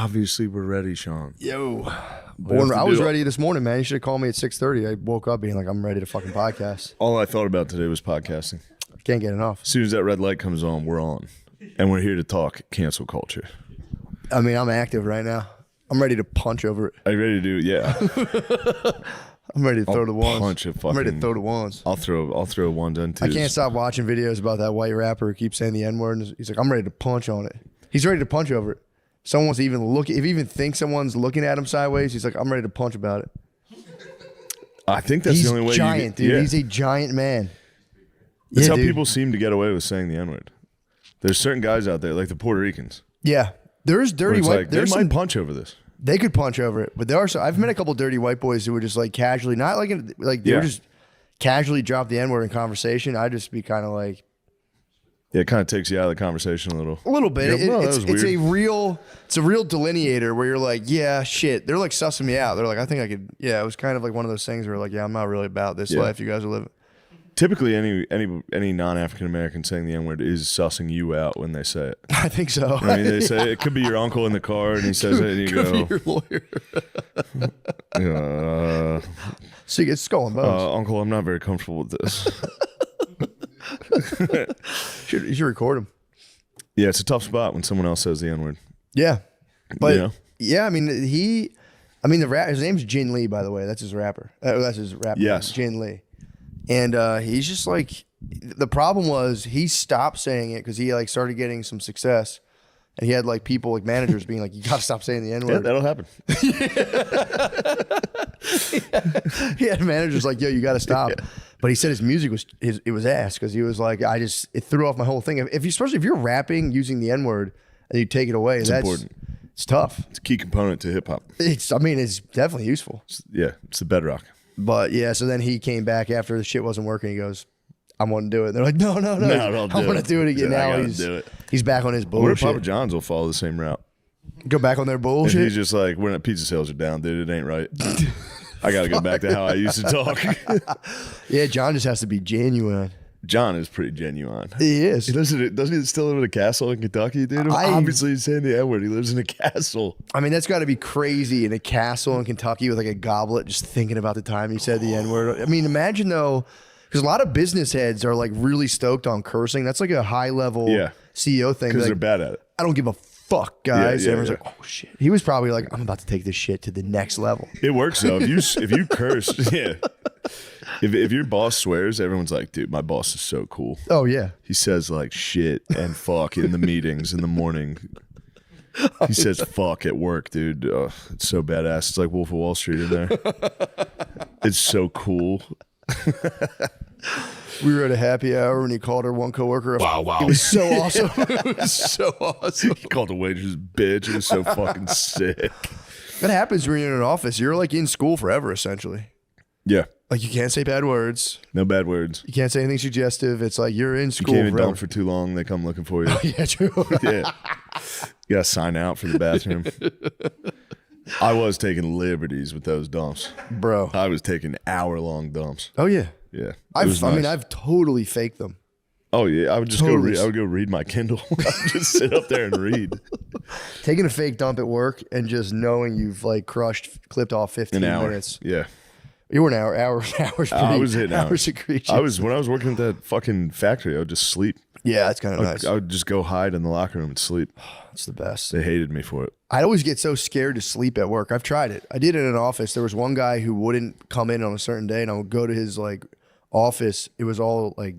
Obviously, we're ready, Sean. Yo. I was ready this morning, man. You should have called me at 6:30. I woke up being like, I'm ready to fucking podcast. All I thought about today was podcasting. Can't get enough. As soon as that red light comes on, we're on. And we're here to talk cancel culture. I mean, I'm active right now. I'm ready to punch over it. Are you ready to do it? Yeah. I'm ready to throw the ones. Punch a fucking, I'm ready to throw the ones. I'll throw ones and twos. I can't stop watching videos about that white rapper who keeps saying the N-word. And he's like, I'm ready to punch on it. He's ready to punch over it. Someone wants to even look, if he even thinks someone's looking at him sideways, he's like, I'm ready to punch about it. I think that's the only way. He's giant, dude. Yeah. He's a giant man. That's how people seem to get away with saying the N-word. There's certain guys out there, like the Puerto Ricans. Yeah. There's dirty white. Like, they might punch over this. They could punch over it, but there are some. I've met a couple dirty white boys who would just like casually, not like they would just casually drop the N-word in conversation. I'd just be kind of like, yeah, it kind of takes you out of the conversation a little. A little bit. It's a real delineator where you're like, yeah, shit. They're like sussing me out. They're like, I think I could. Yeah, it was kind of like one of those things where like, yeah, I'm not really about this life you guys are living. Typically, any non-African American saying the N-word is sussing you out when they say it. I think so. I mean, they say it could be your uncle in the car, and he says it, and you go, be your lawyer. So you get skull and bones. Uncle, I'm not very comfortable with this. You should record him. Yeah, it's a tough spot when someone else says the N-word. Yeah, but yeah, I mean, his name's Jin Lee, by the way. That's his rapper. That's his rapper. Yes, Jin Lee. And he's just like, the problem was he stopped saying it because he like started getting some success, and he had like people like managers being like, "You got to stop saying the N-word." Yeah, that'll happen. He had managers like, "Yo, you got to stop." Yeah. But he said his music was ass because he was like, it threw off my whole thing. Especially if you're rapping using the N-word and you take it away, that's important. It's tough. It's a key component to hip hop. It's definitely useful. It's the bedrock. But yeah, so then he came back after the shit wasn't working. He goes, I want to do it. And they're like, no. I want to do it again. Now he's back on his bullshit. What if Papa John's will follow the same route? Go back on their bullshit? And he's just like, pizza sales are down, dude. It ain't right. I got to go back to how I used to talk. Yeah, John just has to be genuine. John is pretty genuine. He is. Doesn't he still live in a castle in Kentucky, dude? Obviously, he's saying the N-word. He lives in a castle. I mean, that's got to be crazy in a castle in Kentucky with like a goblet, just thinking about the time he said the N-word. I mean, imagine though, because a lot of business heads are like really stoked on cursing. That's like a high level CEO thing. Because like, they're bad at it. I don't give a fuck, guys. Everyone's like, oh shit. He was probably like, I'm about to take this shit to the next level. It works though. If you curse, yeah. If your boss swears, everyone's like, dude, my boss is so cool. Oh, yeah. He says like shit and fuck in the meetings in the morning. He says fuck at work, dude. It's so badass. It's like Wolf of Wall Street in there. It's so cool. We were at a happy hour when he called her one coworker. Wow. It was so awesome. It was so awesome. He called the waitress bitch. It was so fucking sick. That happens when you're in an office. You're like in school forever, essentially. Yeah. Like you can't say bad words. No bad words. You can't say anything suggestive. It's like you're in school. You can't even dump for too long. They come looking for you. Oh, yeah, true. Yeah. You gotta sign out for the bathroom. I was taking liberties with those dumps. Bro. I was taking hour-long dumps. Oh, yeah. Yeah. I've totally faked them. Oh, yeah. I would just go read my Kindle. I would just sit up there and read. Taking a fake dump at work and just knowing you've like clipped off 15 minutes. Yeah. You were an hours. I was hitting hours. When I was working at that fucking factory, I would just sleep. Yeah, that's kind of nice. I would just go hide in the locker room and sleep. It's the best. They hated me for it. I'd always get so scared to sleep at work. I've tried it. I did it in an office. There was one guy who wouldn't come in on a certain day, and I would go to his like office. It was all like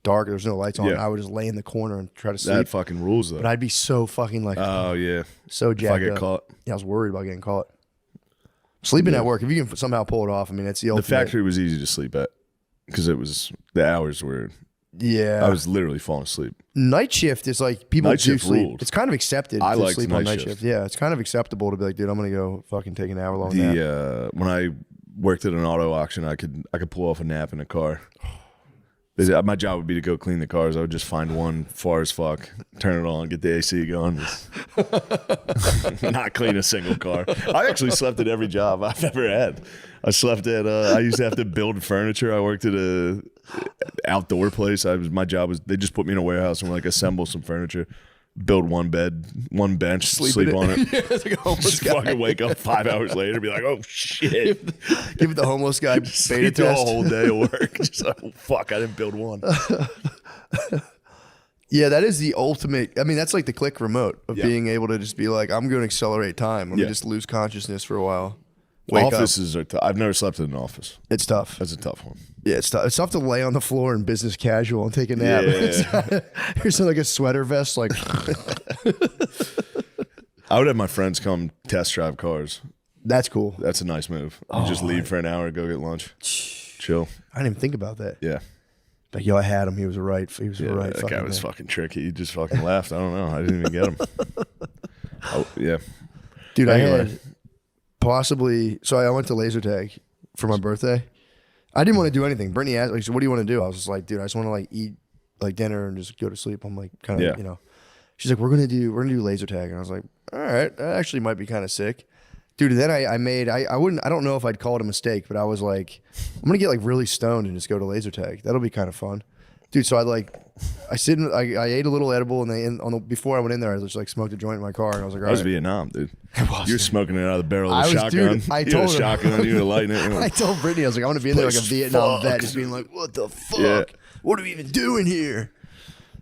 dark. There was no lights on. Yeah. I would just lay in the corner and try to sleep. That fucking rules though. But I'd be so fucking like, oh yeah, so jacked up. If I get caught. Yeah, I was worried about getting caught. Sleeping at work, if you can somehow pull it off, I mean, it's the ultimate. The factory was easy to sleep at because the hours were. Yeah, I was literally falling asleep. Night shift is like people do sleep. Ruled. It's kind of accepted to sleep on night shift. Yeah, it's kind of acceptable to be like, dude, I'm gonna go fucking take an hour long nap. When I worked at an auto auction, I could pull off a nap in a car. My job would be to go clean the cars. I would just find one far as fuck, turn it on, get the AC going. Not clean a single car. I actually slept at every job I've ever had. I slept at, I used to have to build furniture. I worked at a outdoor place. My job was, they just put me in a warehouse and like assemble some furniture. build one bed, one bench, sleep on it. Yeah, it's like a homeless Just guy. fucking wake up 5 hours later, be like, oh shit. Give the homeless guy beta Sleep through a test. whole day of work. Just like, oh, fuck, I didn't build one. Yeah, that is the ultimate. I mean, that's like the click remote of Yeah. being able to just be like, I'm going to accelerate time. Let me Yeah. just lose consciousness for a while. Wake up. Offices are tough. I've never slept in an office. It's tough. That's a tough one. Yeah, it's tough. It's tough to lay on the floor in business casual and take a nap. Yeah. Here's like a sweater vest, like I would have my friends come test drive cars. that's cool. That's a nice move. You just leave for an hour, go get lunch, chill. I didn't even think about that. Yeah. Like, yo, I had him. He was right. He was Yeah, right. that guy fucking was man. fucking tricky. He just fucking laughed. I don't know. I didn't even get him. Oh, yeah. Dude, I Anyway. had possibly. So I went to laser tag for my birthday. I didn't want to do anything. Brittany asked, like, so what do you want to do? I was just like, dude, I just want to like eat like dinner and just go to sleep. I'm like, kind of, Yeah. you know. She's like, we're gonna do laser tag, and I was like, all right, that actually might be kind of sick. Dude, then I don't know if I'd call it a mistake, but I was like, I'm gonna get like really stoned and just go to laser tag. That'll be kind of fun. Dude, so I ate a little edible, and before I went in there, I just like smoked a joint in my car, and I was like, all That was right. Vietnam, dude. was, You're dude. smoking it out of the barrel of I the was- shotgun. dude, I You had told a her. shotgun. You were lighting it. I told Brittany, I was like, I want to be in there like a Place Vietnam vet, fucked. just being like, what the fuck? Yeah. What are we even doing here?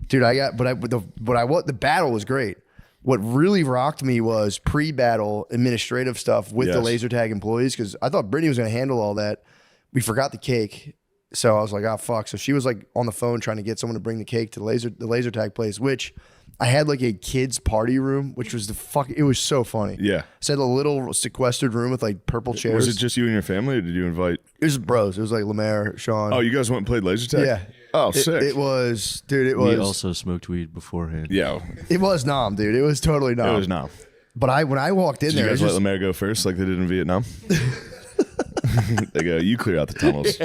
Dude, the battle was great. What really rocked me was pre-battle administrative stuff with the Yes. laser tag employees, because I thought Brittany was going to handle all that. We forgot the cake. So I was like, oh, fuck. So she was like on the phone trying to get someone to bring the cake to the laser tag place, which I had like a kids party room, which was it was so funny. Yeah. So I had a little sequestered room with like purple chairs. Was it just you and your family, or did you invite? It was bros. It was like Lemaire, Sean. Oh, you guys went and played laser tag? Yeah. Oh, It, sick. it was, dude. It We was. also smoked weed beforehand. Yeah. It was Nam, dude. It was totally Nam. It was not. But when I walked in Did you there, it guys was let just, Lemaire go first like they did in Vietnam? They go, you clear out the tunnels.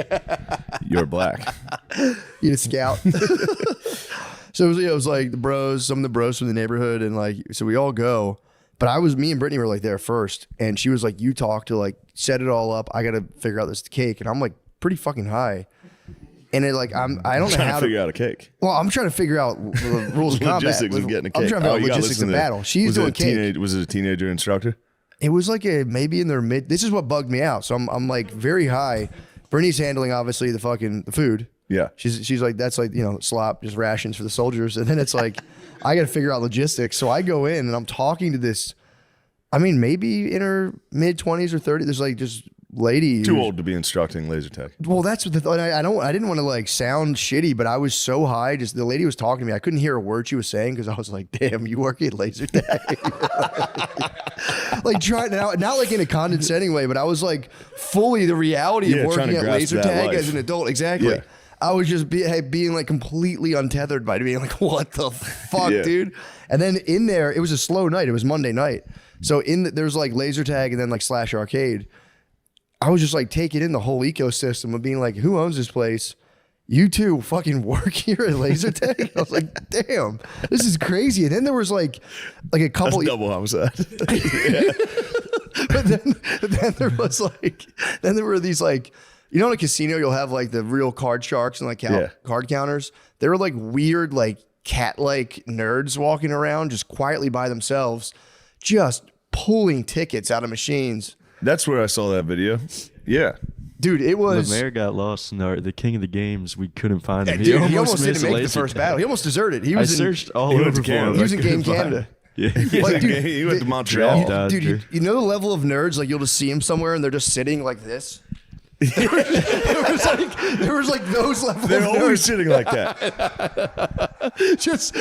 You're black. you a scout. So it was like the bros, some of the bros from the neighborhood, and like so we all go. But me and Brittany were like there first, and she was like, "You talk to like set it all up. I got to figure out this cake," and I'm like pretty fucking high. And it like I don't know Trying how to figure out a cake. Well, I'm trying to figure out the rules of combat. Logistics of getting a cake. I'm trying to figure out you gotta logistics listen of to- battle. She's doing cake. Was it a teenager instructor? It was like maybe in their mid. This is what bugged me out. So I'm like very high. Brittany's handling obviously the food. Yeah. She's like, that's like, slop, just rations for the soldiers. And then it's like, I got to figure out logistics. So I go in and I'm talking to this, I mean, maybe in her mid 20s or 30s. There's like just lady. Too old to be instructing laser tag. Well, that's what the thought. I didn't want to like sound shitty, but I was so high. Just the lady was talking to me. I couldn't hear a word she was saying because I was like, "Damn, you work at laser tag." Like trying not like in a condescending way, but I was like fully the reality Yeah, of trying working to at grasp laser that tag life. as an adult. Exactly. Yeah. I was just being like completely untethered by being like, "What the fuck, Yeah. dude?" And then in there, it was a slow night. It was Monday night, so there's like laser tag and then like slash arcade. I was just like taking in the whole ecosystem of being like, who owns this place? You two fucking work here at laser tag? I was like, damn, this is crazy. And then there was like a couple. That's double homicide. But then there was like, then there were these like, in a casino, you'll have like the real card sharks and like card counters. There were like weird, like cat-like nerds walking around just quietly by themselves, just pulling tickets out of machines. That's where I saw that video. Yeah. Dude, it was. Lemaire got lost in the king of the games. We couldn't find him. Dude, he almost missed didn't make the laser first tag. battle. He almost deserted. He I was searched all He went over to for Canada. him. He was in Game Couldn't find Canada. Yeah. Like, dude, He went to Montreal. Died, Dude, dude. you know the level of nerds, like you'll just see them somewhere and they're just sitting like this? there was like those level They're of always nerds sitting like that. just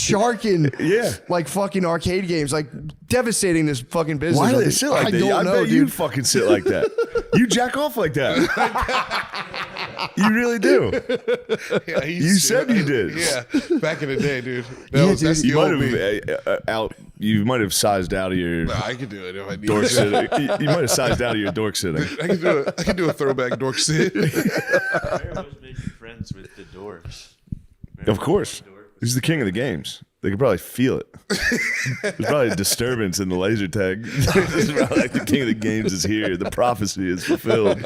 sharking Yeah. like fucking arcade games, like devastating this fucking business. Why do Like, they sit like I that? don't I know, bet you dude. fucking sit like that. You jack off like that. You really do. Yeah, You said you did. Yeah, back in the day, dude. Yeah, That's dude. the old me. You might have sized out of your Nah, I could do it if I need dork to. sitting. You might have sized out of your dork sitting. I can do a throwback dork sit. Lemaire was making friends with the dwarves. Of course. He's the king of the games. They could probably feel it. There's probably a disturbance in the laser tag. It's probably like the king of the games is here. The prophecy is fulfilled.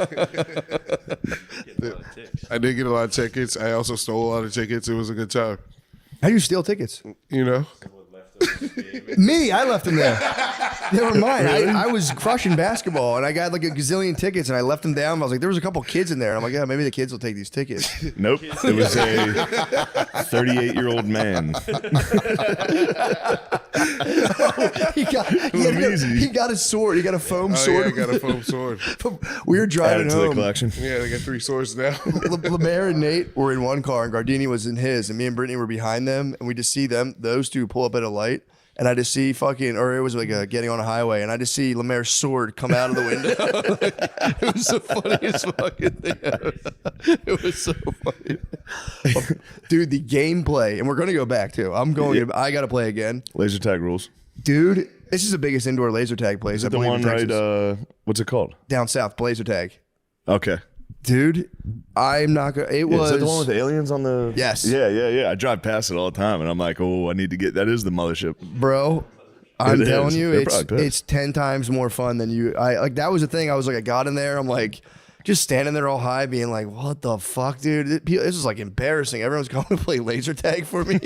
I did get a lot of tickets. I also stole a lot of tickets. It was a good time. How do you steal tickets? You know, Me, I left them there. They were mine. I was crushing basketball, and I got like a gazillion tickets, and I left them down. I was like, there was a couple kids in there, and I'm like, yeah, maybe the kids will take these tickets. Nope. It was a 38-year-old man. He got a sword. He got a foam Oh, sword. yeah, I got a foam sword. We were driving Added to the home. collection. Yeah, they got 3 swords now. Lemaire and Nate were in one car, and Gardini was in his, and me and Brittany were behind them, and we just see those two pull up at a light. And I just see or it was like getting on a highway, and I just see Lemaire's sword come out of the window. It was the funniest fucking thing ever. It was so funny. Dude, the gameplay, and we're going to go back too. I got to play again. Laser tag rules. Dude, this is the biggest indoor laser tag place. Is it the one right, what's it called? Down south, laser tag. Okay. Dude, I'm not going to. It was. Is that the one with the aliens on the. Yes. Yeah. I drive past it all the time, and I'm like, oh, I need to get. That is the mothership. Bro, I'm telling you, They're probably pissed. it's 10 times more fun than you. That was the thing. I was like, I got in there. I'm like, just standing there all high, being like, what the fuck, dude? This is like embarrassing. Everyone's going to play laser tag for me.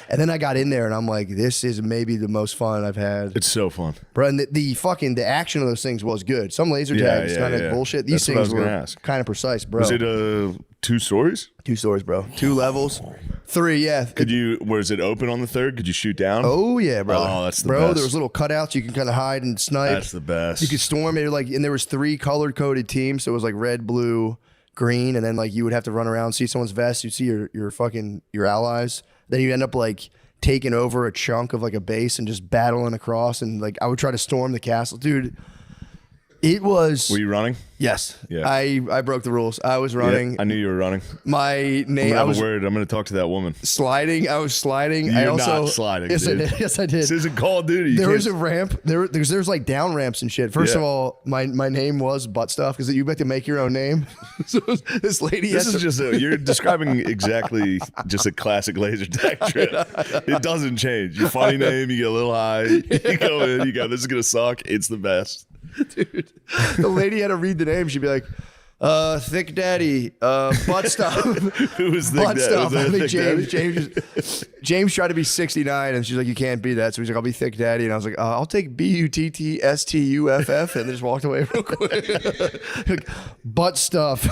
And then I got in there, and I'm like, this is maybe the most fun I've had. It's so fun. Bro, and the action of those things was good. Some laser tag is kind of bullshit. These That's what I things was gonna were ask. kind of precise, bro. Was it 2 stories? 2 stories, bro. 2 levels. 3, yeah. Was it open on the 3rd? Could you shoot down? Oh yeah, bro. Oh, that's the bro. best. There was little cutouts you can kind of hide and snipe. That's the best. You could storm it and there was 3 color coded teams, so it was like red, blue, green, and then like you would have to run around, see someone's vest, you'd see your allies. Then you end up like taking over a chunk of like a base and just battling across, and like I would try to storm the castle, dude. It was. Were you running? Yes. Yeah. I broke the rules. I was running. Yeah, I knew you were running. My name. I was word. I'm going to talk to that woman. Sliding. I was sliding. You're I also, not sliding. Yes, dude. I did. Yes, I did. This isn't Call of Duty. There was a ramp. There's like down ramps and shit. First of all, my name was butt stuff because you have to make your own name. So this lady. This is just you're describing exactly just a classic laser tag trip. It doesn't change. Your funny name. You get a little high. You go in. You go. This is gonna suck. It's the best. Dude, the lady had to read the name. She'd be like, Thick Daddy, butt stuff. Who was Thick Butt Daddy? stuff. Was I that think Thick James tried to be 69, and she's like, you can't be that. So he's like, I'll be Thick Daddy. And I was like, I'll take BUTTSTUFF, and then just walked away real quick. Like, butt stuff.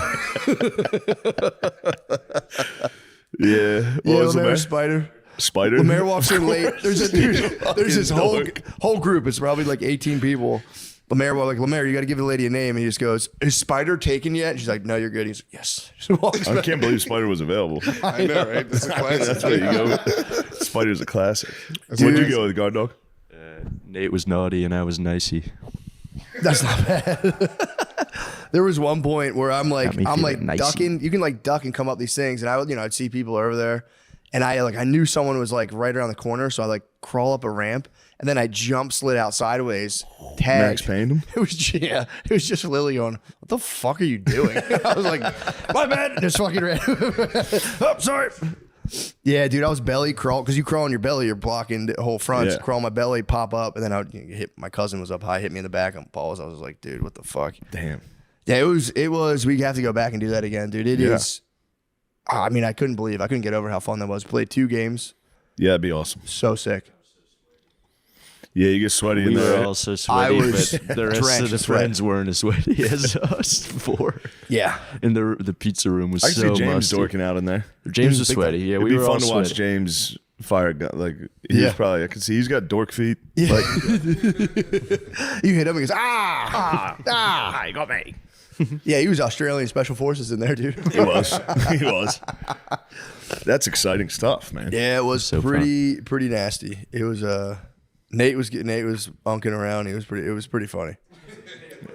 Yeah. What Yeah, was Lemaire the Spyder. Spyder? Lemaire walks in late. There's this whole group. It's probably like 18 people. Lemaire, you got to give the lady a name. And he just goes, is Spyder taken yet? And she's like, no, you're good. He's like, yes. Just walks I back. can't believe Spyder was available. I know, right? That's a classic. That's where you go. Spider's a classic. Where'd you go with guard dog? Nate was naughty and I was nicey. That's not bad. There was one point where I'm like ducking. You can like duck and come up these things, and I'd see people over there, and I knew someone was like right around the corner, so I like crawl up a ramp, and then I slid out sideways, tagged. Max Payne him? It was just Lily going, what the fuck are you doing? I was like, my bad. Just fucking ran. Oh, sorry. Yeah, dude, I was belly crawl because you crawl on your belly, you're blocking the whole front. Yeah. So crawl on my belly, pop up, and then I would hit. My cousin was up high, hit me in the back on balls. I was like, dude, what the fuck? Damn. Yeah, it was. We have to go back and do that again, dude. It is. I mean, I couldn't get over how fun that was. Played 2 games. Yeah, it'd be awesome. So sick. Yeah, you get sweaty in We there. were all so sweaty, was but the rest drenched of the in sweat. friends weren't as sweaty as us four. Yeah. And the pizza room was I can so see James musty. dorking out in there. James was sweaty. Yeah, It'd we be were all fun to watch sweaty. James fire a gun. Like he's probably, I can see he's got dork feet. Yeah. Like You hit him, he goes, you got me. Yeah, he was Australian Special Forces in there, dude. he was. He was. That's exciting stuff, man. Yeah, it was So pretty nasty. It was Nate was unking around. It was pretty funny.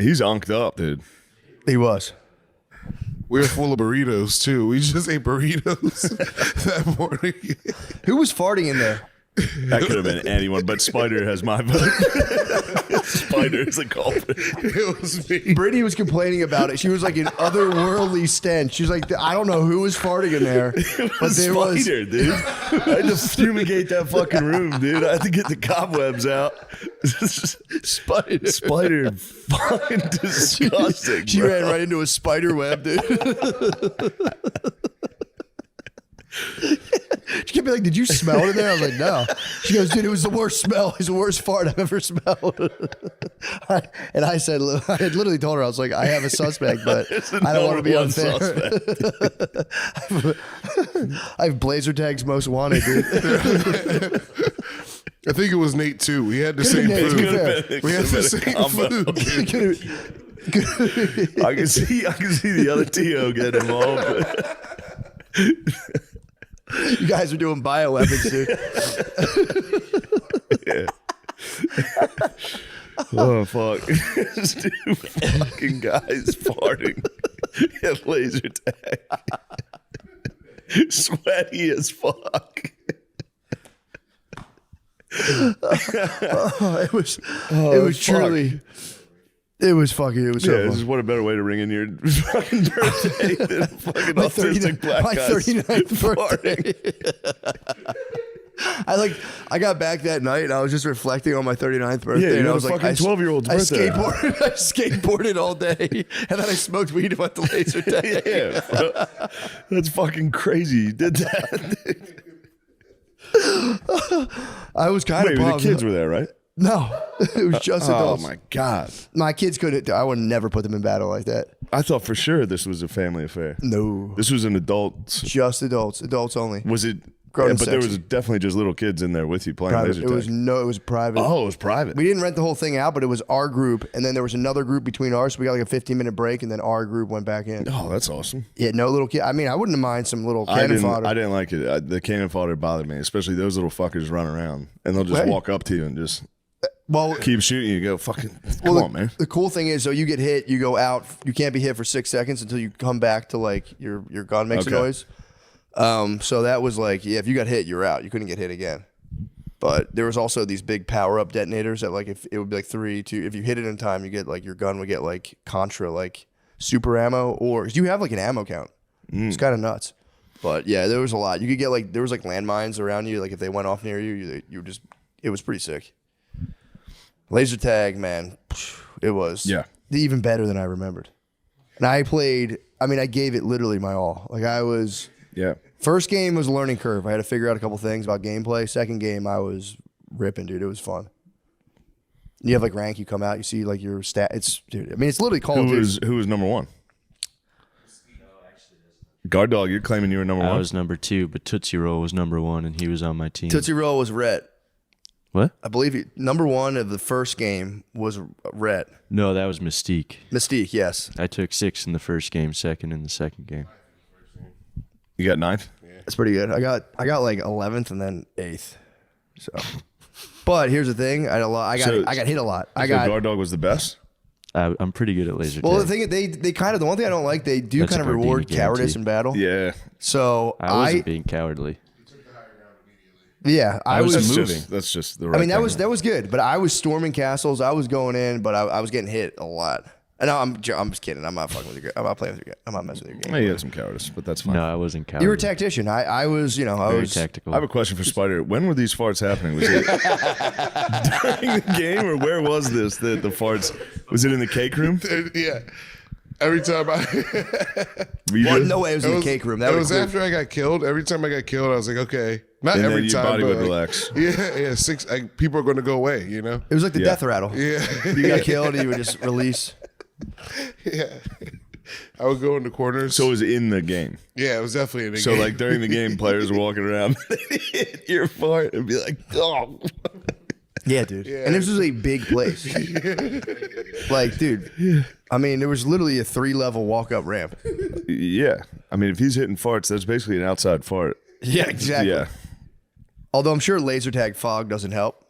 He's unked up, dude. He was. We were full of burritos too. We just ate burritos that morning. Who was farting in there? That could have been anyone, but Spyder has my vote. Spyder is a culprit. It was me. Brittany was complaining about it. She was like an otherworldly stench. She was like, I don't know who was farting in there, but there was. Spyder, dude. I had to fumigate that fucking room, dude. I had to get the cobwebs out. Spyder, fucking disgusting. She bro. ran right into a spider web, dude. She kept being like, "Did you smell it in there?" I was like, "No." She goes, "Dude, it was the worst smell. It was the worst fart I've ever smelled." And I said, I had literally told her, I was like, "I have a suspect, but I don't want to be unfair." I have Blazer Tag's most wanted, dude. I think it was Nate too. We had the same Nate, food. fair. We had the same food. I can see the other TO getting involved. You guys are doing bioweapons, dude. Yeah. Oh fuck! Just two fucking guys farting at laser tag, sweaty as fuck. It was truly. It was so fun. Just what a better way to ring in your fucking birthday than fucking autistic black my guys 39th birthday. farting. I got back that night and I was just reflecting on my 39th birthday. Yeah, you and had I was a like, fucking 12-year-old's birthday. I skateboarded all day, and then I smoked weed and went to laser tag. Yeah, bro. That's fucking crazy. You did that. I was kind Wait, of the pumped. kids were there, right? No, it was just Oh adults. my god! My kids couldn't. I would never put them in battle like that. I thought for sure this was a family affair. No, This was an adult. just adults. Adults only. Was it? Grown and but there sexy. was definitely just little kids in there with you playing Private. laser It tag. was private. Oh, it was private. We didn't rent the whole thing out, but it was our group, and then there was another group between ours. So we got like a 15-minute break, and then our group went back in. Oh, that's awesome. Yeah, no little kid. I mean, I wouldn't mind some little I cannon fodder. didn't like it. The cannon fodder bothered me, especially those little fuckers run around and they'll just Right. walk up to you and just Well, keep shooting. You go fucking come on, man. The cool thing is, so you get hit, you go out. You can't be hit for 6 seconds until you come back to like your gun makes a Okay. noise. So that was like, yeah, if you got hit, you're out. You couldn't get hit again. But there was also these big power up detonators that like if it would be like 3, 2. If you hit it in time, you get like your gun would get like Contra like super ammo, or 'cause you have like an ammo count. It's kind of nuts. But yeah, there was a lot. You could get like there was like landmines around you. Like if they went off near you, you just it was pretty sick. Laser tag, man, it was even better than I remembered. And I played. I mean, I gave it literally my all. Like I was. Yeah. First game was a learning curve. I had to figure out a couple things about gameplay. Second game, I was ripping, dude. It was fun. You have like rank. You come out. You see like your stat. It's dude. I mean, it's literally Call of Duty. Who was number one? Guard Dog, you're claiming you were number I one. was number 2, but Tootsie Roll was number 1, and he was on my team. Tootsie Roll was Rhett. What? I believe number 1 of the first game was Rhett. No, that was Mystique. Mystique, yes. I took 6 in the first game, 2nd in the second game. You got 9th? That's pretty good. I got like 11th and then 8th. So, but here's the thing. I got hit a lot. So Guard Dog was the best? I'm pretty good at laser Well, tag. the thing is, they kind of the one thing I don't like, they do That's kind of a Gardini reward cowardice guarantee. in battle. Yeah. So I wasn't being cowardly. yeah, I was That's moving. That's just the right I mean, that thing. was good, but I was storming castles. I was going in, but I was getting hit a lot. And I'm just kidding. I'm not fucking with your. I'm not playing with your. I'm not messing with your game. Hey, you had some cowardice, but that's fine. No, I wasn't cowardly. You were a tactician. I was. I Very was tactical. I have a question for Spyder. When were these farts happening? Was it during the game, or where was this? The farts? Was it in the cake room? Yeah. Every time I. Were you Well, just- no way it was in the cake room. That It was was after I got killed. Every time I got killed, I was like, okay, not And every then your time, body but would like, relax. Yeah. People are going to go away. You know. It was like the Yeah. death rattle. Yeah. You got killed, and you would just release. Yeah. I would go into corners. So it was in the game. yeah, it was definitely in the So game. like during the game, players were walking around, hit your fart, and be like, "Oh, Yeah, dude. And this was a big place. Like, dude. I mean, there was literally a 3-level walk-up ramp. yeah." I mean, if he's hitting farts, that's basically an outside fart. Yeah, exactly. Yeah, Although I'm sure laser tag fog doesn't help.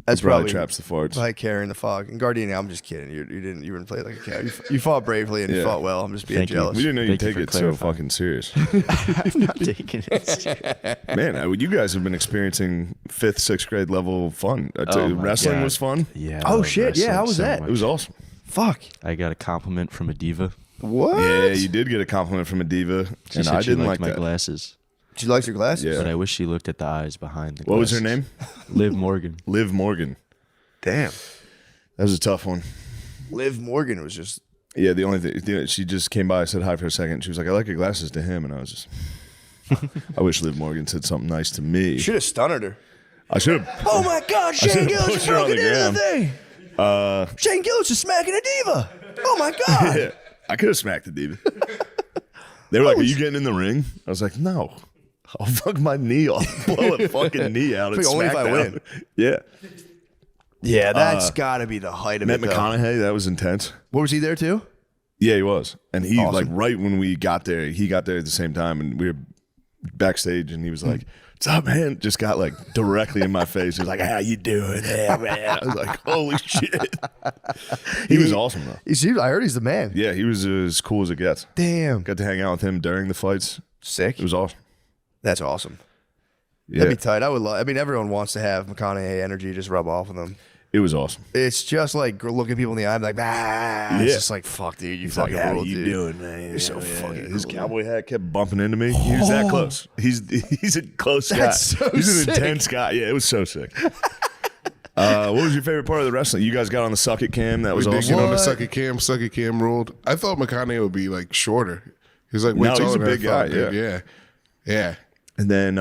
That's probably probably traps the farts. like carrying the fog. And Gardini, I'm just kidding. You didn't play like a cat. You fought bravely and you Yeah. fought well. I'm just being Thank you. jealous. We didn't know you Thank you take for it so clarifying. fucking serious. I'm not taking it. Man, you guys have been experiencing 5th, 6th grade level fun. I tell Oh you, my wrestling God. was fun. Yeah. Oh, I love shit. Yeah, wrestling how was so that? much. It was awesome. Fuck. I got a compliment from a diva. What? Yeah, you did get a compliment from a diva, She and said I she didn't liked like my that. glasses, She likes your glasses? Yeah. but I wish she looked at the eyes behind the What was glasses. her name? Liv Morgan. Liv Morgan. Damn. That was a tough one. Liv Morgan was just. Yeah, the only thing she just came by, said hi for a second. She was like, "I like your glasses," to him, and I was just, I wish Liv Morgan said something nice to me. Should have stunned her. I should have. Oh my God, Shane Gillis is pushed her on broken the into the ground. thing. Shane Gillis is smacking a diva. Oh my God. Yeah, I could have smacked the diva. They were like, "Are you getting in the ring?" I was like, "No, I'll fuck my knee off, blow a fucking knee out." Like, only if I win. Yeah. Yeah, that's got to be the height of Met it. though. McConaughey, that was intense. What was he there too? Yeah, he was, and he Awesome. like right when we got there, he got there at the same time, and we were backstage, and he was like, "What's up, man?" Just got like directly in my face. He was like, "How you doing, yeah, man?" I was like, "Holy shit!" He was awesome though. You see, I heard he's the man. Yeah, he was as cool as it gets. Damn. Got to hang out with him during the fights. Sick. It was awesome. That's awesome. Yeah, That'd be tight. I would love. I mean, everyone wants to have McConaughey energy just rub off of them. it was awesome. It's just like looking people in the eye, and be like, ah. It's Yeah. just like, fuck, dude, you He's like, fucking "How rule, you dude. doing, man?" You're so fucking His cool. cowboy hat kept bumping into me. He was that close. He's a close guy. That's so He's an sick. intense guy. Yeah, it was so sick. What was your favorite part of the wrestling? You guys got on the Suck It Cam. That was We did awesome. get on the What? Suck It Cam ruled. I thought McConaughey would be like shorter. He was like way No, taller he's a than I big guy, thought, dude. Yeah. And then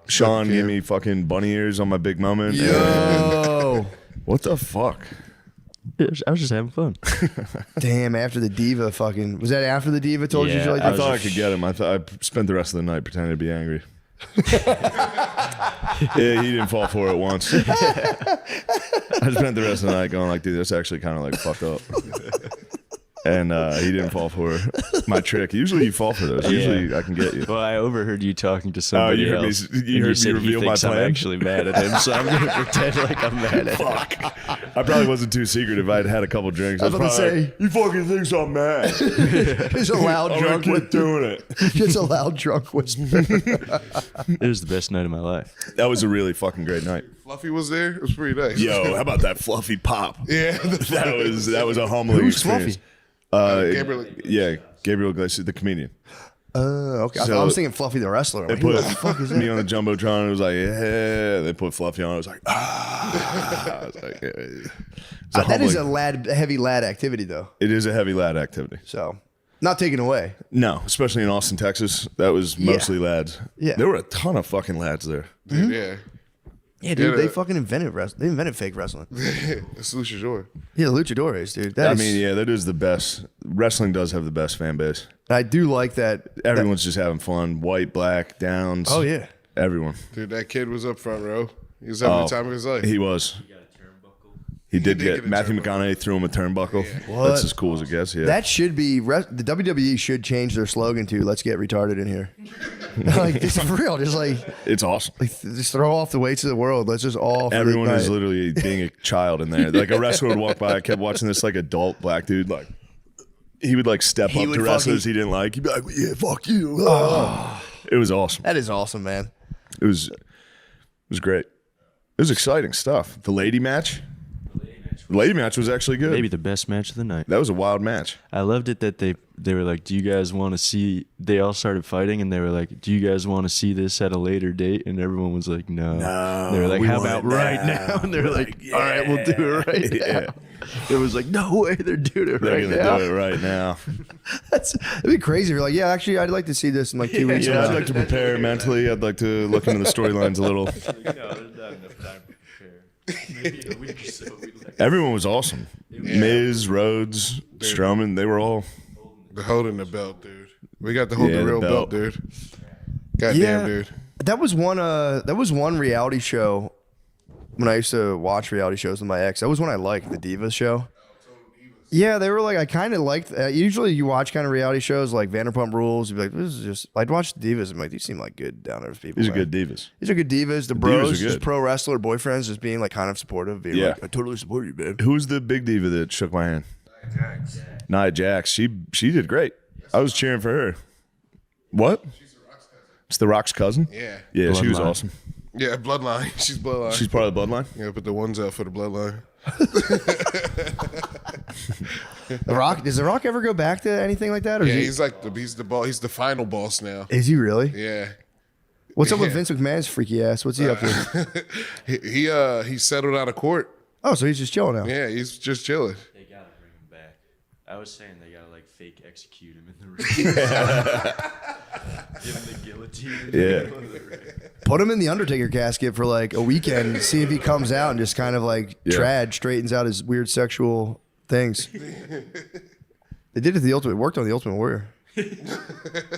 Sean gave Cam. me fucking bunny ears on my big moment. And- Yo. what the fuck? I was just having fun. Damn, after the diva fucking. Was that after the diva told you Yeah, you like I that? thought I could get him. I spent the rest of the night pretending to be angry. Yeah, he didn't fall for it once. I spent the rest of the night going like, dude, that's actually kind of like fucked up. And he didn't fall for my trick. Usually you fall for those. Usually I can get you. Well, I overheard you talking to somebody you heard me- else. you and heard me said reveal he my thinks I'm plan? actually mad at him, so I'm going to pretend like I'm mad at him. Fuck. I probably wasn't too secretive. I'd had a couple drinks. I was about to probably say- like, you fucking think I'm mad. Just a loud I'm gonna drunk keep with doing it. just a loud drunk whisper. It was the best night of my life. That was a really fucking great night. Fluffy was there. It was pretty nice. Yo, how about that fluffy pop? Yeah. That was a humbling Who's experience. Gabriel. Yeah, Gabriel Iglesias, the comedian. Okay. I So- was thinking Fluffy the wrestler. I'm They like, who put the fuck is me that? on the jumbotron. It was like, yeah. They put Fluffy on. I was like, ah. I was like, yeah. It's a That is a humbling- heavy lad activity though. It is a heavy lad activity. So not taken away. No, especially in Austin, Texas. That was mostly lads. Yeah. There were a ton of fucking lads there. Dude, yeah. Yeah, dude, Yeah, they that- fucking invented wrestling. They invented fake wrestling. It's luchador. Yeah, the luchadores, dude. That I is- mean, yeah, that is the best. Wrestling does have the best fan base. I do like that. Everyone's just having fun. White, black, downs. Oh yeah. Everyone. Dude, that kid was up front row. He was having the time of his life. He was. He did did get get a Matthew turnbuckle. McConaughey threw him a turnbuckle. What? That's as cool as it gets. Yeah. That should be the WWE should change their slogan to "Let's get retarded in here." Like it's for real. Just like it's awesome. just throw off the weights of the world. Let's just all. for the Everyone is night. literally being a child in there. Like a wrestler would walk by. I kept watching this like adult black dude. Like he would like step He up would to wrestlers fucking- he didn't like. He'd be like, "Yeah, fuck you." Oh. It was awesome. That is awesome, man. It was great. It was exciting stuff. The lady match. The lady match was actually good. Maybe the best match of the night. That was a wild match. I loved it that they were like, do you guys want to see, they all started fighting and they were like, do you guys want to see this at a later date? And everyone was like, no. They were like, we how want about it right now. now? And they were like, all right, we'll do it right Yeah. now. It was like, no way, they're doing it They're right gonna now. do it right now. It'd be crazy. If you're like, yeah, actually, I'd like to see this in like 2 weeks. Yeah, from I'd now. like to prepare mentally. I'd like to look into the storylines a little. No, there's not enough time to prepare. Maybe a week or so. Everyone was awesome. Miz, Rhodes, Strowman, they were all. The holding the belt, dude. We got to hold Yeah, the the real belt. belt, dude. Goddamn, Yeah. dude. That was one. That was one reality show when I used to watch reality shows with my ex. That was one I liked, the Divas show. Yeah, they were like, I kind of liked. Usually, you watch kind of reality shows like Vanderpump Rules. You'd be like, this is just. I'd watch the Divas. I'm like, these seem like good down earth people. These are man. good divas. These are good divas. The divas bros, are just good. pro wrestler boyfriends, just being like kind of supportive. Being Yeah. like, I totally support you, babe. Who's the big diva that shook my hand? Nia Jax. She did great. I was cheering for her. What? It's the Rock's cousin? Yeah. Yeah, she was Bloodline. awesome. Yeah, bloodline. She's bloodline. She's part of the bloodline? yeah, put the ones out for the bloodline. The Rock. Does The Rock ever go back to anything like that? Or Yeah, is, he's like he's the final boss now. he really? Yeah. What's up with Yeah. Vince McMahon's freaky ass? What's he up to? He settled out of court. Oh, so he's just chilling now. Yeah, he's just chilling. They gotta bring him back. I was saying they gotta like fake execute him in the ring. Give him the guillotine. In the middle of the ring. Put him in the Undertaker casket for like a weekend. See if he comes out and just kind of like straightens out his weird sexual things. They did it to the Ultimate. It worked on the Ultimate Warrior.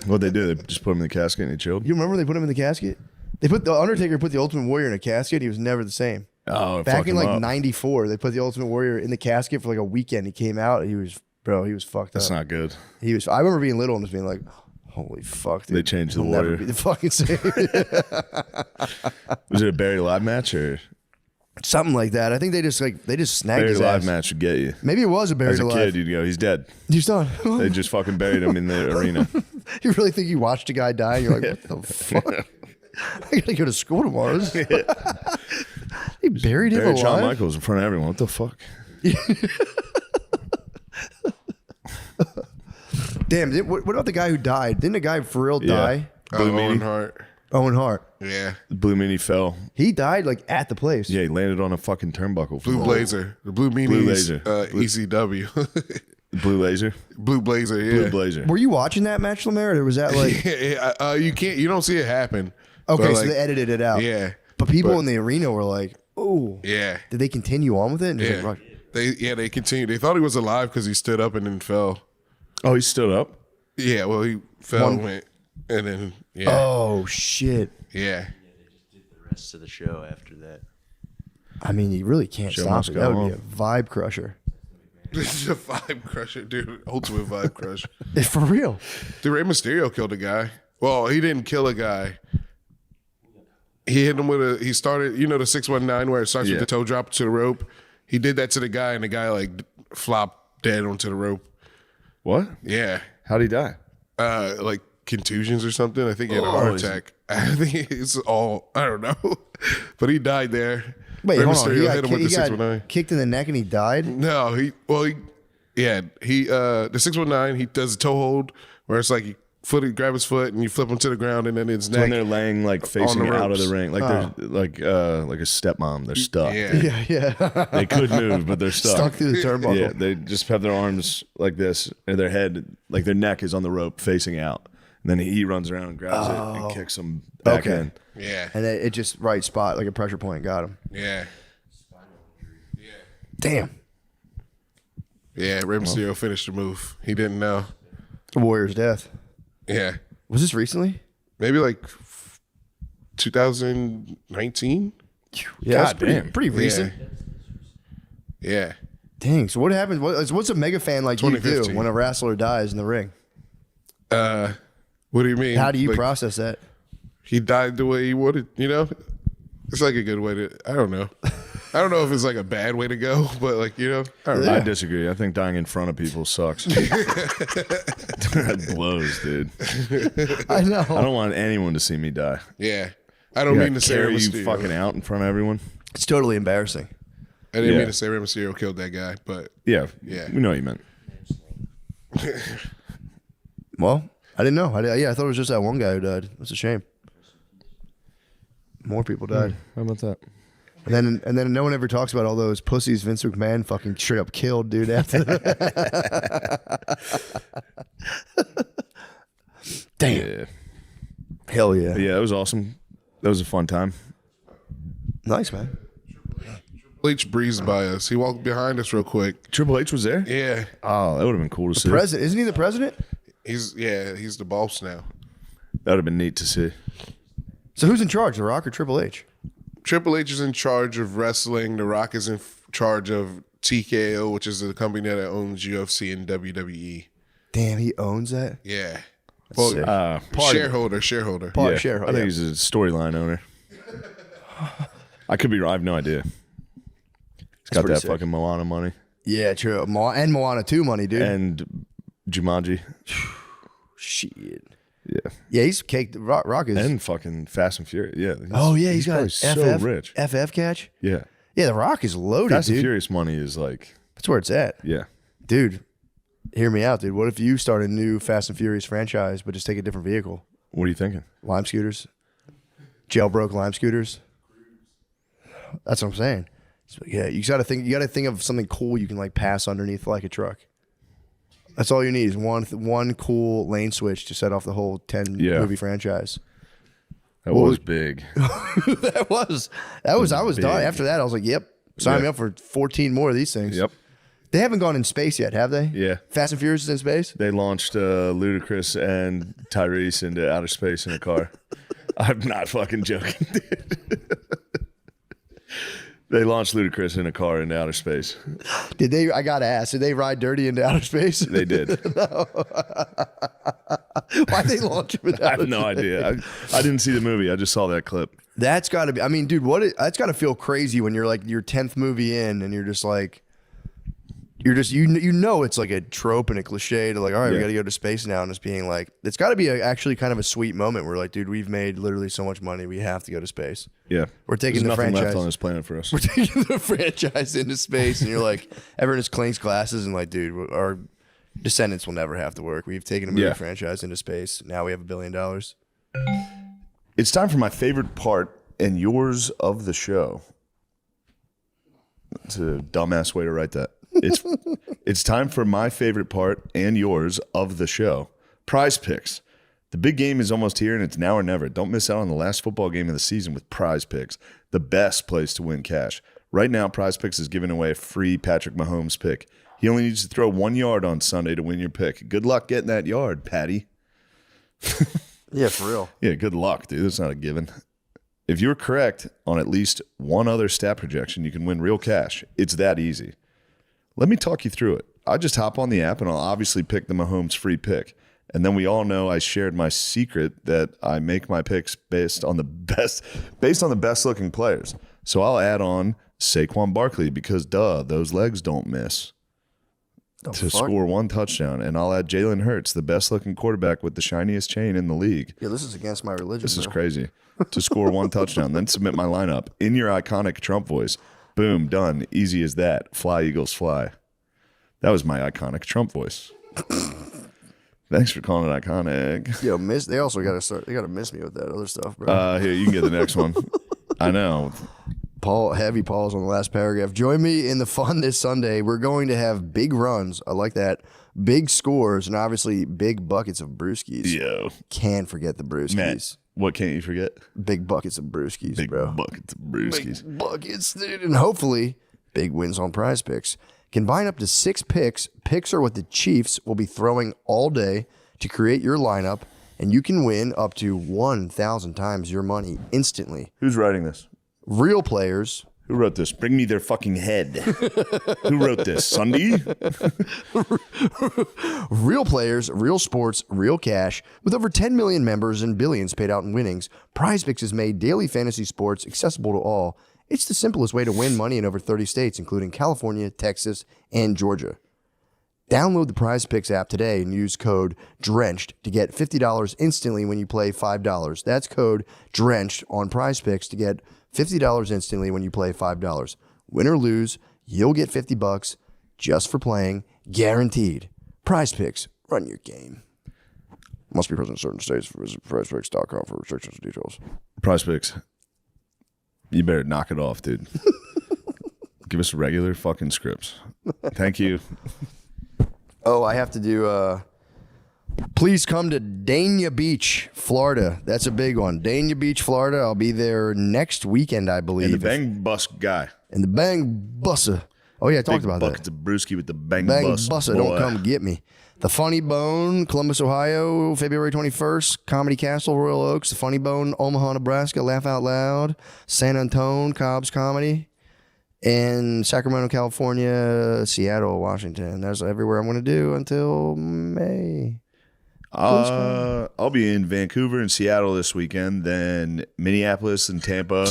What'd they do? They just put him in the casket and he chilled? You remember they put him in the casket? They put the Undertaker put the Ultimate Warrior in a casket. He was never the same. Oh, Back in like '94, they put the Ultimate Warrior in the casket for like a weekend. He came out. He was fucked That's up. not good. He was. I remember being little and just being like, "Holy fuck, dude!" They changed the He'll never Warrior. be the fucking same. Was it a buried alive match or Something like that. I think they just snagged buried his alive ass. match would get you? Maybe it was a buried As a alive. kid, you'd go, he's dead. He's done. They just fucking buried him in the arena. You really think you watched a guy die and you're like, what the fuck? I gotta go to school tomorrow. They buried him Buried alive? Shawn Michaels in front of everyone. What the fuck? Damn, what about the guy who died? Didn't a guy for real die? Blue Owen Meanie. Hart. Owen Hart. Yeah. Blue Meanie fell. He died like at the place. Yeah, he landed on a fucking turnbuckle. Blue Blazer. The Blue Meanies. Blue Laser. ECW. Blue Laser. Blue Blazer, yeah. Blue Blazer. Were you watching that match, Lemaire, or was that like You don't see it happen. okay? But, So like, they edited it out. Yeah. but people but- in the arena were like, "Oh, Yeah. Did they continue on with it? And just Yeah. like, They continued. They thought he was alive because he stood up and then fell. Oh, he stood up? Yeah, well, he fell and went, and then, yeah. oh shit! Yeah. They just did the rest of the show after that. I mean, you really can't Show stop must it. go That would be on. a vibe crusher. This is a vibe crusher, dude. Ultimate vibe crush. For real. Dude, Rey Mysterio killed a guy. Well, he didn't kill a guy. He hit him with he started, the 619 where it starts with the toe drop to the rope. He did that to the guy, and the guy, like, flopped dead onto the rope. What? Yeah. How'd he die? Like contusions or something. I think he had a heart attack. I think it's all, I don't know. But he died there. Wait, Rey hold on. Mysterio hit him with the He got 619. kicked in the neck and he died? No, the 619, he does a toe hold where it's like you grab his foot and you flip him to the ground and then his When neck. they're laying like facing the out of the ropes. ring, like they're like a stepmom, they're stuck. Yeah. Yeah. They could move, but they're stuck. Stuck through the turnbuckle. Yeah, they just have their arms like this, and their head, like their neck, is on the rope facing out. And then he runs around and grabs it and kicks them back Okay. in. Yeah. And it just right spot, like a pressure point, got him. Yeah. Damn. Yeah. Rey Mysterio finished the move. He didn't know. The Warrior's death. Yeah. Was this recently? Maybe like 2019? Yeah, God damn. pretty recent. Yeah. Dang. So what happens? What's a mega fan like you do 2015. when a wrestler dies in the ring? What do you mean? How do you Like, process that? He died the way he wanted, It's like a good way to, I don't know. I don't know if it's like a bad way to go, but like, I don't know. I disagree. I think dying in front of people sucks. That blows, dude. I know. I don't want anyone to see me die. Yeah. I don't mean to say Rey carry you Mysterio. fucking out in front of everyone. It's totally embarrassing. I didn't Yeah. mean to say Rey Mysterio killed that guy, but Yeah, Yeah. we know what you meant. Well, I didn't know. I thought it was just that one guy who died. That's a shame. More people died. How about that? And then no one ever talks about all those pussies Vince McMahon fucking straight up killed, dude. After Damn. Yeah, Hell yeah. yeah, it was awesome. That was a fun time. Nice, man. Bleach breezed by us. He walked behind us real quick. Triple H was there. Yeah. Oh, that would have been cool to see. President, isn't he the president? He's the boss now. That would have been neat to see. So who's in charge, The Rock or Triple H? Triple H is in charge of wrestling. The Rock is in charge of TKO, which is the company that owns UFC and WWE. Damn, he owns that? Yeah. Sick. Part Shareholder. Part yeah, shareholder. I think he's a storyline owner. I could be wrong. I have no idea. He's got pretty that sick. fucking Moana money Yeah, true. And Moana 2 money, dude. and Jumanji. Shit. Yeah, Yeah, he's caked. Rock is. and fucking Fast and Furious. Yeah. He's got probably FF, so rich. FF catch. Yeah, Yeah, The Rock is loaded, Fast and dude. Furious money is like, That's where it's at. yeah. Dude, hear me out, dude. What if you start a new Fast and Furious franchise, but just take a different vehicle? What are you thinking? Lime scooters? Jailbroke lime scooters? That's what I'm saying. So, yeah, you gotta think of something cool you can like pass underneath like a truck. That's all you need is one cool lane switch to set off the whole 10 movie franchise. That was big. that was. I was done. After that, I was like, "Yep, sign me up for 14 more of these things." Yep. They haven't gone in space yet, have they? Yeah. Fast and Furious is in space. They launched Ludacris and Tyrese into outer space in a car. I'm not fucking joking, dude. They launched Ludacris in a car into outer space. Did they? I gotta ask. Did they ride dirty into outer space? They did. Why'd they launch him into I outer have no space? idea. I didn't see the movie. I just saw that clip. That's gotta be. I mean, dude, that's gotta feel crazy when you're like your 10th movie in and you're just like. You know it's like a trope and a cliche to like, all right, we got to go to space now, and it's being like, it's got to be actually kind of a sweet moment where like, dude, we've made literally so much money, we have to go to space. Yeah, we're taking There's the nothing franchise left on this planet for us. We're taking the franchise into space, and you're like, everyone just clinks glasses and like, dude, our descendants will never have to work. We've taken a movie franchise into space. Now we have $1 billion. It's time for my favorite part and yours of the show. It's a dumbass way to write that. It's time for my favorite part and yours of the show. Prize Picks. The big game is almost here, and it's now or never. Don't miss out on the last football game of the season with Prize Picks, the best place to win cash. Right now, Prize Picks is giving away a free Patrick Mahomes pick. He only needs to throw 1 yard on Sunday to win your pick. Good luck getting that yard, Patty. Yeah, for real. Yeah, good luck, dude. That's not a given. If you're correct on at least one other stat projection, you can win real cash. It's that easy. Let me talk you through it. I just hop on the app and I'll obviously pick the Mahomes free pick. And then we all know I shared my secret that I make my picks based on the best looking players. So I'll add on Saquon Barkley because those legs don't miss. Score 1 touchdown. And I'll add Jalen Hurts, the best looking quarterback with the shiniest chain in the league. Yeah, this is against my religion. This is crazy. To score 1 touchdown, then submit my lineup in your iconic Trump voice. Boom, done. Easy as that. Fly, Eagles, fly. That was my iconic Trump voice. Thanks for calling it iconic. Yo, they also got to start. They got to miss me with that other stuff, bro. Here, you can get the next one. I know. Heavy pause on the last paragraph. Join me in the fun this Sunday. We're going to have big runs. I like that. Big scores and obviously big buckets of brewskis. Yo. Can't forget the brewskis. Matt, what can't you forget? Big buckets of brewskis, big bro. Buckets of brewskis. Big buckets, dude. And hopefully, big wins on Prize Picks. Combine up to 6 picks. Picks are what the Chiefs will be throwing all day to create your lineup, and you can win up to 1,000 times your money instantly. Who's writing this? Real players. Who wrote this? Bring me their fucking head. Who wrote this? Sunday? Real players, real sports, real cash. With over 10 million members and billions paid out in winnings, Prize Picks has made daily fantasy sports accessible to all. It's the simplest way to win money in over 30 states, including California, Texas, and Georgia. Download the Prize Picks app today and use code DRENCHED to get $50 instantly when you play $5. That's code DRENCHED on Prize Picks to get $50 instantly when you play $5. Win or lose, you'll get $50 just for playing, guaranteed. Prize Picks, run your game. Must be present in certain states. Visit prizepicks.com for restrictions and details. Prize Picks. You better knock it off, dude. Give us regular fucking scripts. Thank you. Oh, I have to do, please come to Dania Beach, Florida. That's a big one. Dania Beach, Florida. I'll be there next weekend, I believe. And the Bang Bus guy. And the Bang Bussa. Oh, yeah, I talked about that. Buckets of brewski with the Bang Bussa. Bus. Don't come get me. The Funny Bone, Columbus, Ohio, February 21st. Comedy Castle, Royal Oaks. The Funny Bone, Omaha, Nebraska. Laugh Out Loud. San Antonio, Cobb's Comedy. And Sacramento, California, Seattle, Washington. That's everywhere I'm going to do until May. I'll be in Vancouver and Seattle this weekend, then Minneapolis and Tampa.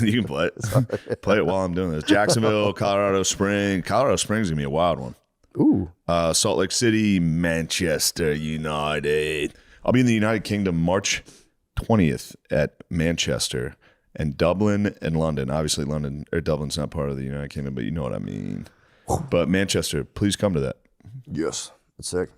You can play it. Play it while I'm doing this. Jacksonville, Colorado Springs. Colorado Springs is going to be a wild one. Ooh. Salt Lake City, Manchester United. I'll be in the United Kingdom March 20th at Manchester. And Dublin and London. Obviously, Dublin's not part of the United Kingdom, but you know what I mean. But Manchester, please come to that. Yes. That's sick.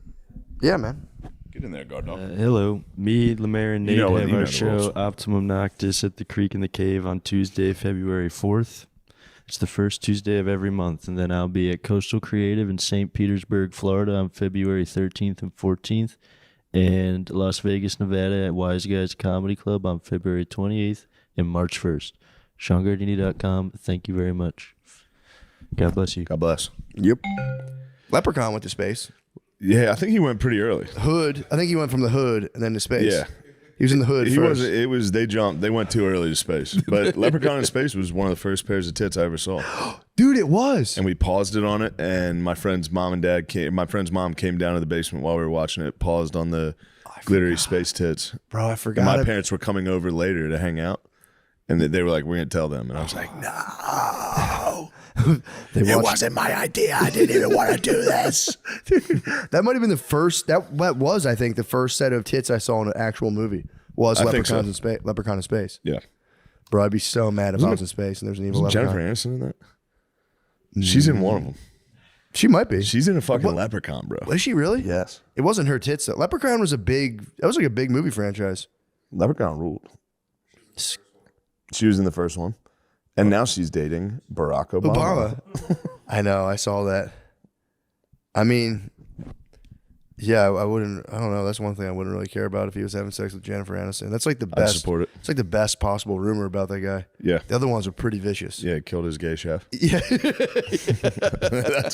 Yeah, man. Get in there, guard dog. Hello. Me, Lemaire, and Nate have know our the show rules. Optimum Noctis at the Creek in the Cave on Tuesday, February 4th. It's the first Tuesday of every month. And then I'll be at Coastal Creative in St. Petersburg, Florida on February 13th and 14th. And Las Vegas, Nevada at Wise Guys Comedy Club on February 28th and March 1st. SeanGardini.com. Thank you very much. God bless you. God bless. Yep. Leprechaun went to space. Yeah, I think he went pretty early. Hood. I think he went from the hood and then to space. Yeah. He was in the hood first. They jumped. They went too early to space. But Leprechaun in Space was one of the first pairs of tits I ever saw. Dude, it was. And we paused it on it, and my friend's mom came down to the basement while we were watching it, paused on the glittery space tits. Bro, I forgot. And my parents were coming over later to hang out, and they were like, we're going to tell them. And I was like, no. It wasn't my idea. I didn't even want to do this. Dude, that might have been the first. That was, I think, the first set of tits I saw in an actual movie. Was Leprechaun in Space? Leprechaun in Space. Yeah, bro, I'd be so mad if I was in space and there's an evil leprechaun. Jennifer Aniston in that? She's in one of them. She might be. She's in a fucking Leprechaun, bro. Was she really? Yes. It wasn't her tits though. Leprechaun was that was like a big movie franchise. Leprechaun ruled. She was in the first one. And now she's dating Barack Obama. I know. I saw that. I mean, yeah, I don't know. That's one thing I wouldn't really care about if he was having sex with Jennifer Aniston. That's like the best. I support it. It's like the best possible rumor about that guy. Yeah. The other ones are pretty vicious. Yeah, killed his gay chef. Yeah.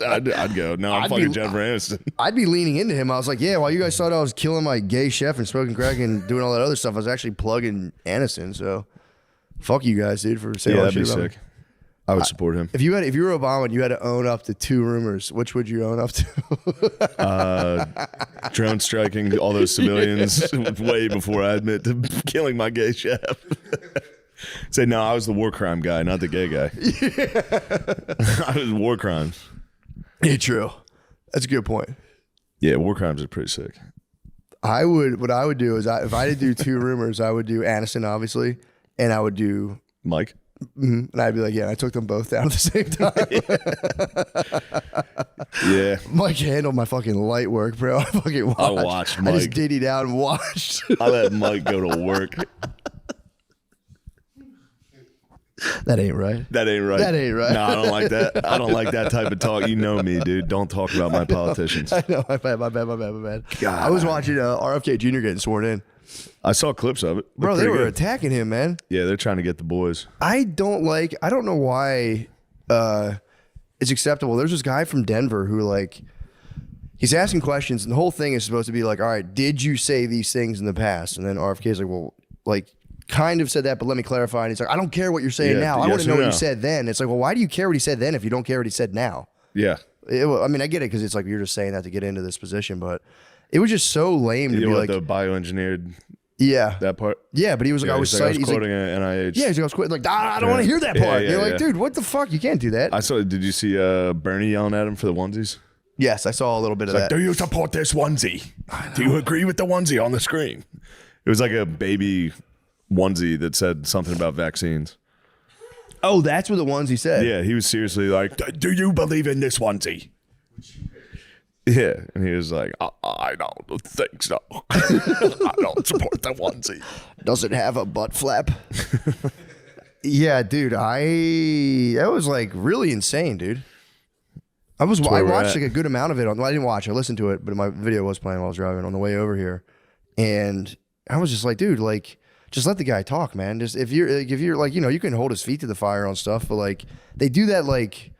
I'd go. No, I'm fucking Jennifer Aniston. I'd be leaning into him. I was like, yeah, while you guys thought I was killing my gay chef and smoking crack and doing all that other stuff, I was actually plugging Aniston. So fuck you guys, dude, for saying all that shit that'd be about sick. me. I would support him. If you were Obama and you had to own up to 2 rumors, which would you own up to? Drone striking all those civilians way before I admit to killing my gay chef. Say, no, I was the war crime guy, not the gay guy. I was war crimes. Yeah, true. That's a good point. Yeah, war crimes are pretty sick. What I would do is if I had to do 2 rumors, I would do Aniston, obviously, and I would do Mike. And I'd be like, yeah, I took them both down at the same time. Yeah. Mike handled my fucking light work, bro. I fucking watched. I watched Mike. I just diddied out and watched. I let Mike go to work. That ain't right. That ain't right. That ain't right. No, I don't like that. I don't like that type of talk. You know me, dude. Don't talk about my politicians. I know. My bad. God. I was watching RFK Jr. getting sworn in. I saw clips of it. Bro, they were good. attacking him, man. Yeah, they're trying to get the boys. I don't know why it's acceptable. There's this guy from Denver who he's asking questions and the whole thing is supposed to be like, all right, did you say these things in the past? And then RFK is like, well, kind of said that, but let me clarify. And he's like, I don't care what you're saying now. I want to know what you said then. It's like, well, why do you care what he said then if you don't care what he said now? Yeah. I mean, I get it because it's like you're just saying that to get into this position, but it was just so lame to be like the bioengineered. Yeah, that part. Yeah, but he was like, I was citing. He's quoting NIH. Yeah, he's like, I was quoting. Like, I don't want to hear that part. Yeah, You're like, dude, what the fuck? You can't do that. I saw. Did you see Bernie yelling at him for the onesies? Yes, I saw a little bit of that. Do you support this onesie? Do you agree with the onesie on the screen? It was like a baby onesie that said something about vaccines. Oh, that's what the onesie said. Yeah, he was seriously like, do you believe in this onesie? Yeah, and he was like, I don't think so. I don't support the onesie. Does it have a butt flap? Yeah, dude, that was like really insane, dude. I watched like a good amount of it. I didn't watch. I listened to it, but my video was playing while I was driving on the way over here, and I was just like, dude, like, just let the guy talk, man. Just if you're like, you can hold his feet to the fire on stuff, but like they do that, like,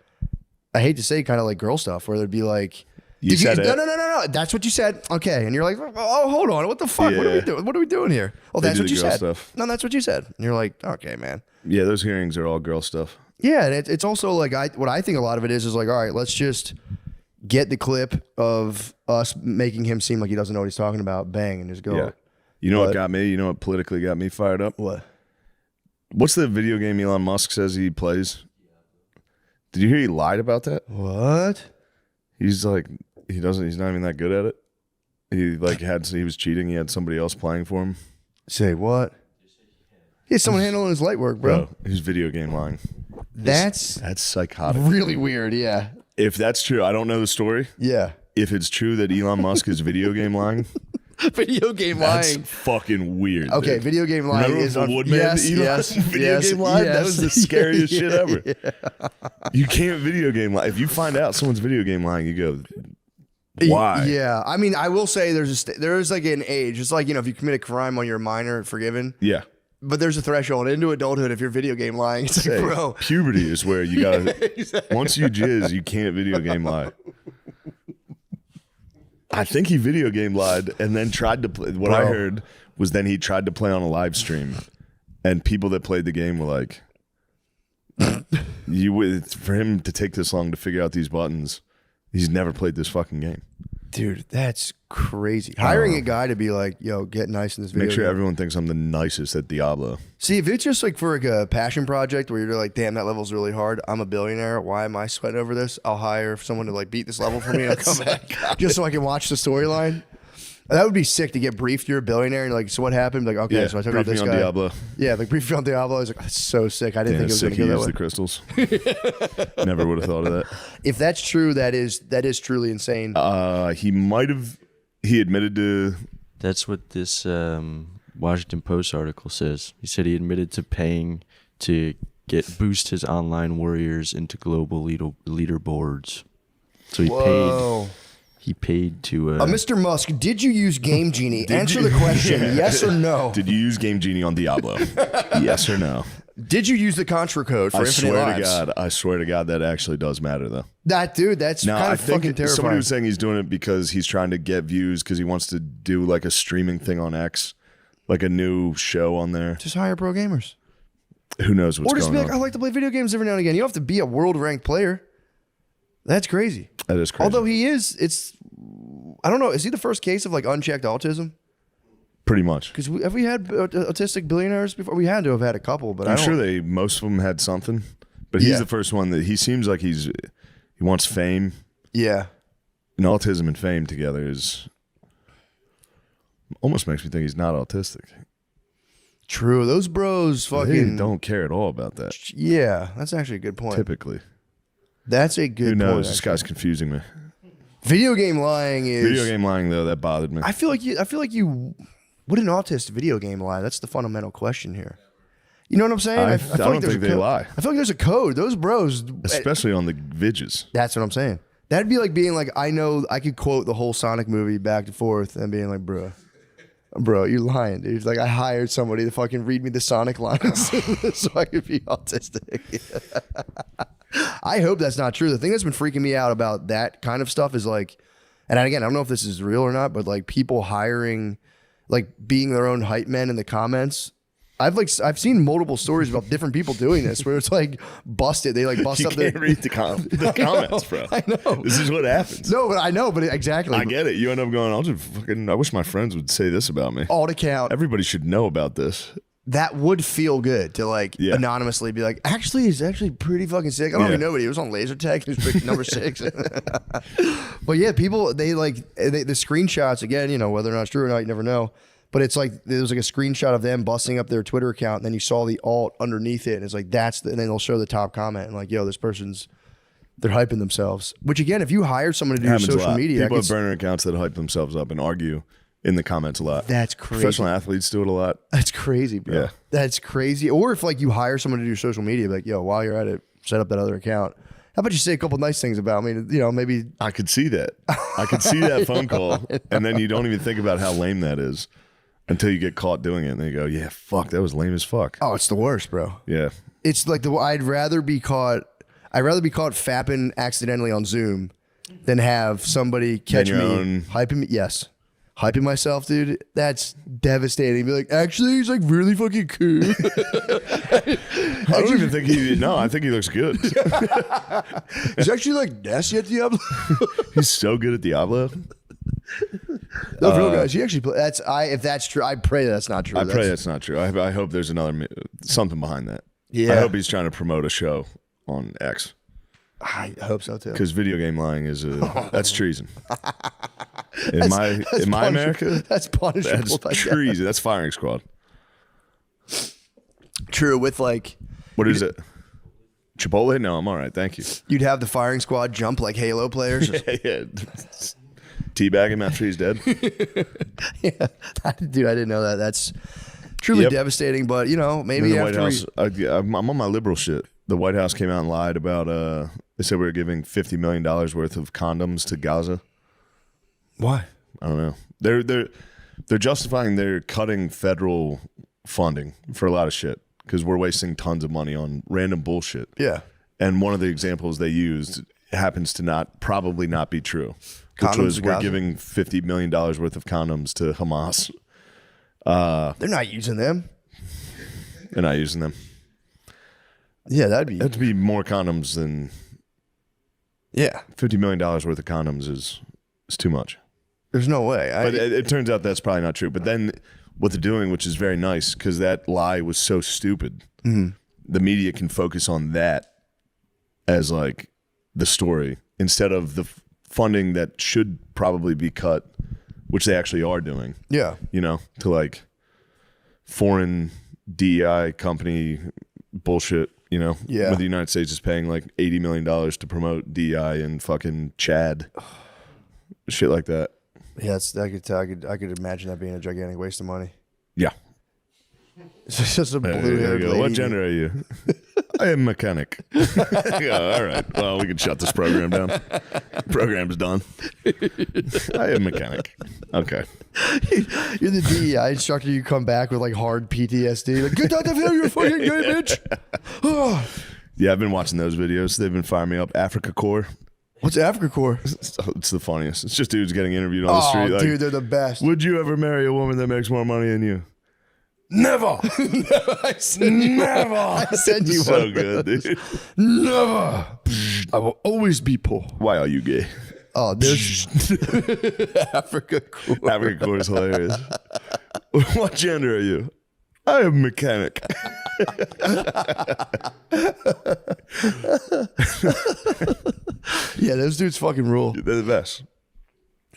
I hate to say, kind of like girl stuff, where they'd be like, no. That's what you said. Okay, and you're like, oh, hold on, what the fuck? Yeah. What are we doing? What are we doing here? Oh, that's what you said. Stuff. No, that's what you said. And you're like, okay, man. Yeah, those hearings are all girl stuff. Yeah, and it's also like what I think a lot of it is like, all right, let's just get the clip of us making him seem like he doesn't know what he's talking about, bang, and just go. Yeah. You know what got me? You know what politically got me fired up? What? What's the video game Elon Musk says he plays? Did you hear he lied about that? What? He's like, he's not even that good at it. He was cheating. He had somebody else playing for him. Say what? He had someone handling his light work, bro. He's video game lying. That's psychotic. Really weird, yeah. If that's true, I don't know the story. Yeah. If it's true that Elon Musk is video game lying, Video game That's lying. fucking weird. Okay, dude. video game lying Remember is the Woodman? Video game lying? That was the scariest shit ever. You can't video game lie. If you find out someone's video game lying, you go, why? Yeah, I mean, I will say there is like an age. It's like, if you commit a crime when you're a minor, forgiven. Yeah. But there's a threshold into adulthood if you're video game lying. It's like, bro. Puberty is where you gotta. Exactly. Once you jizz, you can't video game lie. I think he video game lied and then tried to play. What I heard was then he tried to play on a live stream, and people that played the game were like, for him to take this long to figure out these buttons, he's never played this fucking game. Dude, that's crazy. Hiring a guy to be like, yo, get nice in this video Make sure game. everyone thinks I'm the nicest at Diablo. See, if it's just like for like a passion project where you're like, damn, that level's really hard. I'm a billionaire. Why am I sweating over this? I'll hire someone to like beat this level for me and I'll come back just so I can watch the storyline. That would be sick to get briefed. You're a billionaire and you're like, so what happened? Like, okay, so I took out brief this me guy. on Diablo. Yeah, like brief me on Diablo. I was like, that's so sick. I didn't think it was sick going to he go that used way. the crystals. Never would have thought of that. If that's true, that is truly insane. He might have. He admitted to. That's what this Washington Post article says. He said he admitted to paying to boost his online warriors into global leaderboards. So he paid. He paid to. Mr. Musk, did you use Game Genie? Answer the question, yes or no. Did you use Game Genie on Diablo? Yes or no? Did you use the Contra code for Infinite Lives? I swear to God, that actually does matter though. That's kind of fucking terrifying. Somebody was saying he's doing it because he's trying to get views because he wants to do like a streaming thing on X, like a new show on there. Just hire pro gamers. Who knows what's or just going be like, on? I like to play video games every now and again. You don't have to be a world ranked player. That's crazy. That is crazy. Although I don't know. Is he the first case of like unchecked autism? Pretty much. Because have we had autistic billionaires before? We had to have had a couple, but I'm sure most of them had something. But he's the first one that he seems like he wants fame. Yeah. And autism and fame together is almost makes me think he's not autistic. True. Those bros fucking They don't care at all about that. Yeah, that's actually a good point. Typically. That's a good Who knows? point. This guy's confusing me. Video game lying is Video game lying though, that bothered me. I feel like you would an autist video game lie? That's the fundamental question here. You know what I'm saying? I feel don't there's think a they code. lie. I feel like there's a code. Those bros, Especially on the vidges. that's what I'm saying. That'd be like being like, I know I could quote the whole Sonic movie back and forth and being like, bro, you're lying, dude. Like I hired somebody to fucking read me the Sonic lines so I could be autistic. I hope that's not true. The thing that's been freaking me out about that kind of stuff is like, and again, I don't know if this is real or not, but like people hiring, like being their own hype men in the comments. I've seen multiple stories about different people doing this where it's like busted. They like bust You up can't their read the comments, bro. I know. This is what happens. No, but I know, but exactly. I get it. You end up going, I wish my friends would say this about me. All to count. Everybody should know about this. That would feel good to like anonymously be like, actually, he's actually pretty fucking sick. I don't even know, but he was on Laser Tag. He was picked number 6. But yeah, people, the screenshots, again, you know, whether or not it's true or not, you never know. But it's like, there was like a screenshot of them busting up their Twitter account. And then you saw the alt underneath it. And it's like, and then they'll show the top comment and like, yo, this person's, they're hyping themselves. Which again, if you hire someone to do your social media. People have burner accounts that hype themselves up and argue in the comments a lot. That's crazy. Professional athletes do it a lot. That's crazy, bro. Yeah. That's crazy. Or if like you hire someone to do social media, like, yo, while you're at it, set up that other account. How about you say a couple nice things about me? You know, maybe. I could see that. I could see that phone call. And then you don't even think about how lame that is until you get caught doing it. And then you go, yeah, fuck, that was lame as fuck. Oh, it's the worst, bro. Yeah. It's like I'd rather be caught fapping accidentally on Zoom than have somebody catch me hyping me. Yes. Hyping myself, dude, that's devastating. Be like, actually, he's like really fucking cool. I don't even think I think he looks good. He's actually like nasty at Diablo. He's so good at Diablo. No, real guys, he actually if that's true, I pray that's not true. I pray that's not true. I hope there's something behind that. Yeah. I hope he's trying to promote a show on X. I hope so too. Because video game lying is that's treason. In my America, that's punishable. That's treason. That's firing squad. True. With like, what is it? Chipotle? No, I'm all right. Thank you. You'd have the firing squad jump like Halo players. Yeah. teabag him after he's dead. Yeah, dude, I didn't know that. That's truly devastating. But you know, maybe the after White House, I'm on my liberal shit. The White House came out and lied about. They said we were giving $50 million worth of condoms to Gaza. Why? I don't know. They're justifying they're cutting federal funding for a lot of shit because we're wasting tons of money on random bullshit. Yeah. And one of the examples they used happens to probably not be true, Condoms which was to we're Gaza? giving $50 million worth of condoms to Hamas. They're not using them. They're not using them. Yeah, that'd be more condoms than $50 million worth of condoms is too much. There's no way. But it turns out that's probably not true. But then what they're doing, which is very nice, because that lie was so stupid, the media can focus on that as like the story instead of the funding that should probably be cut, which they actually are doing. Yeah. You know, to like foreign DEI company bullshit. You know, Yeah. where the United States is paying like $80 million to promote DEI in fucking Chad, shit like that. Yeah, I could imagine that being a gigantic waste of money. Yeah. It's just a There blue-haired you go. lady. What gender are you? I am a mechanic. Yeah, all right. Well, we can shut this program down. Program's done. I am a mechanic. Okay. You're the DEI instructor. You come back with like hard PTSD. Like, get out of here, you fucking gay bitch. Oh. Yeah, I've been watching those videos. They've been firing me up. Africa Corps. What's Africa Corps? It's the funniest. It's just dudes getting interviewed on the Oh, street. Like, dude, they're the best. would you ever marry a woman that makes more money than you? Never. I said never. I said you So would. good, dude. Never. I will always be poor. Why are you gay? Oh, there's Africa Corps. Africa Corps is hilarious. What gender are you? I am a mechanic. Yeah, those dudes fucking rule. They're the best.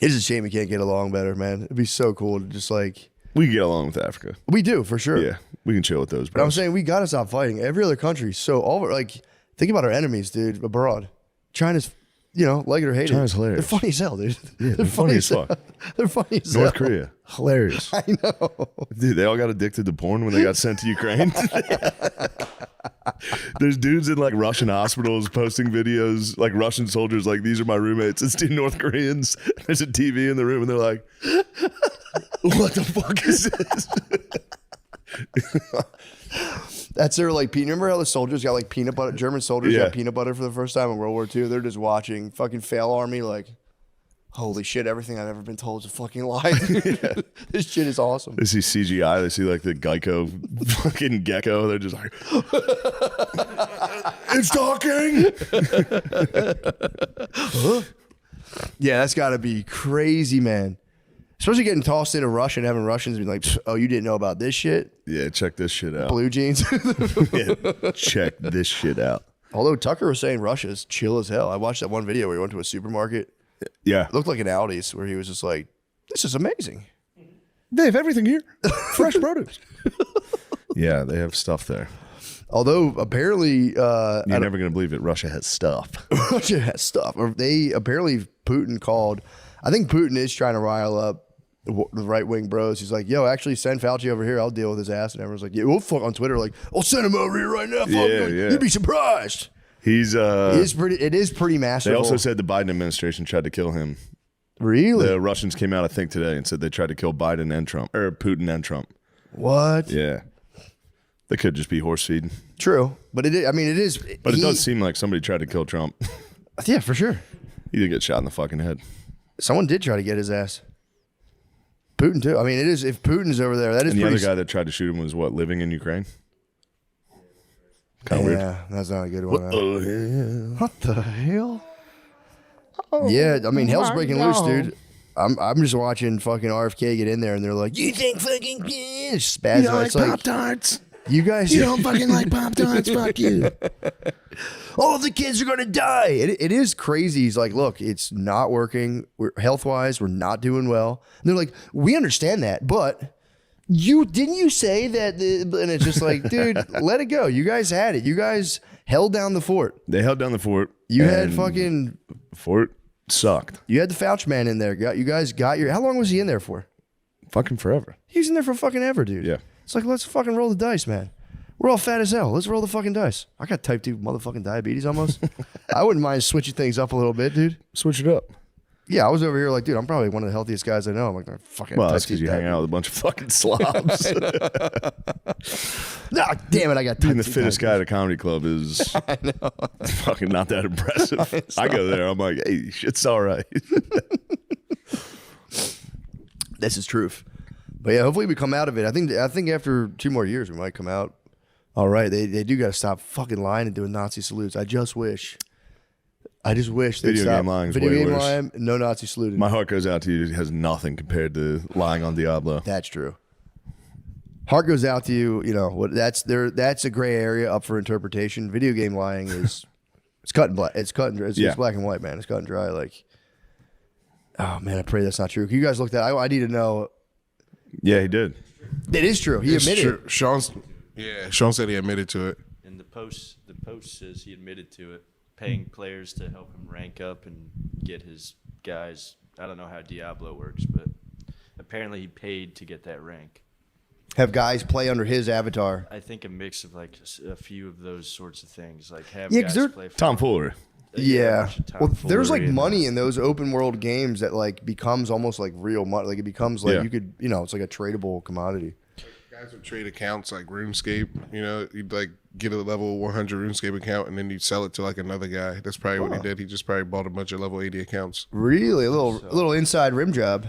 It's a shame we can't get along better, man. It'd be so cool to just like We can get along with Africa. we do for sure. Yeah, we can chill with those. But I'm Bros. saying we gotta stop fighting. Every other country, so all like think about our enemies, dude, abroad. China's, you know, like it or hate China's it. hilarious. They're funny as hell, dude. Yeah, they're funny as hell. fuck. They're funny as North hell. Korea, hilarious. I know. Dude, they all got addicted to porn when they got sent to Ukraine. There's dudes in like Russian hospitals posting videos, like Russian soldiers, like, these are my roommates. It's two North Koreans. There's a TV in the room and they're like, what the fuck is this? That's their like peanut. Remember how the soldiers got like peanut butter? German soldiers got peanut butter for the first time in World War II. They're just watching fucking fail army like, holy shit, everything I've ever been told is a fucking lie. This shit is awesome. They see CGI. They see like the Geico fucking gecko. They're just like, it's talking. Yeah, that's got to be crazy, man. Especially getting tossed into Russia and having Russians be like, oh, you didn't know about this shit? Yeah, check this shit out. Blue jeans. Yeah, check this shit out. Although Tucker was saying Russia's chill as hell. I watched that one video where he went to a supermarket. Yeah. It looked like an Aldi's where he was just like, this is amazing. They have everything here. Fresh produce. Yeah, they have stuff there. Although apparently You're never going to believe it. Russia has stuff. Russia has stuff. Or Putin called. I think Putin is trying to rile up the right wing bros. He's like, yo, actually send Fauci over here. I'll deal with his ass. And everyone's like, yeah, we'll fuck on Twitter. Like, I'll send him over here right now. Fuck him. Yeah. You'd be surprised. He's It is pretty masterful. They also said the Biden administration tried to kill him. Really? The Russians came out, I think, today and said they tried to kill Biden and Trump, or Putin and Trump. What? Yeah. They could just be horse feeding. True. But it is, I mean, it is. But it does seem like somebody tried to kill Trump. Yeah, for sure. He did get shot in the fucking head. Someone did try to get his ass. Putin, too. I mean, it is. If Putin's over there, that is And the pretty. other guy that tried to shoot him was what, living in Ukraine? Kind of weird. Yeah, that's not a good one. Oh, What the hell? Yeah, I mean, hell's breaking loose, dude. I'm just watching fucking RFK get in there, and they're like, "You think fucking spaz?" You don't It's like like, Pop-Tarts? you guys, You don't fucking like Pop-Tarts? Fuck you. all the kids are gonna die. It is crazy. He's like, look, it's not working. We're health wise, we're not doing well. And they're like, we understand that, but didn't you say that? And it's just like, dude, let it go. You guys had it. You guys held down the fort. They held down the fort. You had and fucking fort. sucked. You had the Fouch man in there. You guys got your. How long was he in there for? Fucking forever. He was in there for fucking ever, dude. Yeah. It's like, let's fucking roll the dice, man. We're all fat as hell. Let's roll the fucking dice. I got type 2 motherfucking diabetes almost. I wouldn't mind switching things up a little bit, dude. Switch it up. Yeah, I was over here like, dude, I'm probably one of the healthiest guys I know. I'm like, fucking. Well, that's because you hang out with a bunch of fucking slobs. Nah, damn it, I got type Being the 2 fittest guy at diabetes. a comedy club is fucking not that impressive. I go there, I'm like, hey, shit's all right. This is truth. But yeah, hopefully we come out of it. I think after 2 more years we might come out. All right, they do got to stop fucking lying and doing Nazi salutes. I just wish they'd Video stop. game lying is Video way game worse. lying, no Nazi saluting. My heart goes out to you. It has nothing compared to lying on Diablo. That's true. Heart goes out to you. You know what? That's a gray area up for interpretation. Video game lying is it's cut and black. It's black and white, man. It's cut and dry. Like, oh man, I pray that's not true. Can you guys look that? I need to know. Yeah, he did. It is true. He admitted. Sean said he admitted to it. And the post says he admitted to it, paying players to help him rank up and get his guys. I don't know how Diablo works, but apparently he paid to get that rank. Have guys play under his avatar. I think a mix of like a few of those sorts of things, like have Yeah, 'cause guys they're- play. For Tomfoolery. Yeah. Well, there's like tomfoolery and- money in those open world games that like becomes almost like real money. Like it becomes like Yeah. you could, it's like a tradable commodity. Guys would trade accounts like RuneScape. You know, you'd like get a level 100 RuneScape account and then you'd sell it to like another guy. That's probably what he did. He just probably bought a bunch of level 80 accounts. Really, a little inside rim job.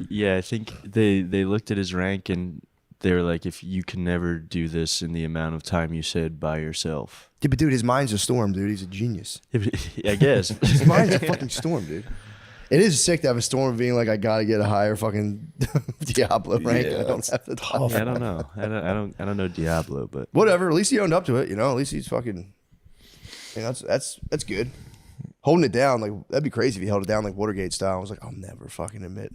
Yeah, I think they looked at his rank and they were like, if you can never do this in the amount of time you said by yourself. Yeah, but dude, his mind's a storm, dude. He's a genius. I guess. His mind's a fucking storm, dude. It is sick to have a storm being like, I gotta get a higher fucking Diablo rank. And I don't have to. Yeah, I don't know. I don't know Diablo, but Whatever. At least he owned up to it. At least he's fucking. That's good. Holding it down, like that'd be crazy if he held it down like Watergate style. I was like, I'll never fucking admit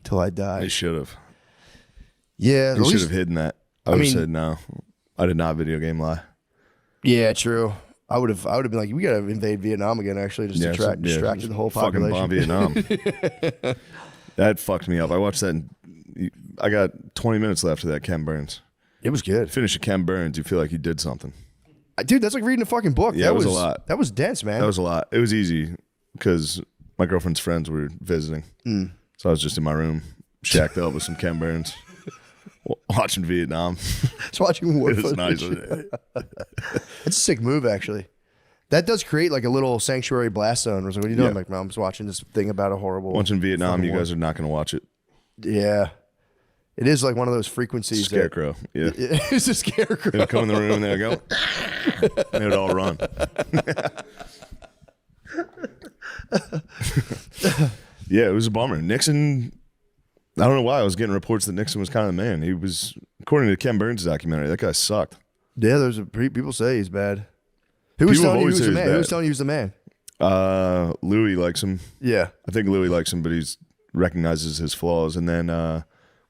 till I die. They should have. Yeah, They at should least- have hidden that. I would have said no. I did not video game lie. Yeah, true. I would have been like, we gotta invade Vietnam again. Actually, just distracted the whole Fucking bomb population. Vietnam. That fucked me up. I watched that. I got 20 minutes left of that Ken Burns. It was good, Finish a Ken Burns, you feel like you did something. dude. That's like reading a fucking book. Yeah, that it was a lot. That was dense, man. That was a lot. It was easy because my girlfriend's friends were visiting. So I was just in my room, shacked up with some Ken Burns, watching Vietnam. Just watching war It was footage. nice. It's a sick move, actually. That does create like a little sanctuary blast zone. Where it's like, what are you doing? Yeah. Like, no, I'm just watching this thing about a horrible. Once in Vietnam, fucking you war. guys are not going to watch it. Yeah, it is like one of those frequencies. Scarecrow. Yeah. It's a scarecrow. They'll come in the room and they'll go, they would all run. Yeah, it was a bummer. Nixon, I don't know why I was getting reports that Nixon was kind of the man. He was, according to Ken Burns' documentary, that guy sucked. Yeah, people say he's bad. Who was People telling you always he was say the he's man? Who was bad. telling you he was the man? Louis likes him. Yeah. I think Louis likes him, but he's recognizes his flaws. And then,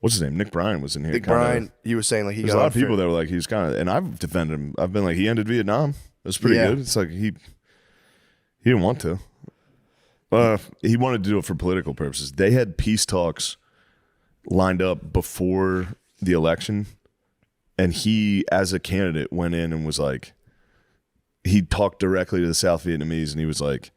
what's his name? Nick Bryan was in here. Nick kinda- Bryan, he was saying like he There's got a lot of unfair- people that were like, he's kind of, and I've defended him. I've been like, he ended Vietnam. That's pretty Yeah. good. It's like he didn't want to. He wanted to do it for political purposes. They had peace talks lined up before the election, and he, as a candidate, went in and was like, he talked directly to the South Vietnamese, and he was like,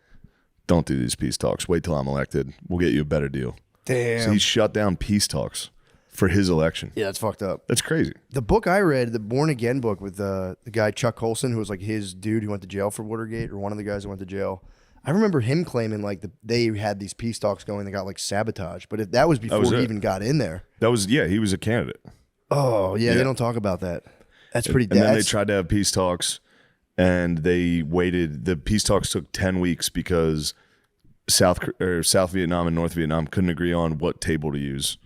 "Don't do these peace talks. Wait till I'm elected. We'll get you a better deal." Damn. So he shut down peace talks for his election. Yeah, that's fucked up. That's crazy. The book I read, the Born Again book with the guy Chuck Colson, who was like his dude who went to jail for Watergate, or one of the guys who went to jail. I remember him claiming like they had these peace talks going. They got like sabotaged, but if that was before was he it. even got in there. He was a candidate. Oh yeah, Yeah. they don't talk about that. That's pretty. And then they that's- tried to have peace talks, and they waited. The peace talks took 10 weeks because South Vietnam and North Vietnam couldn't agree on what table to use.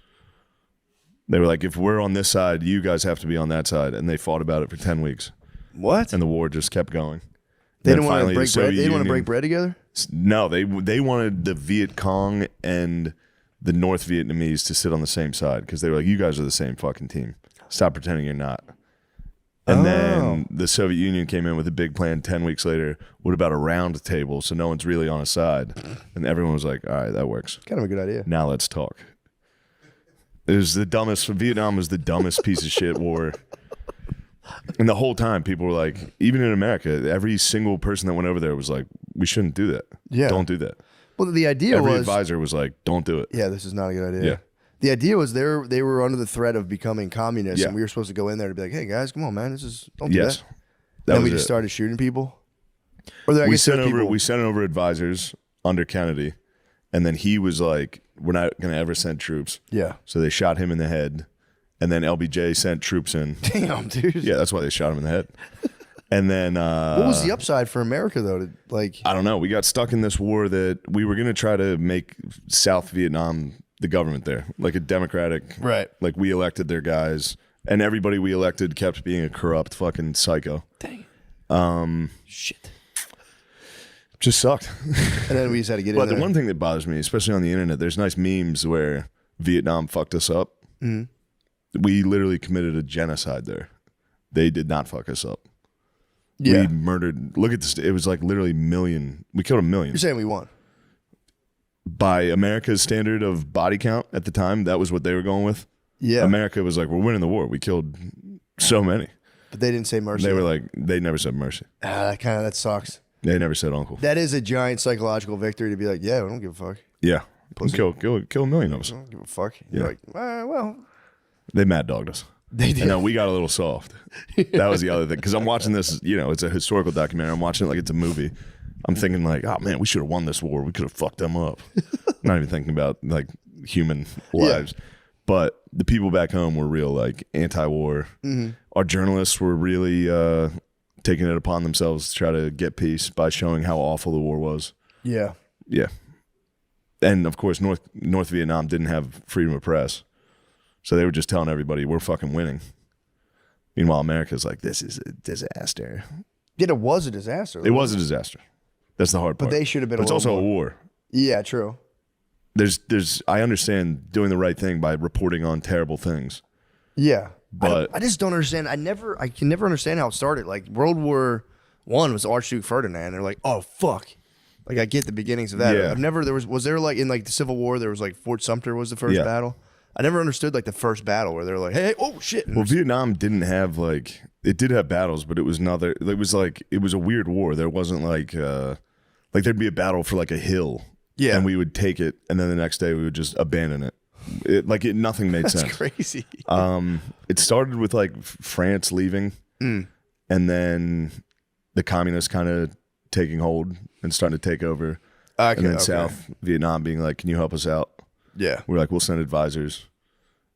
They were like, if we're on this side, you guys have to be on that side. And they fought about it for 10 weeks. What? And the war just kept going. They And didn't want to finally the break bread. They Soviet didn't want to Union- break bread together. No, they wanted the Viet Cong and the North Vietnamese to sit on the same side because they were like, you guys are the same fucking team. Stop pretending you're not. And then the Soviet Union came in with a big plan 10 weeks later. What about a round table so no one's really on a side? And everyone was like, all right, that works. Kind of a good idea. Now let's talk. It was the dumbest. Vietnam was the dumbest piece of shit war. And the whole time people were like, even in America, every single person that went over there was like, we shouldn't do that. Yeah. Don't do that. Well, the idea Every was... advisor was like, don't do it. Yeah, this is not a good idea. Yeah. The idea was they were under the threat of becoming communists, Yeah. and we were supposed to go in there to be like, hey, guys, come on, man. Don't do Yes. that. That Then was we just it. started shooting people. Or there, I we guess there sent were over people. we sent over advisors under Kennedy, and then he was like, we're not going to ever send troops. Yeah. So they shot him in the head, and then LBJ sent troops in. Damn, dude. Yeah, that's why they shot him in the head. And then What was the upside for America, though? To, like, I don't know. We got stuck in this war that we were going to try to make South Vietnam the government there, like a democratic. Right. Like we elected their guys, and everybody we elected kept being a corrupt fucking psycho. dang. Shit. Just sucked. And then we just had to get But in the there. one thing that bothers me, especially on the internet, there's nice memes where Vietnam fucked us up. Mm-hmm. We literally committed a genocide there. They did not fuck us up. Yeah. We murdered. Look at this. It was like literally million. We killed 1 million. You're saying we won. By America's standard of body count at the time, that was what they were going with. Yeah. America was like, we're winning the war. We killed so many. But they didn't say mercy. They were like, they never said mercy. that sucks. They never said uncle. That is a giant psychological victory to be like, yeah, we don't give a fuck. Yeah. Kill 1 million of us. I don't give a fuck. Yeah. You're like, well, They mad dogged us. they did. And then we got a little soft. That was the other thing. Because I'm watching this, it's a historical documentary. I'm watching it like it's a movie. I'm thinking like, oh man, we should have won this war. We could have fucked them up. Not even thinking about like human lives. But the people back home were real like anti-war. Mm-hmm. Our journalists were really taking it upon themselves to try to get peace by showing how awful the war was. Yeah. Yeah. And of course, North Vietnam didn't have freedom of press. So they were just telling everybody, we're fucking winning. Meanwhile, America's like, this is a disaster. Yeah, it was a disaster. It was a disaster. That's the hard part. But they should have been But it's a also little a more. war. Yeah, true. I understand doing the right thing by reporting on terrible things. Yeah. But I just don't understand. I can never understand how it started. Like World War I was Archduke Ferdinand. They're like, oh fuck. Like I get the beginnings of that. Yeah. I've never was there like in like the Civil War there was like Fort Sumter was the first Yeah. battle. I never understood like the first battle where they're like, hey, oh shit. And well, Vietnam didn't have like, it did have battles, but it was a weird war. There wasn't like there'd be a battle for like a hill. Yeah. And we would take it, and then the next day we would just abandon it. Nothing made sense. That's crazy. It started with like France leaving, and then the communists kind of taking hold and starting to take over. Okay, and then South Vietnam being like, can you help us out? Yeah. We're like, we'll send advisors.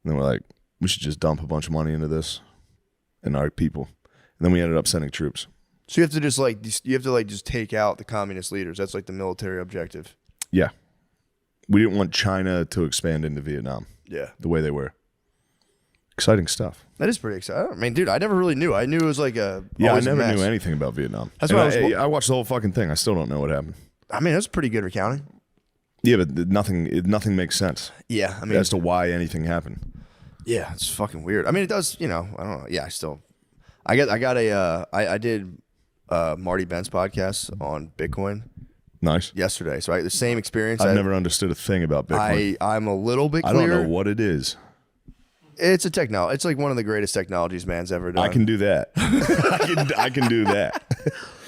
And then we're like, we should just dump a bunch of money into this and our people. And then we ended up sending troops. So you have to just take out the communist leaders. That's like the military objective. Yeah. We didn't want China to expand into Vietnam Yeah. the way they were. Exciting stuff. That is pretty exciting. I mean, dude, I never really knew. I knew it was like a Yeah, I always a never mess. knew anything about Vietnam. That's And what I watched the whole fucking thing. I still don't know what happened. I mean, that's pretty good recounting. Yeah, but nothing makes sense Yeah, I mean, as to why anything happened. yeah, it's fucking weird. I mean, it does. I don't know. Yeah, I did Marty Bent's podcast on Bitcoin Nice. yesterday. So the same experience. I've never understood a thing about Bitcoin. I'm a little bit I clear. don't know what it is. It's a technology. It's like one of the greatest technologies man's ever done. I can do that. I can do that.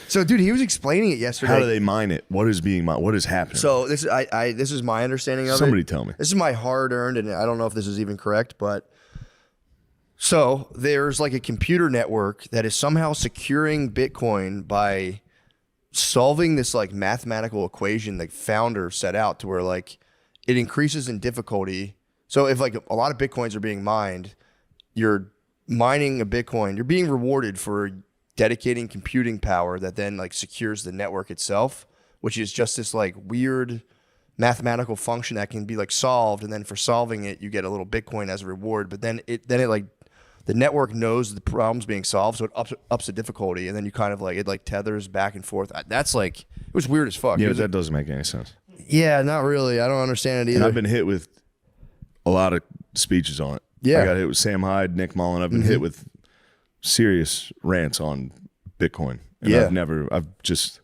So, dude, he was explaining it yesterday. How do they mine it? What is being mined? What is happening? So this is my understanding of Somebody it. tell me. This is my hard-earned, and I don't know if this is even correct, but so there's like a computer network that is somehow securing Bitcoin by solving this like mathematical equation the founder set out to where like it increases in difficulty. So if like a lot of Bitcoins are being mined, you're mining a Bitcoin, you're being rewarded for dedicating computing power that then like secures the network itself, which is just this like weird mathematical function that can be like solved, and then for solving it you get a little Bitcoin as a reward. But then it like the network knows the problem's being solved, so it ups the difficulty, and then you kind of like it like tethers back and forth. That's like it was weird as fuck. Yeah, that doesn't make any sense. Yeah, not really. I don't understand it And either. I've been hit with a lot of speeches on it. Yeah. I got hit with Sam Hyde, Nick Mullen. I've been hit with serious rants on Bitcoin. And Yeah. I've just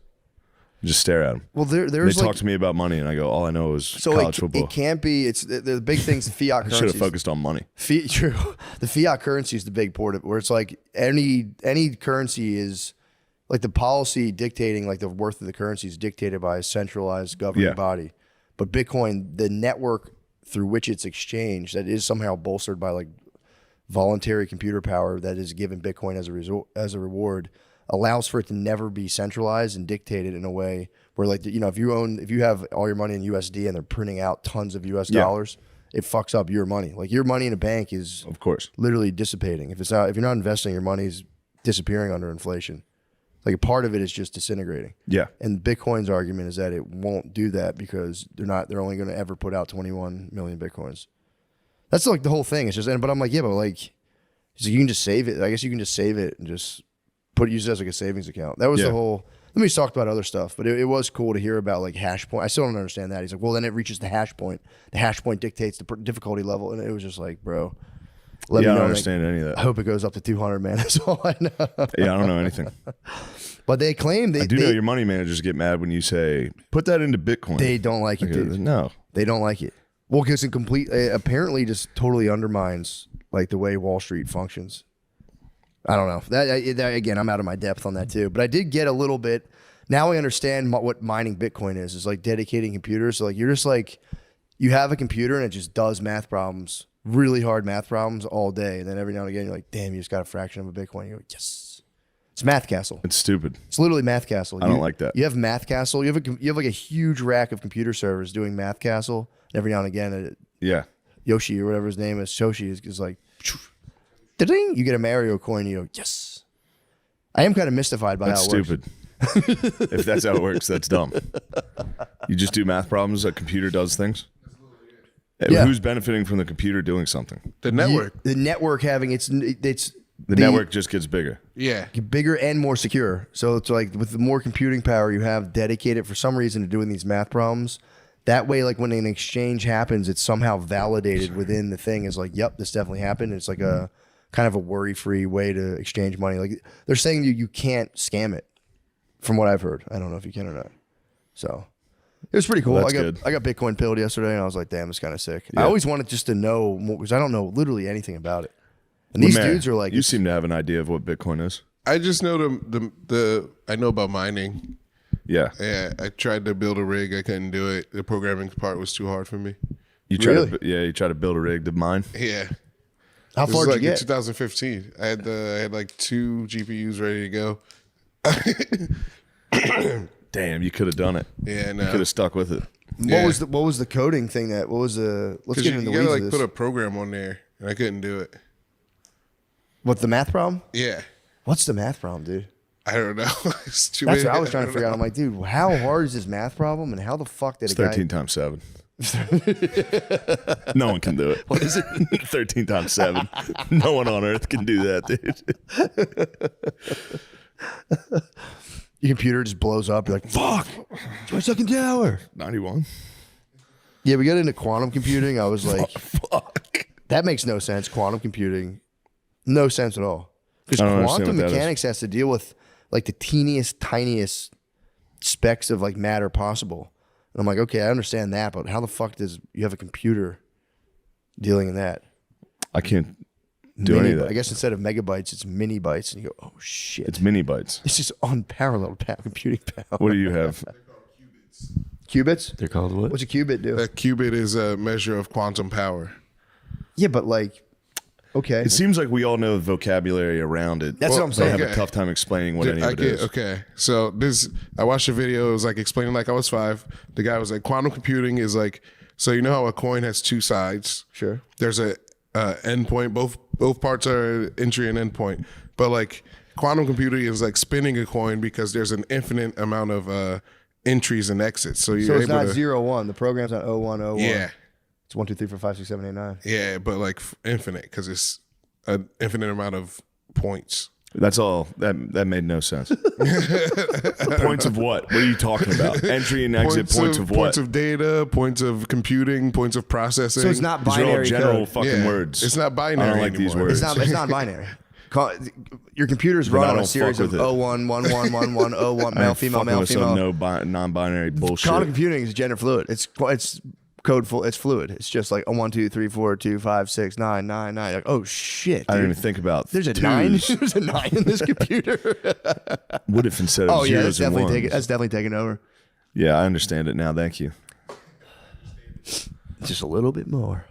stare at them. Well, there's They talk to me about money, and I go, all I know is college football. It can't be. It's the big things. The fiat I currency. should have focused on money. True. The fiat currency is the big part of it, where it's like any currency is like the policy dictating, like the worth of the currency is dictated by a centralized governing body. But Bitcoin, the network through which it's exchanged, that is somehow bolstered by like voluntary computer power that is given Bitcoin as a reward, allows for it to never be centralized and dictated in a way where, like, you know, if you have all your money in USD and they're printing out tons of US dollars, it fucks up your money. Like your money in a bank is Of course. literally dissipating. If you're not investing, your money's disappearing under inflation. Like a part of it is just disintegrating. Yeah. And Bitcoin's argument is that it won't do that because they're only going to ever put out 21 million Bitcoins. That's like the whole thing. It's just, but I'm like, yeah, but like, so you can just save it. I guess you can just save it and just use it as like a savings account. That was the whole. Then we talked about other stuff, but it was cool to hear about like hash point. I still don't understand that. He's like, well, then it reaches the hash point. The hash point dictates the difficulty level, and it was just like, bro, let me know. I don't understand any of that. I hope it goes up to 200, man. That's all I know. Yeah, I don't know anything. But they claim I do know your money managers get mad when you say, put that into Bitcoin. They don't like it, dude. No. They don't like it. Well, because it apparently just totally undermines like the way Wall Street functions. I don't know. That again, I'm out of my depth on that too. But I did get a little bit. Now I understand what mining Bitcoin is. It's like dedicating computers. So like you're just like, you have a computer and it just does math problems, really hard math problems all day. And then every now and again you're like, damn, you just got a fraction of a Bitcoin. You're like, yes. It's Math Castle. It's stupid. It's literally Math Castle. I don't like that. You have Math Castle. You have like a huge rack of computer servers doing Math Castle. Every now and again, Yoshi or whatever his name is, Shoshi is like, ding, you get a Mario coin. You go, yes. I am kind of mystified by That's how it stupid. works. If that's how it works, that's dumb. You just do math problems. A computer does things. Yeah. Who's benefiting from the computer doing something? The network. The network having The network just gets bigger. Yeah. bigger and more secure. So it's like with the more computing power you have dedicated for some reason to doing these math problems, that way, like when an exchange happens, it's somehow validated within the thing as like, yep, this definitely happened. It's like a kind of a worry-free way to exchange money. Like they're saying you can't scam it from what I've heard. I don't know if you can or not. So it was pretty cool. Well, I got Bitcoin pilled yesterday and I was like, damn, it's kind of sick. I always wanted just to know more because I don't know literally anything about it. And these dudes are like, you seem to have an idea of what Bitcoin is. I just know I know about mining. Yeah. Yeah, I tried to build a rig. I couldn't do it. The programming part was too hard for me. You try to build a rig to mine. Yeah. how This far was did you in get? 2015. I had like 2 GPUs ready to go. Damn, you could have done it. Yeah, no. You could have stuck with it. What was the coding thing let's Because get you into the gotta weeds like of put this. a program on there, and I couldn't do it. What, the math problem? Yeah. What's the math problem, dude? I don't know. It's too That's many- what I was trying to figure out. I'm like, dude, how hard is this math problem and how the fuck did It's a guy 13 times 7. No one can do it. What is it? 13 times 7. No one on earth can do that, dude. your computer just blows up, you're like, fuck, it's my second tower. 91. Yeah, we got into quantum computing. I was like, Fuck. that makes no sense. Quantum computing, no sense at all. Because I don't understand quantum what that is. mechanics has to deal with like the teeniest, tiniest specks of like matter possible. And I'm like, okay, I understand that, but how the fuck does you have a computer dealing in that? I can't do any of that. I guess instead of megabytes, it's mini bytes, and you go, oh shit, It's mini bytes. it's just unparalleled computing power. What do you have? Qubits? They're called what? What's a qubit do? A qubit is a measure of quantum power. Yeah, but like, okay, It seems like we all know the vocabulary around it. That's what I'm They saying. have a Okay. tough time explaining what any of it is. Okay, so I watched a video. It was like explaining like I was 5. The guy was like, quantum computing is like, so you know how a coin has 2 sides. Sure. There's a endpoint. Both parts are entry and endpoint. But like quantum computing is like spinning a coin because there's an infinite amount of entries and exits. So you're So it's able not to 0-1. The program's not 0-1-0-1. Yeah, It's 1, 2, 3, 4, 5, 6, 7, 8, 9. yeah, but like infinite because it's an infinite amount of points. That's all. That made no sense. Points of what? What are you talking about? Entry and exit points of what? Points of data, points of computing, points of processing. So it's not These are all binary general code. fucking Yeah. words. It's not binary I don't like these anymore. words. It's not binary. Your computer's But I run on a don't series fuck of with it. 01, 11, 11, 01, I male, ain't female, fucking male, with some female. non-binary bullshit. Quantum computing is gender fluid. It's codeful. It's fluid. It's just like 1, 2, 3, 4, 2, 5, 6, 9, 9, 9. Like, oh shit! I Dude. didn't even think about. There's a twos. 9. There's a 9 in this computer. What if instead of Oh yeah, zeros and ones? that's definitely taken over. Yeah, I understand it now. Thank you. Just a little bit more.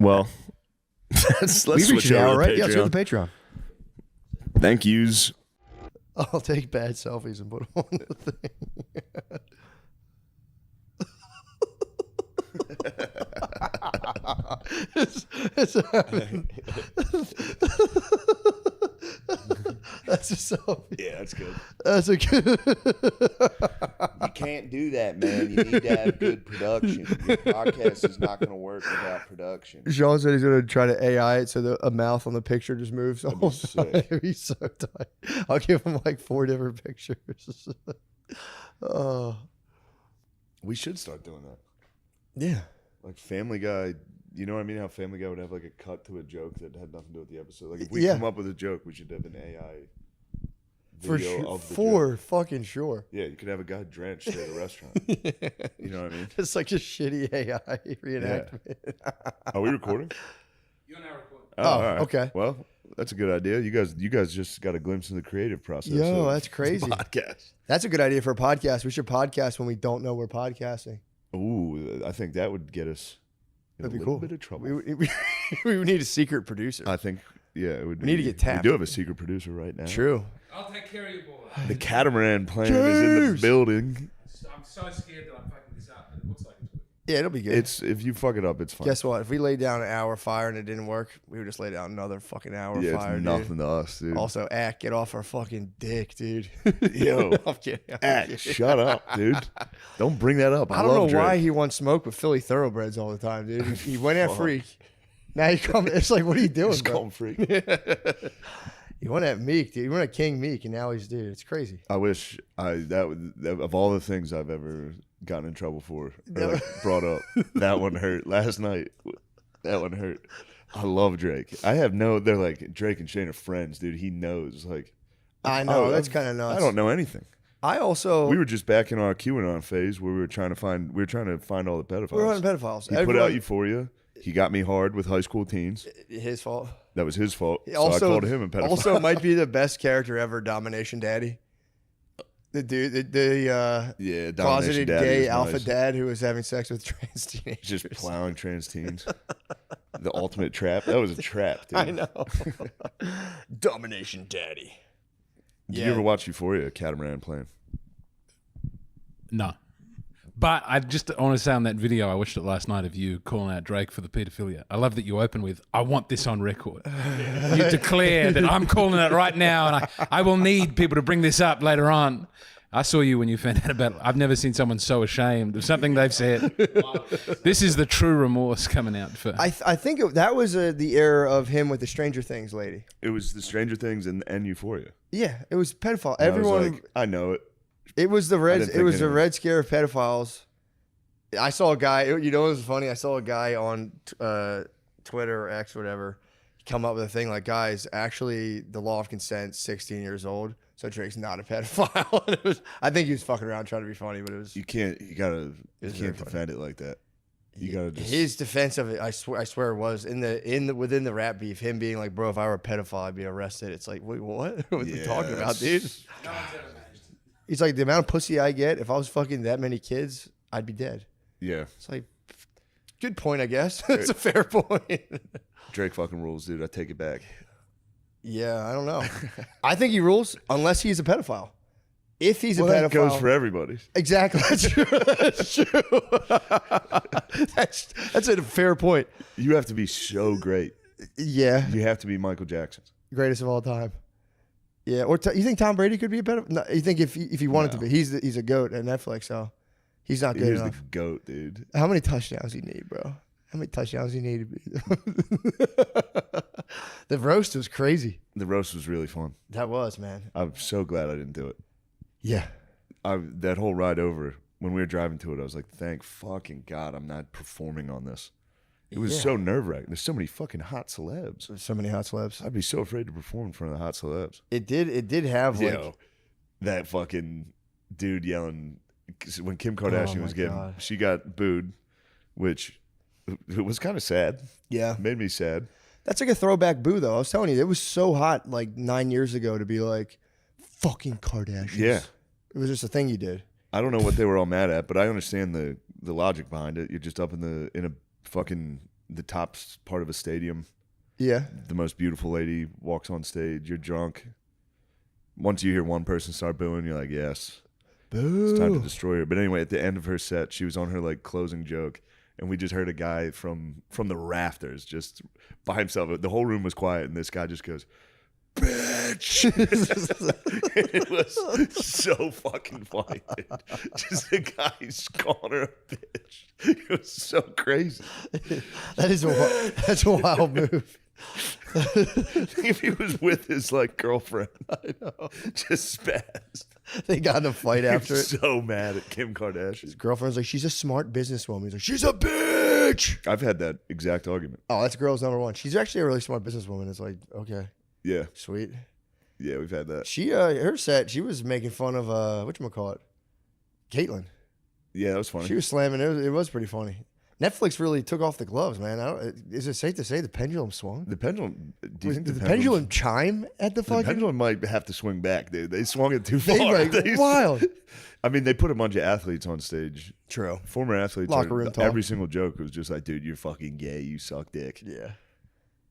Well, let's We reached switch an over hour, to right? Yeah, let's go to Patreon. the Patreon. Thank yous. I'll take bad selfies and put them on the thing. That's a selfie. Yeah, that's good. That's a good. You can't do that, man. You need to have good production. Your podcast is not going to work without production. Sean said he's going to try to AI it so a mouth on the picture just moves. That'd be sick. It'd be so tight. I'll give him like 4 different pictures. Oh, We should start doing that. yeah. Like Family Guy, you know what I mean? How Family Guy would have like a cut to a joke that had nothing to do with the episode. Like if we Yeah. come up with a joke, we should have an AI For video sure. of the For joke. fucking sure. Yeah, you could have a guy drenched at a restaurant. You know what I mean? It's like a shitty AI reenactment. Are we recording? You're now recording. Oh, all right. okay. Well, that's a good idea. You guys just got a glimpse into the creative process. Yo, of that's crazy. Podcast. That's a good idea for a podcast. We should podcast when we don't know we're podcasting. Ooh, I think that would get us in That'd a be little cool. bit of trouble. We would need a secret producer. I think, yeah, it would. We need to get tapped. We do have a secret producer right now. True. I'll take care of you, boy. The catamaran plan is in the James! building. I'm so scared that I'm fucking this up, but it looks like it's working. Yeah, it'll be good. It's if you fuck it up, it's fine. Guess what? If we laid down an hour fire and it didn't work, we would just lay down another fucking hour Yeah, fire, it's dude. nothing to us, dude. Also, get off our fucking dick, dude. Yo, I'm kidding. I'm Act, kidding. shut up, dude. Don't bring that up. I don't know love why Drake. he wants smoke with Philly thoroughbreds all the time, dude. He went at Freak. Now you come. It's like, what are you doing, Just bro? call him freak. You went at Meek, dude. You went at King Meek, and now he's dude. It's crazy. I wish that of all the things I've ever gotten in trouble for or like brought up, that one hurt. Last night, that one hurt. I love Drake. They're like Drake and Shane are friends, dude. He knows. Like, I know that's kind of nuts. I don't know anything. I also We were just back in our QAnon phase where we were trying to find all the pedophiles. we're on pedophiles. He put out Euphoria. He got me hard with high school teens. His fault. That was his fault. Also, so I called him a pedophile. Also, might be the best character ever, Domination Daddy. The dude, the yeah, Domination closeted Daddy gay was alpha nice. dad who was having sex with trans teenagers. Just plowing trans teens. The ultimate trap. That was a trap, dude. I know. Domination Daddy. Did you ever watch Euphoria, Catamaran Plan? No. But I just want to say on that video, I watched it last night of you calling out Drake for the pedophilia. I love that you open with, I want this on record. You declare that I'm calling it right now and I will need people to bring this up later on. I saw you when you found out about it. I've never seen someone so ashamed of something they've said. This is the true remorse coming out. I think that was the era of him with the Stranger Things lady. It was the Stranger Things and Euphoria. Yeah, it was pedophile. And I was Everyone. like, I know it. It was the red. didn't It think was the anything. red scare of pedophiles. I saw a guy. You know, it was funny. I saw a guy on Twitter or X or whatever come up with a thing like, guys, actually, the law of consent, 16 years old, so Drake's not a pedophile. And it was. I think he was fucking around trying to be funny, but it was. You can't very defend it like that. You gotta just His defense of it, I swear, was within the rap beef. Him being like, bro, if I were a pedophile, I'd be arrested. It's like, wait, what? What are you talking about, dude? He's like, the amount of pussy I get, if I was fucking that many kids, I'd be dead. Yeah. It's like, good point, I guess. It's a fair point. Drake fucking rules, dude. I take it back. Yeah, I don't know. I think he rules unless he's a pedophile. If he's Well, a that pedophile, goes for everybody. exactly. That's true. That's true. that's a fair point. You have to be so great. Yeah, You have to be Michael Jackson. greatest of all time. Yeah, or you think Tom Brady could be a pedophile? No, you think if he wanted to be, he's a goat at Netflix, so he's not good He's enough. the GOAT, dude. How many touchdowns you need, bro? How many touchdowns you need to be? The roast was crazy. The roast was really fun. That was, man. I'm so glad I didn't do it. Yeah. That whole ride over, when we were driving to it, I was like, thank fucking God I'm not performing on this. It was so nerve-wracking. There's so many fucking hot celebs. There's so many hot celebs. I'd be so afraid to perform in front of the hot celebs. It did have like Yo, that fucking dude yelling when Kim Kardashian was getting, she got booed, which it was kind of sad. Yeah. Made me sad. That's like a throwback boo, though. I was telling you, it was so hot like 9 years ago to be like, fucking Kardashians. Yeah. It was just a thing you did. I don't know what they were all mad at, but I understand the logic behind it. You're just up in a fucking the top part of a stadium. Yeah. The most beautiful lady walks on stage. You're drunk. Once you hear one person start booing, you're like, yes. Boo. It's time to destroy her. But anyway, at the end of her set, she was on her like closing joke, and we just heard a guy from the rafters just by himself. The whole room was quiet, and this guy just goes, bitch. It was so fucking funny, dude. Just the guy's calling her a bitch. It was so crazy. That's a wild move. If he was with his like girlfriend, I know. just spazzed. They got in a fight after it. So mad at Kim Kardashian. His girlfriend's like, she's a smart businesswoman. He's like, she's a bitch. I've had that exact argument. Oh, that's girl's number one. She's actually a really smart businesswoman. It's like, okay, Yeah, sweet. yeah, we've had that. She her set, she was making fun of whatchamacallit? Caitlyn. Yeah, that was funny. She was slamming. It was pretty funny. Netflix really took off the gloves, man. Is it safe to say the pendulum swung? The pendulum. Do you think Did the pendulum chime at the The fucking? pendulum might have to swing back, dude. They swung it too far. They wild. I mean, they put a bunch of athletes on stage. True. Former athletes. Locker room talk. Every single joke was just like, dude, you're fucking gay. You suck dick. Yeah.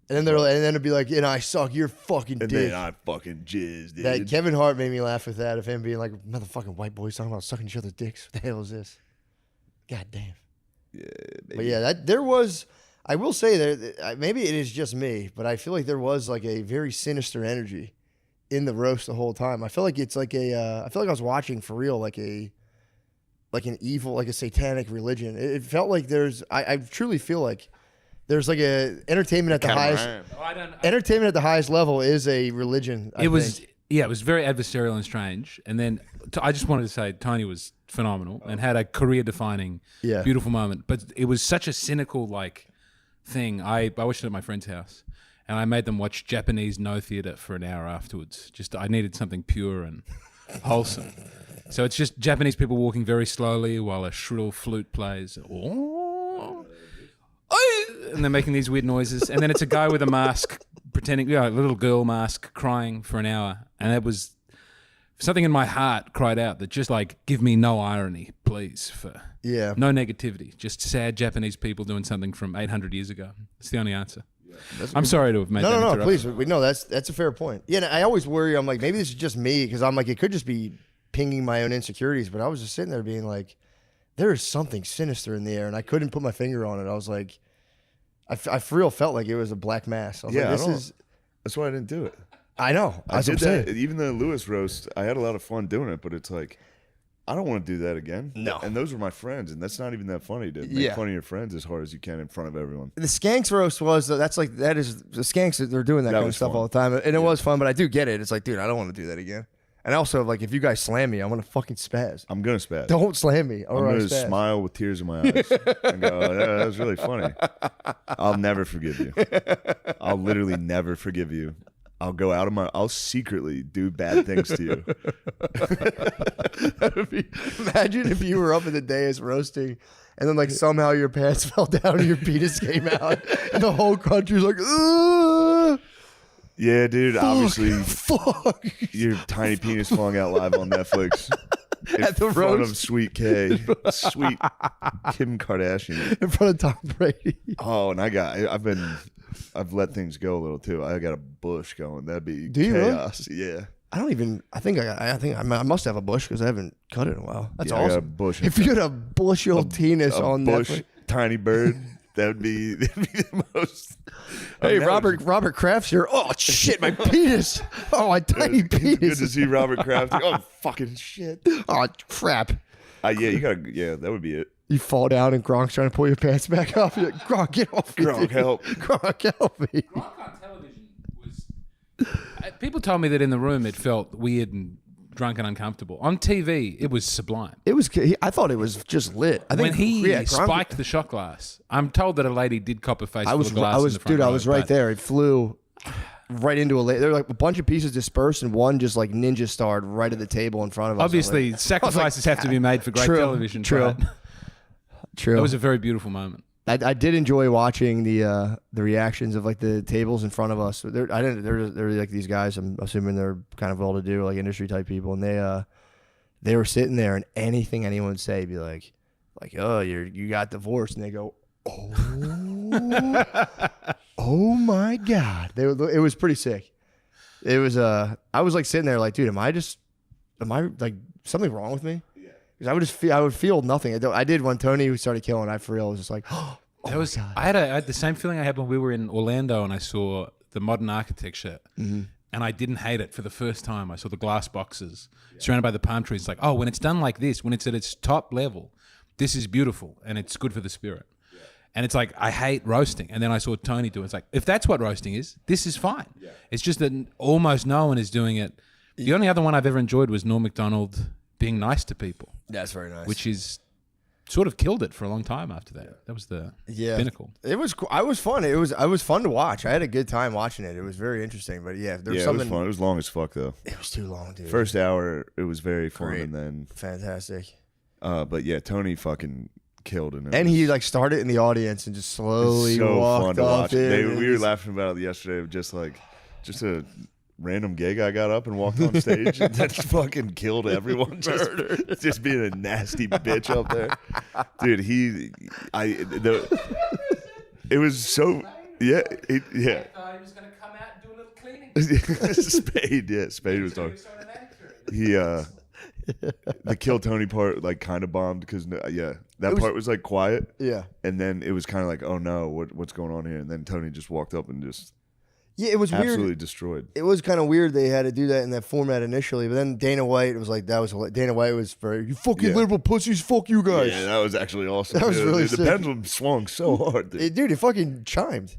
And then it'd be like, I suck your fucking And dick. then I fucking jizz, dude. That Kevin Hart made me laugh with that of him being like, motherfucking white boys talking about sucking each other's dicks. What the hell is this? God damn. Yeah, But yeah, there was. I will say that maybe it is just me, but I feel like there was like a very sinister energy in the roast the whole time. I feel like it's like I feel like I was watching for real, like an evil, like a satanic religion. It felt like I truly feel like there's like a entertainment at the highest. Entertainment at the highest level is a religion. I think. It was very adversarial and strange. And then I just wanted to say Tony was phenomenal and had a career-defining, beautiful moment. But it was such a cynical like thing. I watched it at my friend's house, and I made them watch Japanese no theater for an hour afterwards. I needed something pure and wholesome. So it's just Japanese people walking very slowly while a shrill flute plays. And they're making these weird noises. And then it's a guy with a mask pretending, a little girl mask crying for an hour. And it was something in my heart cried out that just like, give me no irony, please. No negativity. Just sad Japanese people doing something from 800 years ago. It's the only answer. I'm sorry to have made that No, please. No, that's a fair point. Yeah, and I always worry. I'm like, maybe this is just me because I'm like, it could just be pinging my own insecurities. But I was just sitting there being like, there is something sinister in the air, and I couldn't put my finger on it. I was like, I for real felt like it was a black mass. I was like, that's why I didn't do it. I know. I did that. Even the Lewis roast, I had a lot of fun doing it, but it's like, I don't want to do that again. No. And those were my friends, and that's not even that funny to make fun of your friends as hard as you can in front of everyone. The Skanks roast that is the Skanks, they're doing that kind of stuff fun. all the time. And it was fun, but I do get it. It's like, dude, I don't want to do that again. And also, like, if you guys slam me, I'm going to fucking spaz. I'm going to spaz. Don't slam me. I'm going to smile with tears in my eyes and go, that was really funny. I'll never forgive you. I'll literally never forgive you. I'll go out of I'll secretly do bad things to you. Imagine if you were up in the dais roasting and then like somehow your pants fell down and your penis came out and the whole country's like, ugh. Yeah, dude, obviously Fuck. your tiny penis falling out live on Netflix. At the in front roast. of Sweet K. Sweet Kim Kardashian. In front of Tom Brady. Oh, and I've let things go a little too. I got a bush going. That'd be Do you really? chaos. Yeah. I think I must have a bush because I haven't cut it in a while. That's Yeah, I got a awesome. bush. If you had a bushel penis on bush, Netflix. tiny bird, that'd be the most. Hey, Robert Kraft's here. Oh, shit, my penis. Oh, my tiny It's good penis. to see Robert Kraft. Oh, fucking shit. Oh, crap. That would be it. You fall down and Gronk's trying to pull your pants back up. You're like, Gronk, get off me. Gronk, dude. help. Gronk, help me. Gronk on television was. People told me that in the room it felt weird and drunk and uncomfortable. On TV, it was sublime. It was. I thought it was just lit. I think When he yeah, spiked the shot glass, I'm told that a lady did cop a face full of glass in the front dude. I row, was right but there. It flew right into a. There were like a bunch of pieces dispersed, and one just like ninja starred right at the table in front of us. Obviously, sacrifices have to be made for great television. True. But True. That was a very beautiful moment. I did enjoy watching the reactions of like the tables in front of us. They're like these guys. I'm assuming they're kind of well to do, like industry type people, and they were sitting there, and anything anyone would say, be like oh you got divorced, and they go oh my god. It was pretty sick. It was I was like sitting there like, dude, am I like something wrong with me? Because I would feel nothing. I did when Tony started killing. I for real was just like, oh That was I had the same feeling I had when we were in Orlando and I saw the modern architecture, and I didn't hate it for the first time. I saw the glass boxes surrounded by the palm trees. It's like, oh, when it's done like this, when it's at its top level, this is beautiful and it's good for the spirit. And it's like, I hate roasting. And then I saw Tony do it. It's like, if that's what roasting is, this is fine. Yeah. It's just that almost no one is doing it. The only other one I've ever enjoyed was Norm Macdonald being nice to people. That's very nice. Which is sort of killed it for a long time after that. That was the pinnacle. It was cool. I was fun. It was fun to watch. I had a good time watching it. It was very interesting. But yeah, there was something. It was fun. It was long as fuck though. It was too long, dude. First hour, it was very fun, Great. and then fantastic. But yeah, Tony fucking killed it. And he like started in the audience and just slowly so walked fun to off watch. We were laughing about it yesterday. Just a random gay guy got up and walked on stage and just fucking killed everyone. Just being a nasty bitch up there, dude. It was so yeah. I thought he was going to come out and do a little cleaning. Spade was talking. He the kill Tony part like kind of bombed because part was like quiet. Yeah, and then it was kind of like, oh no, what's going on here? And then Tony just walked up and just. Yeah, it was absolutely weird. Destroyed. It was kind of weird they had to do that in that format initially, but then Dana White, it was like Dana White was very you fucking liberal pussies, fuck you guys. Yeah, that was actually awesome. That was really sick. The pendulum swung so hard, dude. It fucking chimed.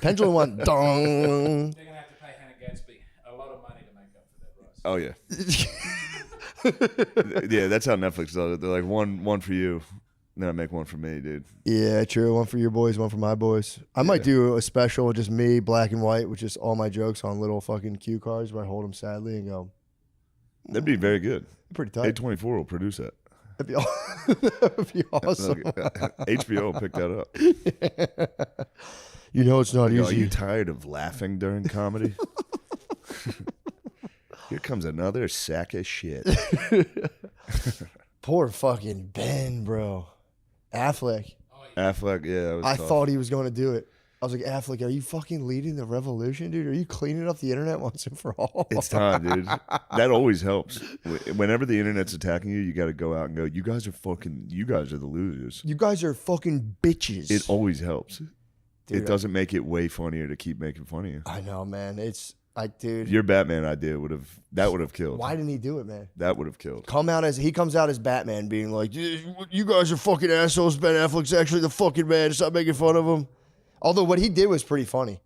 Pendulum went dong. They're going to have to pay Hannah Gadsby a lot of money to make up for that, Ross. Oh yeah, yeah. That's how Netflix does it. They're like one for you. Then I make one for me, dude. Yeah, true. One for your boys, one for my boys. I might do a special, just me, black and white, with just all my jokes on little fucking cue cards where I hold them sadly and go. That'd be very good. Pretty tight. A24 will produce that. That'd be awesome. HBO will pick that up. You know it's not easy. Are you tired of laughing during comedy? Here comes another sack of shit. Poor fucking Ben, bro. Affleck. Affleck, yeah. I thought he was going to do it. I was like, Affleck, are you fucking leading the revolution, dude? Are you cleaning up the internet once and for all? It's time, dude. That always helps. Whenever the internet's attacking you, you got to go out and go, you guys are the losers. You guys are fucking bitches. It always helps. Dude, it doesn't make it way funnier to keep making fun of you. I know, man. Dude. Your Batman idea would have killed. Why didn't he do it, man? That would have killed. He comes out as Batman, being like, "You guys are fucking assholes. Ben Affleck's actually the fucking man. Stop making fun of him." Although what he did was pretty funny,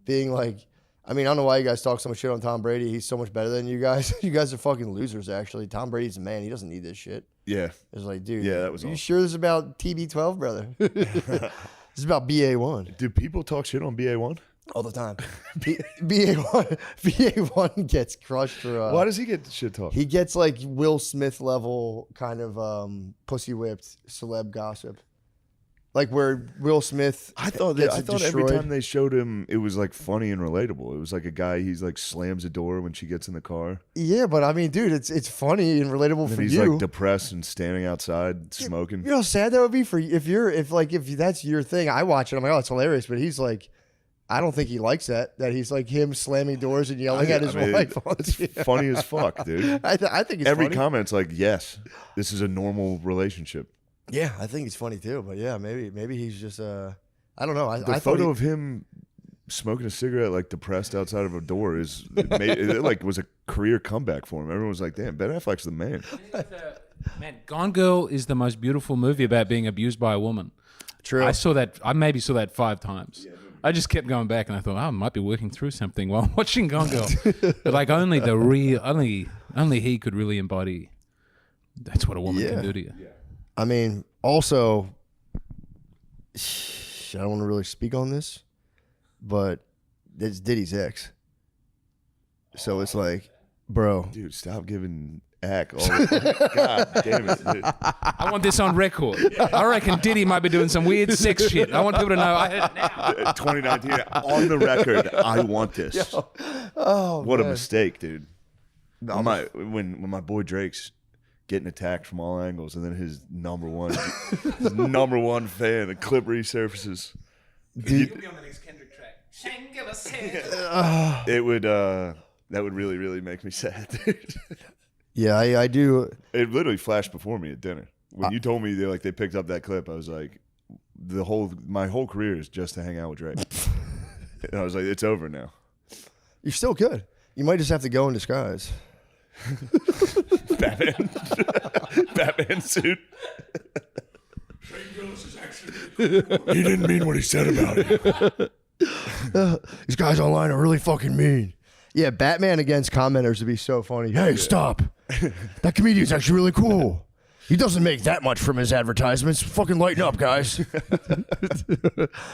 being like, I mean, I don't know why you guys talk so much shit on Tom Brady. He's so much better than you guys. You guys are fucking losers. Actually, Tom Brady's a man. He doesn't need this shit. Yeah. It's like, dude. Yeah, that was. Are you awesome. sure this is about TB12, brother? This is about BA1. Do people talk shit on BA1? All the time. BA1 gets crushed for. Why does he get shit talk? He gets like Will Smith level kind of pussy whipped celeb gossip, like where Will Smith. I thought every time they showed him, it was like funny and relatable. It was like a guy, he's like slams a door when she gets in the car. Yeah, but I mean, dude, it's funny and relatable and for he's you. He's like depressed and standing outside smoking. You know how sad that would be for you if that's your thing. I watch it, I'm like, oh, it's hilarious, but he's like. I don't think he likes that he's like him slamming doors and yelling at his wife. It's funny as fuck, dude. I think it's every funny. Comment's like, yes, this is a normal relationship. Yeah, I think it's funny too. But yeah, maybe he's just I don't know. The photo of him smoking a cigarette like depressed outside of a door it like was a career comeback for him. Everyone was like, damn, Ben Affleck's the man. Man, Gone Girl is the most beautiful movie about being abused by a woman. True. I maybe saw that 5 times. Yeah. I just kept going back and I thought, I might be working through something while watching Gone Girl. But like only the Only he could really embody. That's what a woman can do to you. I mean, also, I don't want to really speak on this, but it's Diddy's ex. So it's like, bro. Dude, stop giving ack. God damn it, dude. I want this on record. I reckon Diddy might be doing some weird sex shit. I want people to know I heard it now. 2019, on the record, I want this. What a mistake, dude. When my boy Drake's getting attacked from all angles, and then his number one fan, a clip resurfaces. You'll be on the next Kendrick track. Shangela said. It would that would really, really make me sad, dude. Yeah, I do. It literally flashed before me at dinner. When you told me they picked up that clip, I was like, my whole career is just to hang out with Drake. And I was like, it's over now. You're still good. You might just have to go in disguise. Batman suit. He didn't mean what he said about it. These guys online are really fucking mean. Yeah, Batman against commenters would be so funny. Hey, stop. That comedian's actually really cool. He doesn't make that much from his advertisements. Fucking lighten up, guys. He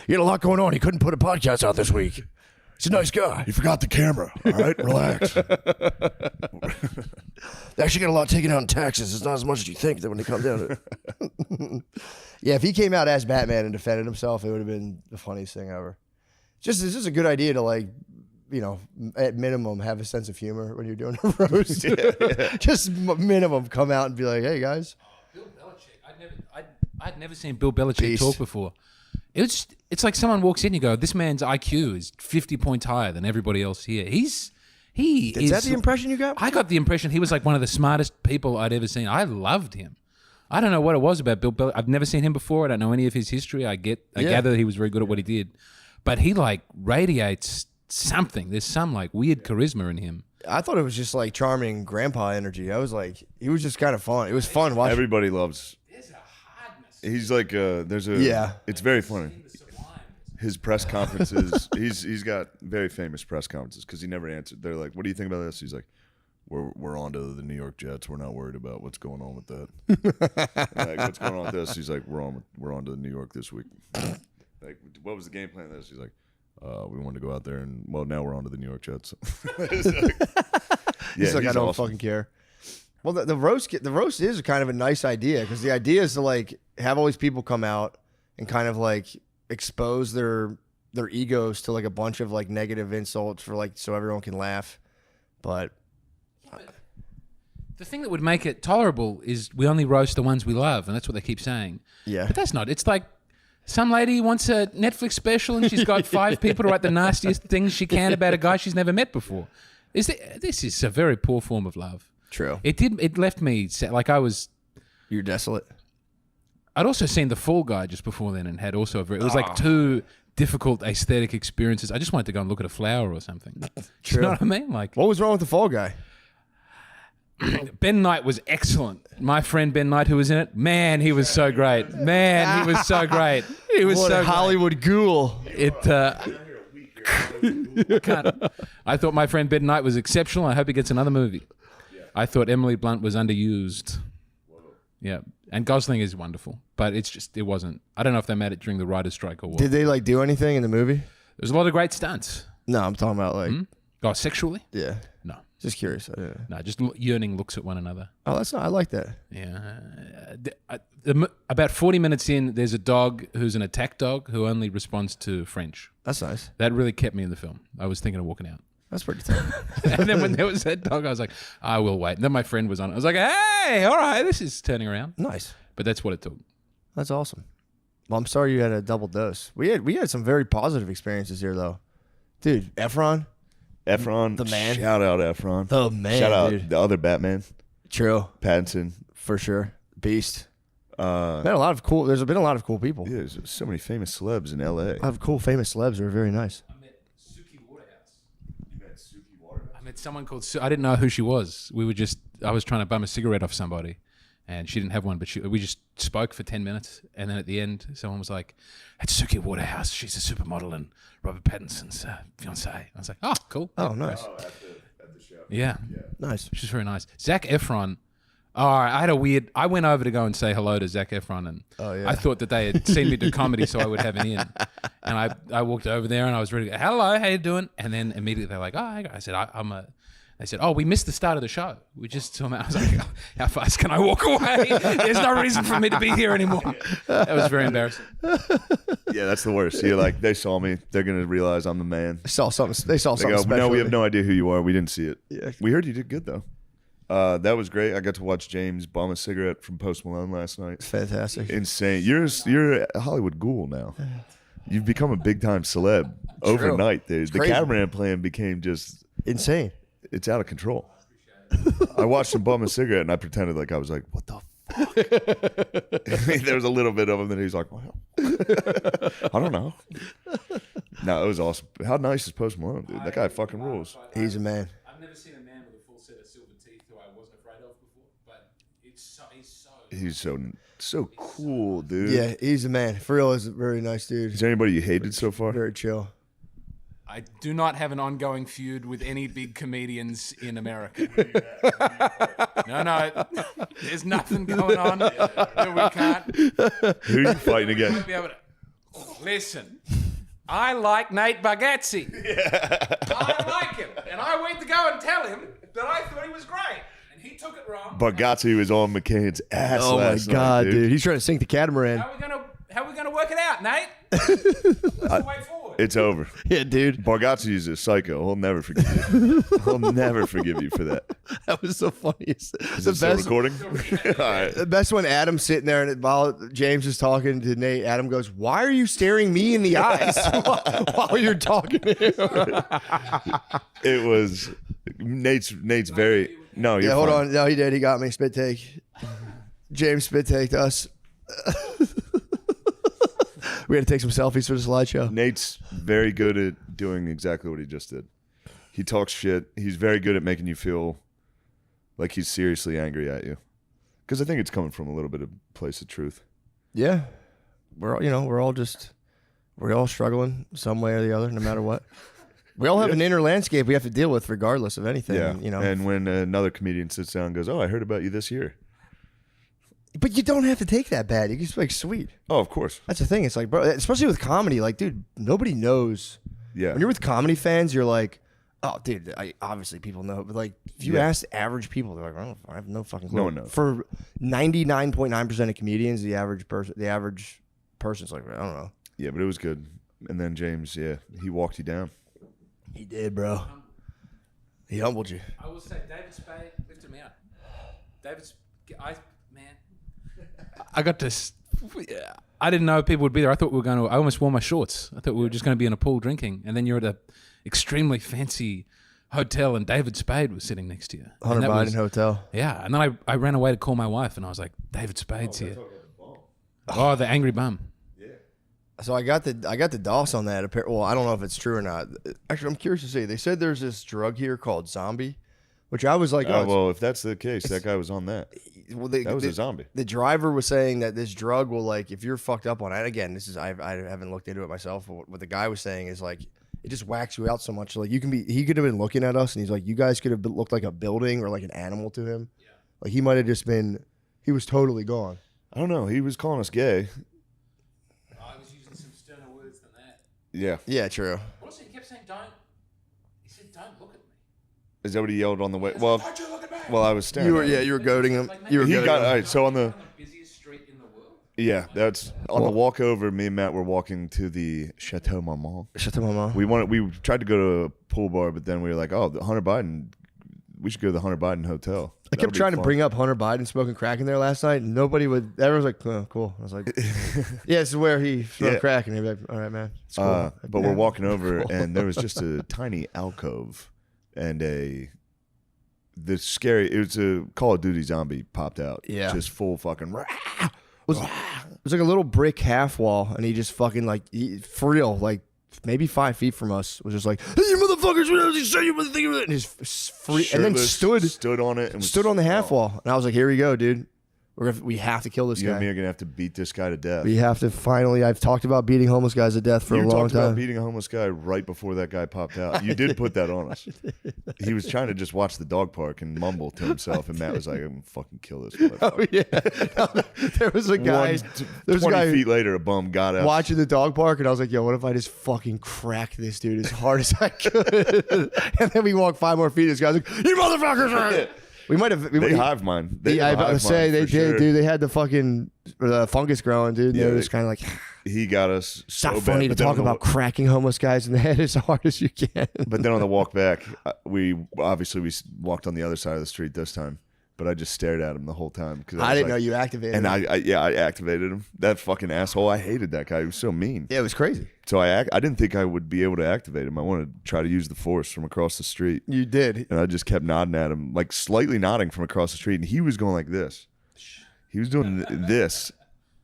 had a lot going on. He couldn't put a podcast out this week. He's a nice guy. You forgot the camera. All right, relax. They actually got a lot taken out in taxes. It's not as much as you think that when they come down to it. Yeah, if he came out as Batman and defended himself, it would have been the funniest thing ever. It's just a good idea to at minimum, have a sense of humor when you're doing a roast. Just minimum, come out and be like, "Hey guys." Bill Belichick. I'd never seen Bill Belichick talk before. It's like someone walks in, you go, "This man's IQ is 50 points higher than everybody else here." Is that the impression you got? I got the impression he was like one of the smartest people I'd ever seen. I loved him. I don't know what it was about Bill Belichick. I've never seen him before. I don't know any of his history. I gather that he was very good at what he did, but he radiates something. There's some weird charisma in him. I thought it was just charming grandpa energy. I was like, he was just kind of fun. It was fun watching. Everybody loves. There's a hardness. He's like It's very funny. His press conferences. he's got very famous press conferences because he never answered. They're like, "What do you think about this?" He's like, "We're on to the New York Jets. We're not worried about what's going on with that." What's going on with this? He's like, "We're on to New York this week." What was the game plan? This? He's like, we wanted to go out there, and now we're on to the New York Jets. He's like, I don't fucking care. Well, the roast is kind of a nice idea because the idea is to have all these people come out and kind of expose their egos to a bunch of negative insults for so everyone can laugh. But the thing that would make it tolerable is we only roast the ones we love, and that's what they keep saying. Yeah, but that's not. It's like some lady wants a Netflix special and she's got 5 people to write the nastiest things she can about a guy she's never met before. This is a very poor form of love. True. It left me You're desolate. I'd also seen The Fall Guy just before then and had also it was two difficult aesthetic experiences. I just wanted to go and look at a flower or something. True. You know what I mean? What was wrong with The Fall Guy? Ben Knight was excellent. My friend Ben Knight, who was in it, man, he was so great. Man, he was so great. He was what so a Hollywood ghoul. I thought my friend Ben Knight was exceptional. I hope he gets another movie. I thought Emily Blunt was underused. Yeah, and Gosling is wonderful, but it wasn't. I don't know if they made it during the writer's strike or what. Did they do anything in the movie? There's a lot of great stunts. No, I'm talking about sexually? Yeah. No. Just curious. No, just yearning looks at one another. Oh, that's not. I like that. Yeah. About 40 minutes in, there's a dog who's an attack dog who only responds to French. That's nice. That really kept me in the film. I was thinking of walking out. That's pretty tough. And then when there was that dog, I was like, I will wait. And then my friend was on it. I was like, hey, all right, this is turning around. Nice. But that's what it took. That's awesome. Well, I'm sorry you had a double dose. We had some very positive experiences here, though. Dude, Efron, the man. Shout out Efron. The man. Shout out dude. the other Batman. True. Pattinson. For sure. Beast. There's been a lot of cool people. Yeah, there's so many famous celebs in LA. I have cool famous celebs who are very nice. I met Suki Waterhouse. You met Suki Waterhouse? I met someone called I didn't know who she was. I was trying to bum a cigarette off somebody and she didn't have one, but we just spoke for 10 minutes. And then at the end, someone was like, it's Suki Waterhouse. She's a supermodel and Robert Pattinson's fiance. I was like, oh, cool. Oh, nice. Yeah. Nice. She's very nice. Zac Efron. Oh, I went over to go and say hello to Zac Efron, and I thought that they had seen me do comedy, so I would have an in. And I walked over there, and I was ready to go, hello, how you doing? And then immediately they're like, oh, I said, they said, oh, we missed the start of the show. We just saw I was like, oh, how fast can I walk away? There's no reason for me to be here anymore. That was very embarrassing. Yeah, that's the worst. You're like, they saw me. They're going to realize I'm the man. They saw something They special. go, no, we have no idea who you are. We didn't see it. Yeah. We heard you did good, though. That was great. I got to watch James bum a cigarette from Post Malone last night. Fantastic. Insane. You're a Hollywood ghoul now. You've become a big-time celeb overnight, dude. The crazy. catamaran plan became just... Insane. It's out of control. I watched him bum a cigarette, and I pretended like I was like, what the fuck? There was a little bit of him, and he was like, well, I don't know. No, it was awesome. How nice is Post Malone, dude? That guy fucking rules. He's a man. I've never seen a man with a full set of silver teeth who I wasn't afraid of before, but He's so cool, dude. Yeah, he's a man. For real, he's a very nice dude. Is there anybody you hated so far? Very chill. I do not have an ongoing feud with any big comedians in America. No, there's nothing going on that we can't. Who are you fighting against? Be able to listen. I like Nate Bargatze. I like him, and I went to go and tell him that I thought he was great, and he took it wrong. Bargatze was on McCain's ass Oh my last God, night, dude. He's trying to sink the catamaran. How are we gonna work it out, Nate? What's the way forward? It's over. Yeah, dude. Bargatze is a psycho. He'll never forgive you. He'll never forgive you for that. That was so funny. Is it still recording? All right. The best one, Adam's sitting there, and while James is talking to Nate, Adam goes, "Why are you staring me in the eyes while you're talking to him?" It was Nate's very no. You're Yeah, hold fine. on. No, he did. He got me. Spit take. James spit taked us. We had to take some selfies for the slideshow. Nate's very good at doing exactly what he just did. He talks shit. He's very good at making you feel like he's seriously angry at you. Because I think it's coming from a little bit of place of truth. Yeah, we're all struggling some way or the other, no matter what. We all have an inner landscape we have to deal with, regardless of anything. Yeah, And when another comedian sits down and goes, "Oh, I heard about you this year." But you don't have to take that bad. You can just be like, sweet. Oh, of course. That's the thing. It's like, bro, especially with comedy, like, dude, nobody knows. Yeah. When you're with comedy fans, you're like, oh, dude, obviously people know. But like, if you ask average people, they're like, I have no fucking clue. No one knows. For 99.9% of comedians, the average person's like, I don't know. Yeah, but it was good. And then James, he walked you down. He did, bro. He humbled you. I will say, David Spade lifted me up. I got to. I didn't know people would be there. I thought we were going to. I almost wore my shorts. I thought we were just going to be in a pool drinking, and then you're at a extremely fancy hotel, and David Spade was sitting next to you. Hunter Biden Hotel. Yeah, and then I ran away to call my wife, and I was like, David Spade's here. Oh, the angry bum. So I got the DOS on that. Well, I don't know if it's true or not. Actually, I'm curious to see. They said there's this drug here called Zombie, which I was like, well, if that's the case, that guy was on that. Well, That was a zombie. The driver was saying that this drug will, like, if you're fucked up on it. Again, this is I haven't looked into it myself. But what the guy was saying is like it just whacks you out so much. Like you can be. He could have been looking at us, and he's like, you guys could have looked like a building or like an animal to him. Yeah. Like he might have just been. He was totally gone. I don't know. He was calling us gay. I was using some sterner words than that. Yeah. Yeah, true. Also, he kept saying, "Don't." He said, "Don't look at me." Is that what he yelled on the way? Well, Don't you look at me. well, I was staring. You were goading him. You were He goading got him. all right. So on the busiest street in the world. that's on the walk over. Me and Matt were walking to the Chateau Marmont. Shut up, mama. We tried to go to a pool bar, but then we were like, oh, the Hunter Biden. We should go to the Hunter Biden hotel. I kept trying to bring up Hunter Biden smoking crack in there last night, and nobody would. Everyone was like, oh, "Cool." I was like, "Yeah, this is where he smoked crack," and he'd be like, "All right, man, it's cool." But we're walking over, and there was just a tiny alcove, and it was a Call of Duty zombie popped out. Yeah. Just full fucking. It was like a little brick half wall, and he just fucking like for real, like maybe 5 feet from us, was just like, "Hey, you motherfuckers! What else you say? You motherfuckers!" And just and then Shirtless, stood on it, and stood on the half wall, and I was like, "Here we go, dude. We have to kill this You and me guy. are gonna have to beat this guy to death. We have to finally. I've talked about beating homeless guys to death for You a long talked about time. beating a homeless guy right before that guy popped out. You did put that on us. He was trying to just watch the dog park and mumble to himself, and Matt was like, "I'm gonna fucking kill this motherfucker." Oh yeah, there was a guy. There was a 20 guy feet later, a bum got out. watching the dog park, and I was like, "Yo, what if I just fucking crack this dude as hard as I could?" And then we walk 5 more feet. This guy's like, "You motherfuckers!" We might have. They hive mind. Yeah, I was about to say they did, sure. dude. They had the fucking fungus growing, dude. Yeah, they were just kind of like, He got us it's so not bad. funny to But then talk on the- about cracking homeless guys in the head as hard as you can. But then on the walk back, we walked on the other side of the street this time. But I just stared at him the whole time because I didn't know you activated. And him. I activated him. That fucking asshole. I hated that guy. He was so mean. Yeah, it was crazy. So I didn't think I would be able to activate him. I wanted to try to use the force from across the street. You did. And I just kept nodding at him, like slightly nodding from across the street. And he was going like this. He was doing this.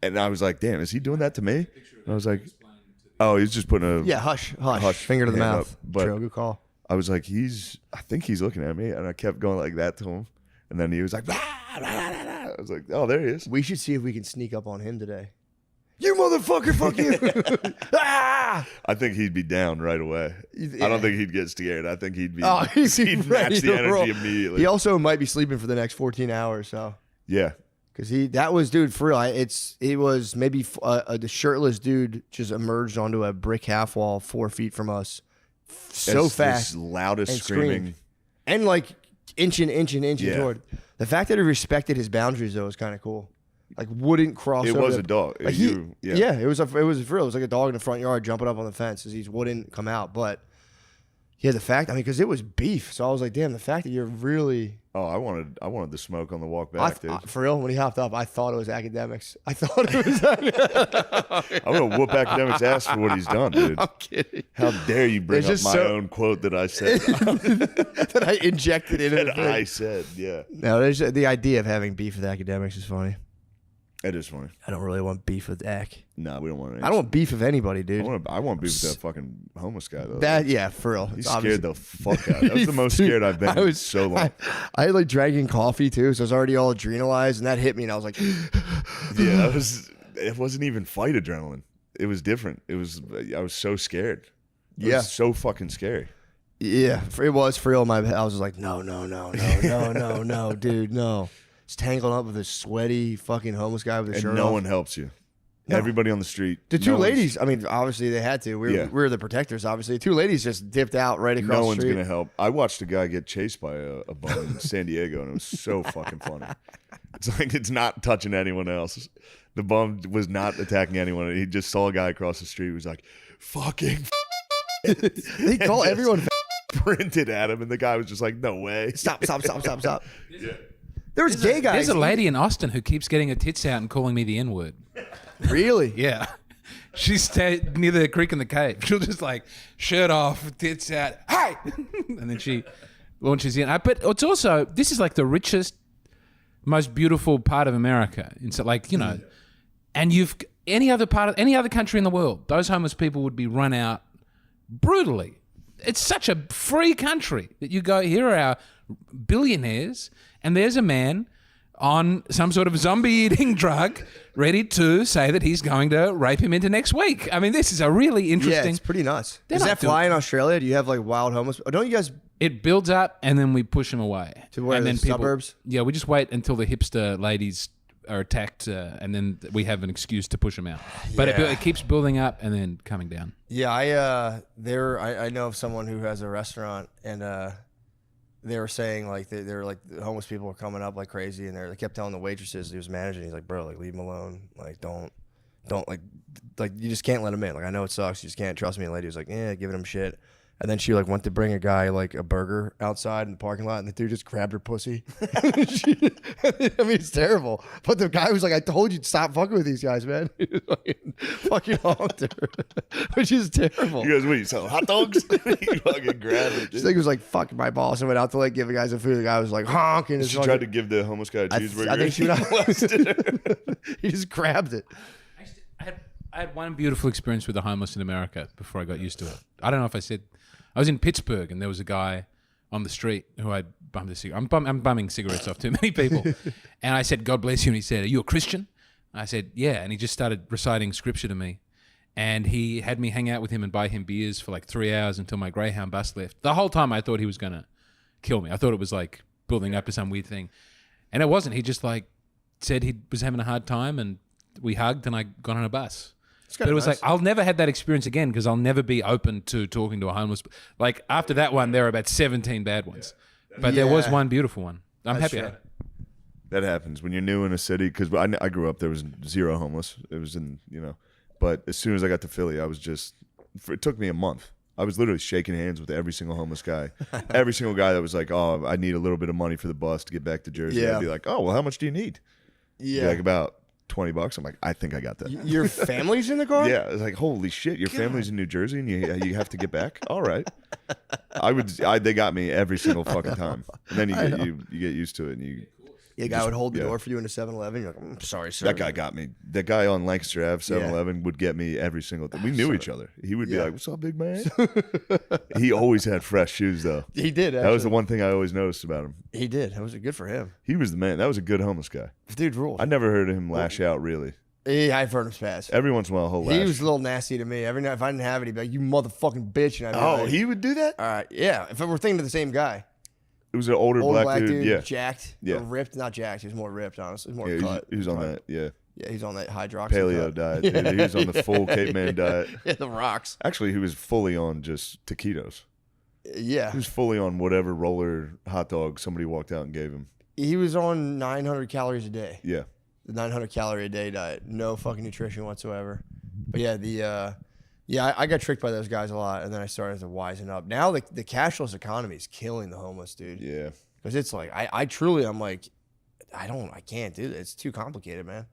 And I was like, damn, is he doing that to me? And I was like, oh, he's just putting a Yeah, hush. Hush, Finger to the hand mouth. up, but- True, good call. I was like, I think he's looking at me. And I kept going like that to him. And then he was like, "Blah, blah, blah, blah." I was like, oh, there he is. We should see if we can sneak up on him today. You motherfucker, fuck you. Ah! I think he'd be down right away. Yeah. I don't think he'd get scared. I think he'd be, Oh, he'd be he'd ready match the to energy roll. immediately. He also might be sleeping for the next 14 hours, so. Yeah. Because that was, dude, for real. It was maybe the shirtless dude just emerged onto a brick half wall 4 feet from us so It's fast. this loudest and screaming. screamed. And like inching Yeah. toward. The fact that he respected his boundaries, though, is kind of cool. Like, wouldn't cross It over was the- a dog. Like Yeah. it was for real. It was like a dog in the front yard jumping up on the fence because he wouldn't come out. But yeah, the fact, because it was beef. So I was like, damn, the fact that you're really. Oh, I wanted the smoke on the walk back, dude. For real, when he hopped up, I thought it was academics. I thought it was. I'm gonna whoop academics' ass for what he's done, dude. I'm kidding. How dare you bring It's up just my so- own quote that I said? That I injected into the that thing. I said, yeah. No, the idea of having beef with academics is funny. It is funny. I don't really want beef with Ac. No, we don't want any. I don't want beef with anybody, dude. I want to be with that fucking homeless guy though. That yeah, for real. He It's scared the fuck out. That was the most Dude, scared I've been I was in so long. I had like drinking coffee too, so I was already all adrenalized, and that hit me, and I was like, Yeah, it wasn't even fight adrenaline. It was different. I was so scared. It Yeah. was so fucking scary. yeah, it was for real. I was just like, no, dude, no. It's tangled up with this sweaty fucking homeless guy with a And shirt no off. one helps you. No. Everybody on the street. The two no one's- ladies, obviously they had to. We Yeah. were the protectors, obviously. The two ladies just dipped out right across No the one's street. gonna help. I watched a guy get chased by a bum in San Diego, and it was so fucking funny. It's like it's not touching anyone else. The bum was not attacking anyone. He just saw a guy across the street. He was like, "Fucking!" They call just- everyone Printed at him, and the guy was just like, "No way!" stop. There was gay guys. There's a lady in Austin who keeps getting her tits out and calling me the N-word. Really? Yeah. She's stayed near the creek in the cave. She'll just like shirt off, tits out, hey! And then she launches in. But it's also, this is like the richest, most beautiful part of America. It's like, and any other country in the world, those homeless people would be run out brutally. It's such a free country that you go, here are our billionaires, and there's a man on some sort of zombie-eating drug ready to say that he's going to rape him into next week. I mean, this is a really Yeah, interesting... it's pretty nuts. They're Does not that fly in Australia? Do you have like wild homeless? Don't you guys? It builds up, and then we push him away. To where, and the then people, suburbs? Yeah, we just wait until the hipster ladies are attacked, and then we have an excuse to push them out. But Yeah. it keeps building up and then coming down. Yeah, I know of someone who has a restaurant, and they were saying like they were like the homeless people were coming up like crazy, and they kept telling the waitresses he was managing. He's like, bro, like leave him alone. Like don't like you just can't let him in. Like I know it sucks, you just can't trust me. And the lady was like, yeah, giving him shit. And then she like went to bring a guy like a burger outside in the parking lot, and the dude just grabbed her pussy. It's terrible. But the guy was like, "I told you to stop fucking with these guys, man." He was fucking honked her, which is terrible. He goes, "What, you selling hot dogs?" He fucking grabbed it. She like was like, "Fuck my boss," and went out to like give the guy some food. The guy was like honking. She tried to give the homeless guy a cheeseburger. I think she would. He just grabbed it. I had one beautiful experience with the homeless in America before I got used to it. I don't know if I said... I was in Pittsburgh, and there was a guy on the street who I bummed a cigarette. I'm bumming cigarettes off too many people. And I said, God bless you. And he said, are you a Christian? I said, yeah. And he just started reciting scripture to me. And he had me hang out with him and buy him beers for like 3 hours until my Greyhound bus left. The whole time I thought he was going to kill me. I thought it was like building up to some weird thing. And it wasn't. He just like said he was having a hard time and we hugged and I got on a bus. But it was like, I'll never have that experience again because I'll never be open to talking to a homeless. Like after that one, there were about 17 bad ones. But there was one beautiful one. I'm happy I had it. That happens when you're new in a city. Because I grew up, there was zero homeless. It was in, but as soon as I got to Philly, I was just, it took me a month. I was literally shaking hands with every single homeless guy. Every single guy that was like, oh, I need a little bit of money for the bus to get back to Jersey. Yeah. I'd be like, oh, well, how much do you need? Yeah. Be like, about $20. I'm like, I think I got that. Your family's in the car? Yeah, it's like, holy shit, your family's in New Jersey and you have to get back? All right. They got me every single fucking time. And then you get used to it and The guy would hold the door for you in a 7-Eleven. You're like, I'm sorry, sir. that guy got me. That guy on Lancaster Ave, 7-Eleven, would get me every single thing. We knew each other. He would be like, what's up, big man? He always had fresh shoes, though. He did, actually. That was the one thing I always noticed about him. He did. That was good for him. He was the man. That was a good homeless guy. Dude ruled. I never heard him lash out, really. I've heard him spaz. Every once in a while, he'll lash. He was a little nasty to me. Every night, if I didn't have it, he'd be like, you motherfucking bitch. And I'd be like, he would do that? all right, yeah. If we're thinking of the same guy. It was an older Old black dude. Yeah. Jacked. Yeah. Or ripped. Not jacked. He was more ripped, honestly. More Yeah, cut. he was on that, yeah. Yeah, he's on that hydroxy Paleo cut. diet. Dude. He was on the full caveman diet. Yeah, the rocks. Actually, he was fully on just taquitos. Yeah. He was fully on whatever roller hot dog somebody walked out and gave him. He was on 900 calories a day. Yeah. The 900 calorie a day diet. No fucking nutrition whatsoever. But yeah, I got tricked by those guys a lot, and then I started to wisen up. Now the cashless economy is killing the homeless, dude. Yeah. Because it's like, I'm like, I can't do this. It's too complicated, man.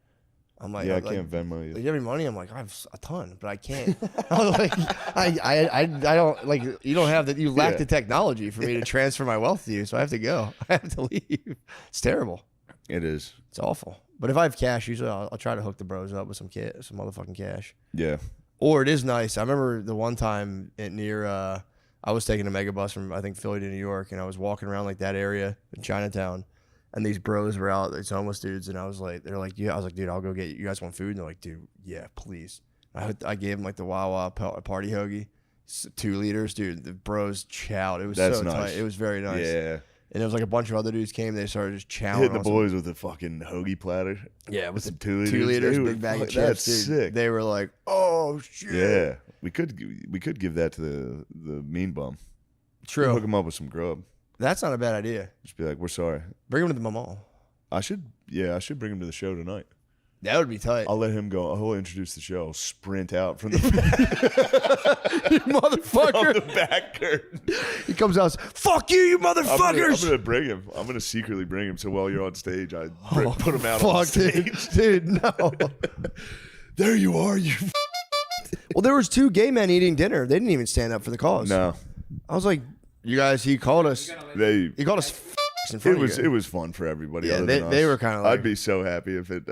I'm like, Yeah, I like, can't Venmo you. Like, you have any money? I'm like, I have a ton, but I can't. I'm like, I don't like. You don't have that. You lack the technology for me to transfer my wealth to you, so I have to go. I have to leave. It's terrible. It is. It's awful. But if I have cash, usually I'll try to hook the bros up with some motherfucking cash. Yeah. Or it is nice. I remember the one time I was taking a megabus from, I think, Philly to New York, and I was walking around like that area in Chinatown, and these bros were out, these homeless dudes, and I was like, they're like, yeah. I was like, dude, I'll go get you. You guys want food? And they're like, dude, yeah, please. I gave them like the Wawa party hoagie, 2 liters, dude. The bros chowed. It was so nice. tight. It was very nice. Yeah. And there was like a bunch of other dudes came. They started just chowing. Hit the on boys with a fucking hoagie platter. Yeah, with some the 2 liters. 2 liters, Dude, big bag of fuck, chips. that's Dude. sick. They were like, oh shit. Yeah. We could give that to the mean bum. True. Hook him up with some grub. That's not a bad idea. Just be like, we're sorry. Bring him to the mall. I should bring him to the show tonight. That would be tight. I'll let him go. He'll introduce the show. I'll sprint out from the Motherfucker. from the back curtain. He comes out, fuck you motherfuckers. I'm gonna bring him. I'm gonna secretly bring him. So while you're on stage, I put him out on Fuck, stage. dude, no. There you are. You. Well, there was 2 gay men eating dinner. They didn't even stand up for the cause. No, I was like, you guys. He called us in front of you. It was fun for everybody. Yeah, other they- than they us. were kinda like- I'd be so happy if it.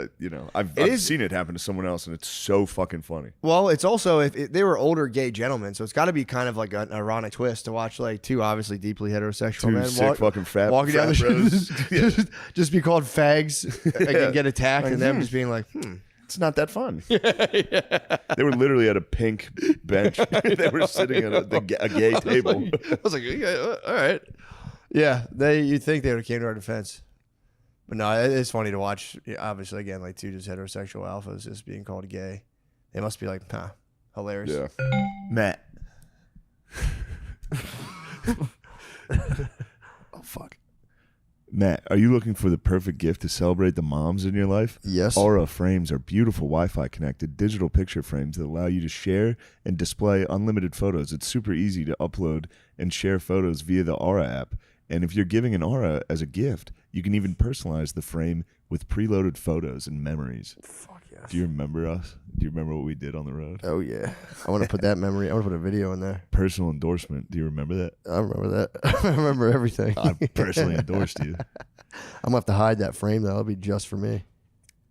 I've seen it happen to someone else, and it's so fucking funny. Well, it's also if they were older gay gentlemen, so it's got to be kind of like an ironic twist to watch like 2 obviously deeply heterosexual 2 men sick fucking fat walking down the frat bros. just be called fags and get attacked, and them just being like, It's not that fun. They were literally at a pink bench. They were sitting at a gay table. I was like, yeah, all right. Yeah, you'd think they would have came to our defense. But no, it's funny to watch. Obviously, again, like 2 just heterosexual alphas just being called gay. They must be like, hilarious. Yeah. Matt. Oh, fuck. Matt, are you looking for the perfect gift to celebrate the moms in your life? Yes. Aura frames are beautiful Wi-Fi connected digital picture frames that allow you to share and display unlimited photos. It's super easy to upload and share photos via the Aura app. And if you're giving an Aura as a gift, you can even personalize the frame with preloaded photos and memories. Fuck yes. Do you remember us? Do you remember what we did on the road? Oh, yeah. I want to put that memory. I want to put a video in there. Personal endorsement. Do you remember that? I remember that. I remember everything. I personally endorsed you. I'm going to have to hide that frame, though. It'll be just for me.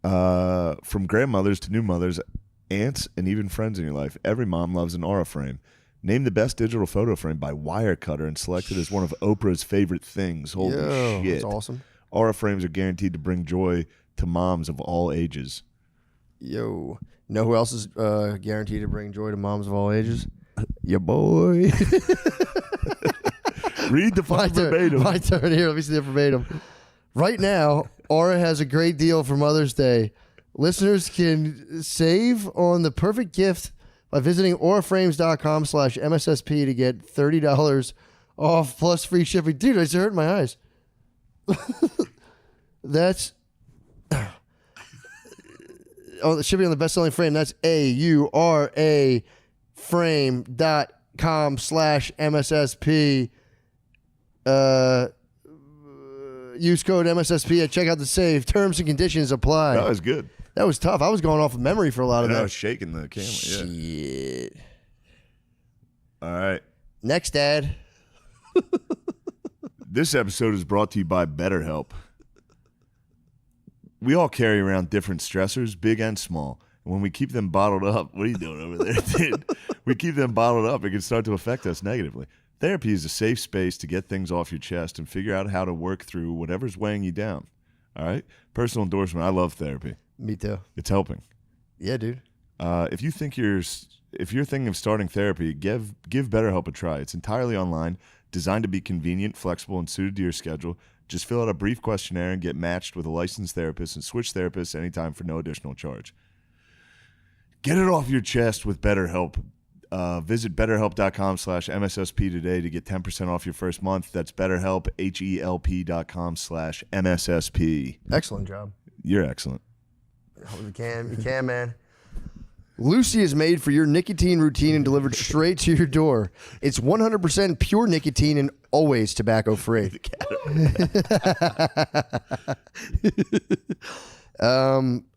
From grandmothers to new mothers, aunts, and even friends in your life, every mom loves an Aura frame. Named the best digital photo frame by Wirecutter and selected as one of Oprah's favorite things. Holy shit. That's awesome. Aura frames are guaranteed to bring joy to moms of all ages. Yo. Know who else is guaranteed to bring joy to moms of all ages? Your boy. Read the fucking verbatim. My turn here. Let me see the verbatim. Right now, Aura has a great deal for Mother's Day. Listeners can save on the perfect gift by visiting auraframes.com/MSSP to get $30 off plus free shipping. Dude, it's hurting my eyes. That's the shipping on the best-selling frame. That's AURA frame.com/MSSP. Use code MSSP at checkout to save. Terms and conditions apply. That was good. That was tough. I was going off of memory for a lot of I that. was shaking the camera. Shit. Yeah. All right. Next, Dad. This episode is brought to you by BetterHelp. We all carry around different stressors, big and small. And when we keep them bottled up, what are you doing over there, dude? We keep them bottled up, it can start to affect us negatively. Therapy is a safe space to get things off your chest and figure out how to work through whatever's weighing you down. All right? Personal endorsement. I love therapy. Me too. It's helping. Yeah, dude. If you're thinking of starting therapy, give BetterHelp a try. It's entirely online, designed to be convenient, flexible, and suited to your schedule. Just fill out a brief questionnaire and get matched with a licensed therapist and switch therapists anytime for no additional charge. Get it off your chest with BetterHelp. Visit betterhelp.com/MSSP today to get 10% off your first month. That's BetterHelp, HELP.com/MSSP. Excellent job. You're excellent. You can, man. Lucy is made for your nicotine routine and delivered straight to your door. It's 100% pure nicotine and always tobacco-free.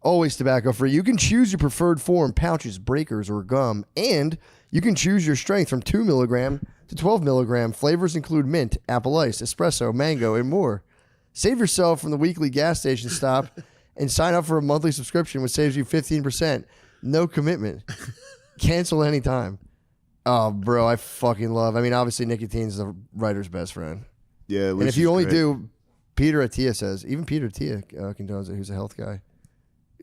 Always tobacco-free. You can choose your preferred form, pouches, breakers, or gum, and you can choose your strength from 2 milligram to 12 milligram. Flavors include mint, apple ice, espresso, mango, and more. Save yourself from the weekly gas station stop and sign up for a monthly subscription, which saves you 15%. No commitment. Cancel anytime. Oh, bro, I fucking love. I mean, obviously, nicotine's the writer's best friend. Yeah, and if you only do, Peter Attia says, even Peter Attia condones it, who's a health guy.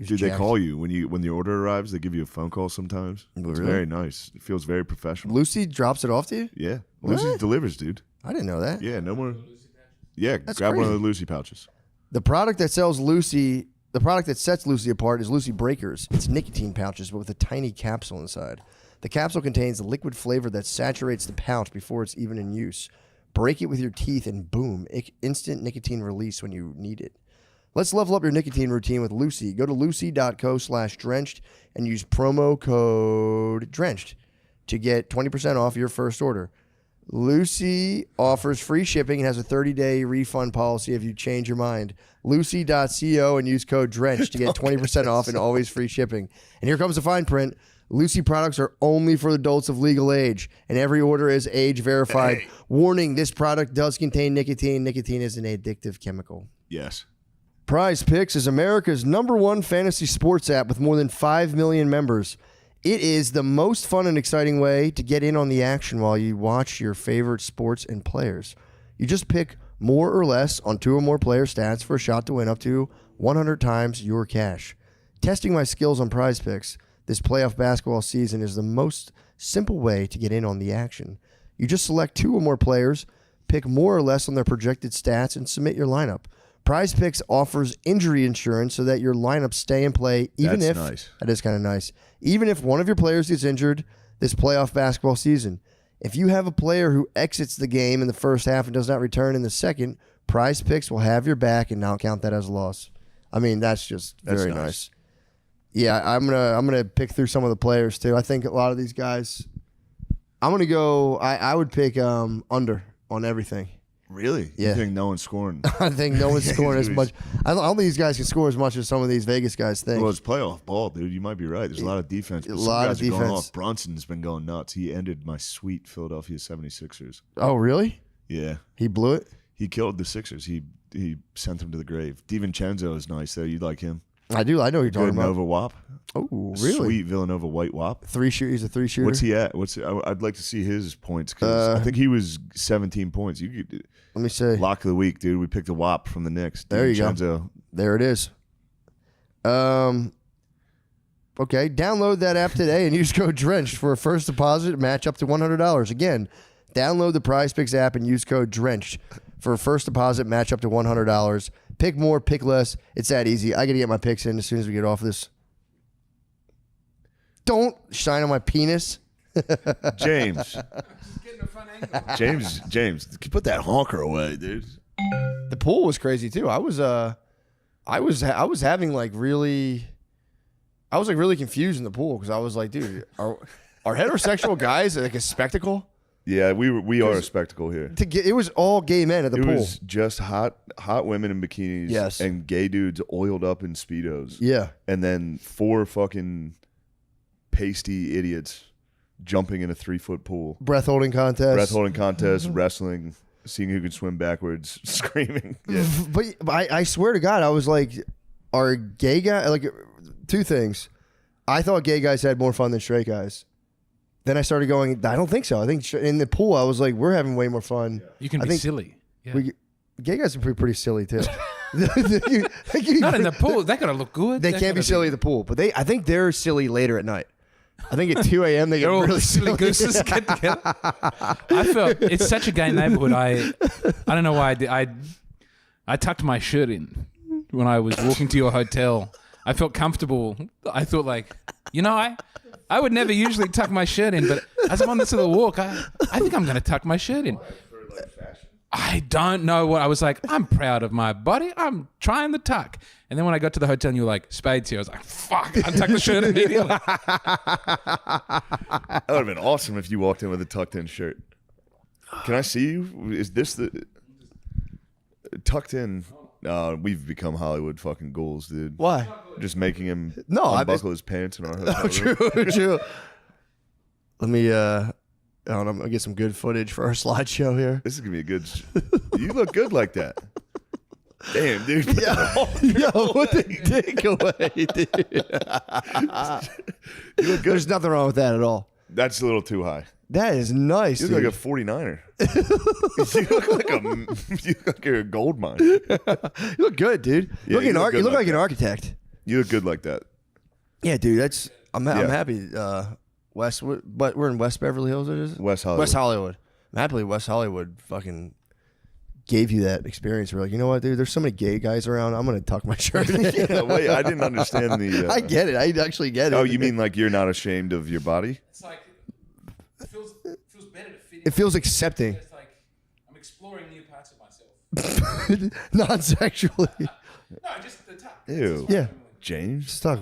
Dude, they call you when the order arrives. They give you a phone call sometimes. It's Really? very nice. It feels very professional. Lucy drops it off to you? Yeah, What? Lucy delivers, dude. I didn't know that. Yeah, no more. Yeah, That's grab one of crazy. the Lucy pouches. The product that sells Lucy, the product that sets Lucy apart is Lucy Breakers. It's nicotine pouches, but with a tiny capsule inside. The capsule contains a liquid flavor that saturates the pouch before it's even in use. Break it with your teeth and boom, instant nicotine release when you need it. Let's level up your nicotine routine with Lucy. Go to lucy.co/drenched and use promo code drenched to get 20% off your first order. Lucy offers free shipping and has a 30-day refund policy if you change your mind. Lucy.co and use code drenched to get 20% off and always free shipping. And here comes the fine print. Lucy products are only for adults of legal age, and every order is age verified. Hey. Warning, this product does contain nicotine. Nicotine is an addictive chemical. Yes. Prize Picks is America's #1 fantasy sports app with more than 5 million members. It is the most fun and exciting way to get in on the action while you watch your favorite sports and players. You just pick more or less on 2 or more player stats for a shot to win up to 100 times your cash. Testing my skills on Prize Picks this playoff basketball season is the most simple way to get in on the action. You just select 2 or more players, pick more or less on their projected stats, and submit your lineup. Prize Picks offers injury insurance so that your lineups stay in play even That's if nice. that is kind of nice. Even if one of your players gets injured this playoff basketball season. If you have a player who exits the game in the first half and does not return in the second, Prize Picks will have your back and not count that as a loss. I mean, that's just very nice. Yeah, I'm gonna pick through some of the players too. I think a lot of these guys. I'm gonna go. I would pick under on everything. Really? Yeah. You think no one's scoring? I think no one's scoring as much. I don't think these guys can score as much as some of these Vegas guys think. Well, it's playoff ball, dude. You might be right. There's a lot of defense. A But lot some of guys are going defense. off. Brunson's been going nuts. He ended my sweet Philadelphia 76ers. Oh, really? Yeah. He blew it? He killed the Sixers. He sent them to the grave. DiVincenzo is nice, though. You like him? I do. I know who you're talking Good about. Nova Wap. Oh, really? Sweet Villanova white wop. He's a 3-shooter. What's he at? I'd like to see his points because I think he was 17 points. You could Let me see. lock of the week, dude. We picked a wop from the Knicks. There you go. Vincenzo. There it is. Okay, download that app today and use code DRENCHED for a first deposit match up to $100. Again, download the PrizePicks app and use code DRENCHED for a first deposit match up to $100. Pick more, pick less. It's that easy. I got to get my picks in as soon as we get off this. Don't shine on my penis. James. Getting a fun angle. James, put that honker away, dude. The pool was crazy too. I was having like really, I was like really confused in the pool because I was like, dude, are heterosexual guys like a spectacle? Yeah, we are a spectacle here. It was all gay men at the pool. It was just hot women in bikinis, Yes. and gay dudes oiled up in Speedos. Yeah. And then 4 fucking pasty idiots jumping in a 3-foot pool. Breath holding contest, Wrestling, seeing who could swim backwards, screaming. Yeah. But I swear to God, I was like, are gay guys, like, 2 things. I thought gay guys had more fun than straight guys. Then I started going, I don't think so. I think in the pool, I was like, we're having way more fun. You can I be think silly. Yeah. Gay guys are pretty silly too. Not in the pool. They gotta look good. They can't be silly at the pool, but I think they're silly later at night. I think at 2 a.m. they get They're all really silly silly. gooses get together. I felt it's such a gay neighborhood. I don't know why I tucked my shirt in when I was walking to your hotel. I felt comfortable. I thought like, I would never usually tuck my shirt in, but as I'm on this little walk, I think I'm going to tuck my shirt in. I don't know what I was like. I'm proud of my body. I'm trying to tuck. And then when I got to the hotel and you were like, Spades here, I was like, fuck, untuck the shirt immediately. That would have been awesome if you walked in with a tucked in shirt. Can I see you? Is this the tucked in? We've become Hollywood fucking ghouls, dude. Why? Just making him unbuckle his pants in our hotel room. True. Let me, I'm going to get some good footage for our slideshow here. This is going to be a good... You look good like that. Damn, dude. Yo, what the dick away, dude. You look good. There's nothing wrong with that at all. That's a little too high. That is nice, You dude. look like a 49er. You look like you're a gold mine. You look good, dude. Yeah, you look like like an that. architect. You look good like that. Yeah, dude. I'm happy. But we're in West Beverly Hills. It is West Hollywood. West Hollywood. I'm happily West Hollywood fucking gave you that experience. We're like, you know what, dude? There's so many gay guys around. I'm gonna tuck my shirt in. Yeah, wait, I didn't understand the... I get it. I actually get it. Oh, you mean like you're not ashamed of your body? It's like, it feels better to fit in. it feels accepting. It's like, I'm exploring new parts of myself. Non-sexually. No, just the tuck. Ew. Yeah. James? Just tuck.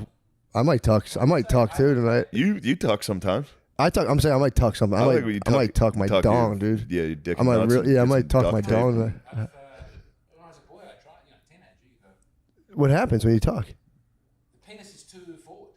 I might tuck too tonight. You tuck sometimes. I'm saying I might tuck something. I might tuck my dong, dude. Yeah, your dick I might nuts and I get might some tuck duct my tape. dong. When I was a boy, I tried, teenager, What happens when you tuck? the penis is too forward.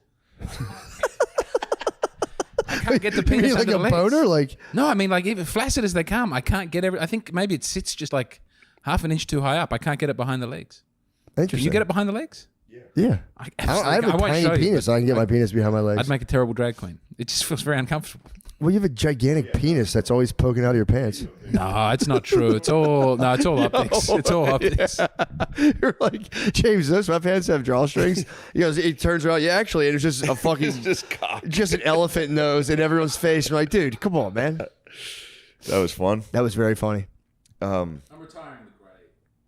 I can't get the You penis mean like under a the legs. boner? Like No, I mean like even flaccid as they come, I can't get I think maybe it sits just like half an inch too high up. I can't get it behind the legs. interesting. Can you get it behind the legs? Yeah. I I have a won't show tiny you, penis. but I can get my penis behind my legs. I'd make a terrible drag queen. It just feels very uncomfortable. Well, you have a gigantic penis that's always poking out of your pants. No, it's not true. It's all optics. It's all optics. You're like, James, those sweatpants have drawstrings? He goes, he turns around, yeah, actually, and it's just a fucking, just an elephant nose in everyone's face. You're like, dude, come on, man. That was fun. That was very funny. I'm retiring the grey.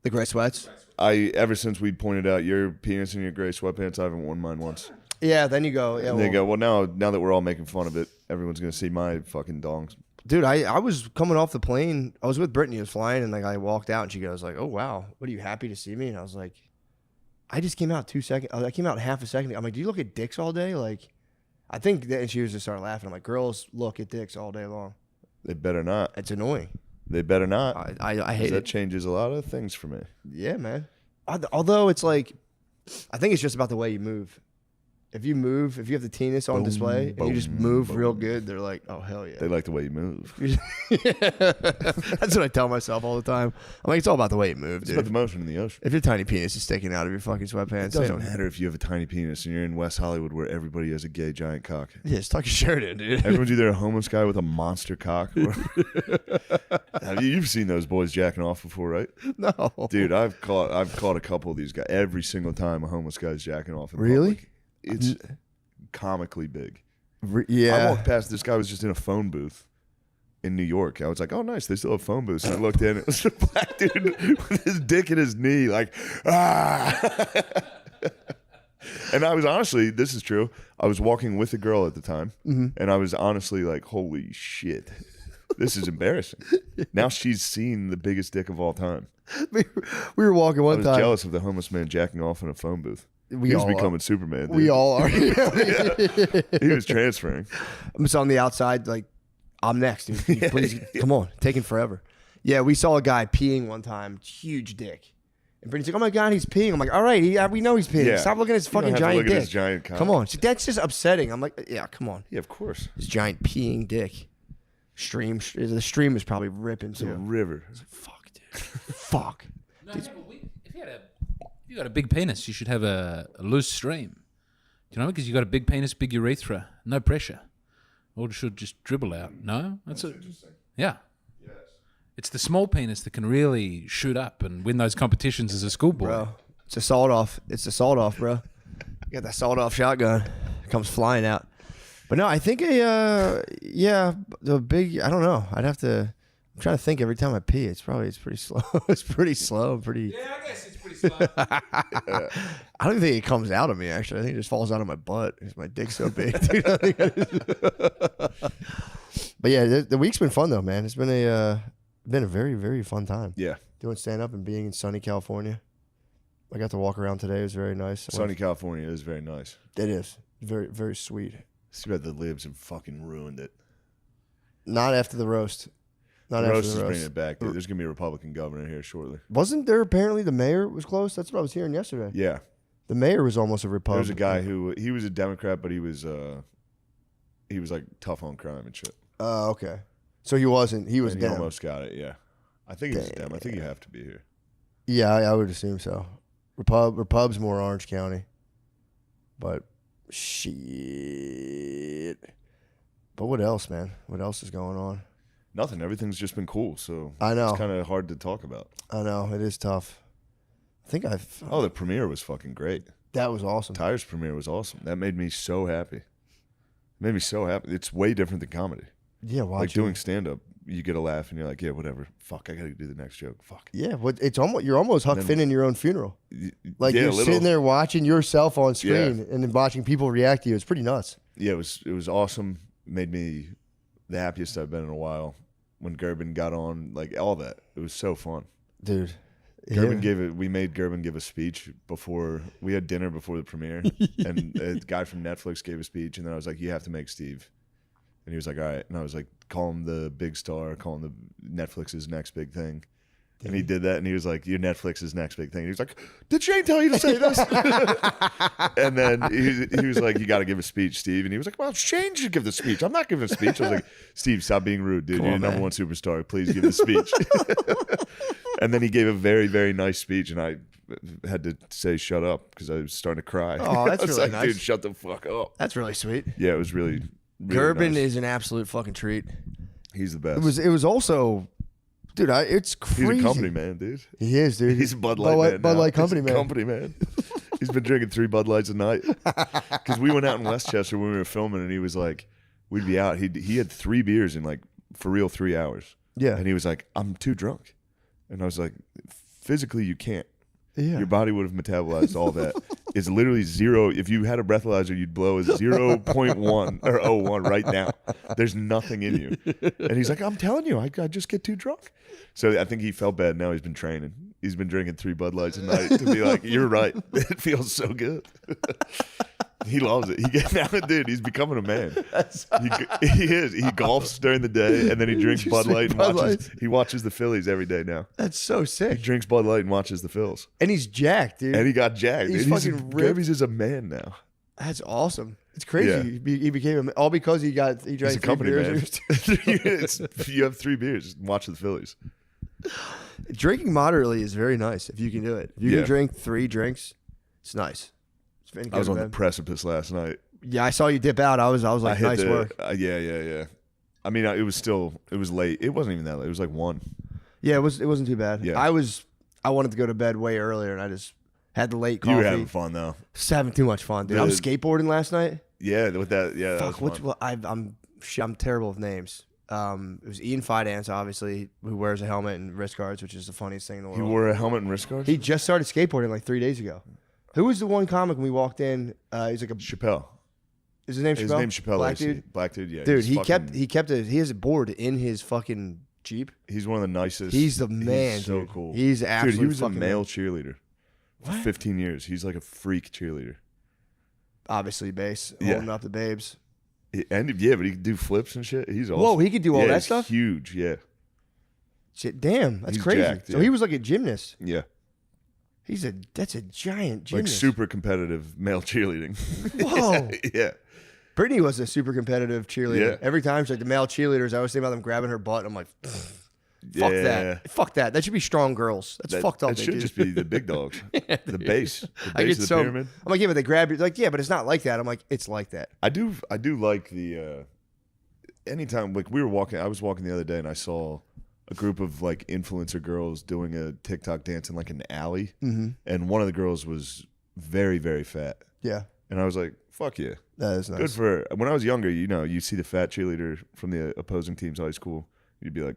The gray sweats? Ever since we pointed out your penis in your gray sweatpants, I haven't worn mine once. Yeah, then you go, yeah, And well, they go, well, now that we're all making fun of it, everyone's gonna see my fucking dongs. dude, I was coming off the plane. I was with Brittany, I was flying, and like I walked out, and she goes like, oh, wow, what are you happy to see me? And I was like, I just came out 2 seconds. I came out half a second. I'm like, do you look at dicks all day? Like, I think that, and she was just started laughing. I'm like, girls look at dicks all day long. They better not. It's annoying. They better not. I hate That it. changes a lot of things for me. Yeah, man. Although it's like, I think it's just about the way you move. If you move, if you have the Tennis on display and you just move real good, they're like, oh, hell yeah. They like the way you move. That's what I tell myself all the time. I'm like, it's all about the way you move, It's dude. about the motion in the ocean. If your tiny penis is sticking out of your fucking sweatpants, It doesn't matter if you have a tiny penis and you're in West Hollywood where everybody has a gay giant cock. Yeah, just tuck your shirt in, dude. Everyone's either a homeless guy with a monster cock or you've seen those boys jacking off before, right? No. Dude, I've caught a couple of these guys every single time a homeless guy's jacking off in Really? public. It's comically big. I Yeah. walked past, this guy was just in a phone booth in New York. I was like, oh, nice, they still have phone booths. And I looked in, it was a black dude with his dick in his knee, like, ah. And I was honestly, this is true, I was walking with a girl at the time, and I was honestly like, holy shit, this is embarrassing. Now she's seen the biggest dick of all time. We were walking I one was time. jealous of the homeless man jacking off in a phone booth. We He was all are. becoming Superman. Dude. We all are. He was transferring. I'm just on the outside, like, I'm next, dude. Please, come on, taking forever. Yeah, we saw a guy peeing one time, huge dick. And Brittany's like, oh my God, he's peeing. I'm like, all right, we know he's peeing. Yeah. Stop looking at his You don't fucking have to giant look dick. at his giant cock. Come on. See, that's just upsetting. I'm like, yeah, come on. Yeah, of course. His giant peeing dick. The stream is probably ripping It's a too. river. Fuck, dude. Fuck. No, if you got a big penis, you should have a loose stream. Do you know? Because you got a big penis, big urethra, no pressure. Or it should just dribble out. No, that's interesting. Yeah. Yes. It's the small penis that can really shoot up and win those competitions as a schoolboy. Bro, it's a sawed off. It's a sawed off, bro. You got that sawed off shotgun. It comes flying out. But no, I think the big, I don't know. I'm trying to think every time I pee. It's pretty slow. It's pretty slow. Yeah, I guess it's pretty slow. I don't think it comes out of me, actually. I think it just falls out of my butt because my dick's so big. Dude. But yeah, the week's been fun though, man. It's been a very, very fun time. Yeah. Doing stand up and being in sunny California. I got to walk around today. It was very nice. Sunny California is very nice. It is. Very, very sweet. It's too bad the libs have fucking ruined it. Not after the roast. Not The after roast the is roast. bringing it back, dude. There's going to be a Republican governor here shortly. Wasn't there apparently the mayor was close? That's what I was hearing yesterday. Yeah. The mayor was almost a Republican. There's a guy who, he was a Democrat, but he was like tough on crime and shit. Oh, okay. So he wasn't. He was And he down. almost got it, yeah. I think he's a Dem. I think you have to be here. Yeah, I would assume so. Repub's more Orange County. But shit. But what else, man? What else is going on? Nothing. Everything's just been cool, so I know. it's kind of hard to talk about. I know. It is tough. I think Oh, the premiere was fucking great. that was awesome. Tyre's premiere was awesome. That made me so happy. It made me so happy. It's way different than comedy. Yeah, watching. Like doing stand-up, you get a laugh and you're like, yeah, whatever. Fuck, I got to do the next joke. Fuck. Yeah, it's almost you're almost Huck Finn in your own funeral. Like yeah, you're a little. sitting there watching yourself on screen and then watching people react to you. It's pretty nuts. Yeah, it was awesome. Made me the happiest I've been in a while. When Gerben got on, like all that, it was so fun. Dude. We made Gerben give a speech before we had dinner before the premiere, and a guy from Netflix gave a speech, and then I was like, "You have to make Steve," and he was like, "All right," and I was like, "Call him the big star, call him the Netflix's next big thing," and he did that, and he was like, "You're Netflix's next big thing." And he was like, "Did Shane tell you to say this?" And then he was like, "You got to give a speech, Steve," and he was like, "Well, Shane should give the speech. I'm not giving a speech." I was like, "Steve, stop being rude, dude. You're the number one superstar. Please give the speech." And then he gave a very, very nice speech, and I had to say shut up because I was starting to cry. Oh, that's I was really like, nice. Dude, shut the fuck up. That's really sweet. Yeah, it was really, really Gerben nice. is an absolute fucking treat. He's the best. It was also, dude. It's crazy. He's a company man, dude. He is, dude. He's a Bud Light man. Bud now. Light company He's a man. Company man. He's been drinking 3 Bud Lights a night. Because we went out in Westchester when we were filming, and he was like, we'd be out. He had 3 beers in like for real 3 hours. Yeah. And he was like, I'm too drunk. And I was like, physically you can't. Yeah. Your body would have metabolized all that. It's literally 0. If you had a breathalyzer, you'd blow a 0.1 or 0.1 right now. There's nothing in you. And he's like, I'm telling you, I just get too drunk. So I think he felt bad. Now he's been training. He's been drinking 3 Bud Lights a night to be like, you're right. It feels so good. He loves it. Dude, he's becoming a man. He is. He golfs during the day, and then he drinks Bud Light and he watches the Phillies every day now. That's so He sick. drinks Bud Light and watches the Phils. And he's jacked, dude. And he got jacked. He's dude. fucking ripped. Gerby's is a man now. That's awesome. It's crazy. Yeah. He became all because he drank He's a 3 company beers. man. You have 3 beers. Watch the Phillies. Drinking moderately is very nice if you can do it. If you Yeah. can drink 3 drinks, it's nice. It's been I was good, on the man. precipice last night. Yeah, I saw you dip out. I was like, hit nice work. Yeah. I mean, it was late. It wasn't even that late. It was like 1. Yeah, it wasn't too bad. Yeah. I wanted to go to bed way earlier, and I just had the late coffee. You were having fun though. Just having too much fun, dude. I was skateboarding last night. Yeah, with that. Yeah, that Fuck, was fun. I'm terrible with names. It was Ian Fidance, obviously, who wears a helmet and wrist guards, which is the funniest thing in the world. He wore a helmet and wrist guards. He just started skateboarding like 3 days ago. Who was the one comic when we walked in? He's like a. Chappelle. Is his name Chappelle? His name's Chappelle. Black Lacey. dude. Black dude. Yeah. Dude, he's he has a board in his fucking Jeep. He's one of the nicest. He's the man. He's so dude. cool. He's Dude, absolutely he was a fucking male man. cheerleader for 15 years. He's like a freak cheerleader. Obviously, bass Yeah. holding up the babes. But he could do flips and shit. He's awesome. Whoa, he could do all that he's stuff? Huge. Yeah. Shit, damn, that's He's crazy. jacked, So yeah. he was like a gymnast. Yeah. That's a giant Like gymnast. super competitive male cheerleading. Whoa. Yeah. Brittany was a super competitive cheerleader. Yeah. Every time she's like the male cheerleaders, I always think about them grabbing her butt. I'm like, fuck Yeah. that. Fuck that. That should be strong girls. That's fucked up. It should just be the big dogs. The base. The I base get of the so. pyramid. I'm like, yeah, but they grab you. Like, yeah, but it's not like that. I'm like, it's like that. I do like the anytime like I was walking the other day and I saw a group of like influencer girls doing a TikTok dance in like an alley, and one of the girls was very, very fat, Yeah, and I was like, "Fuck yeah, that is nice. good for her." When I was younger, you see the fat cheerleader from the opposing team's high school, you'd be like,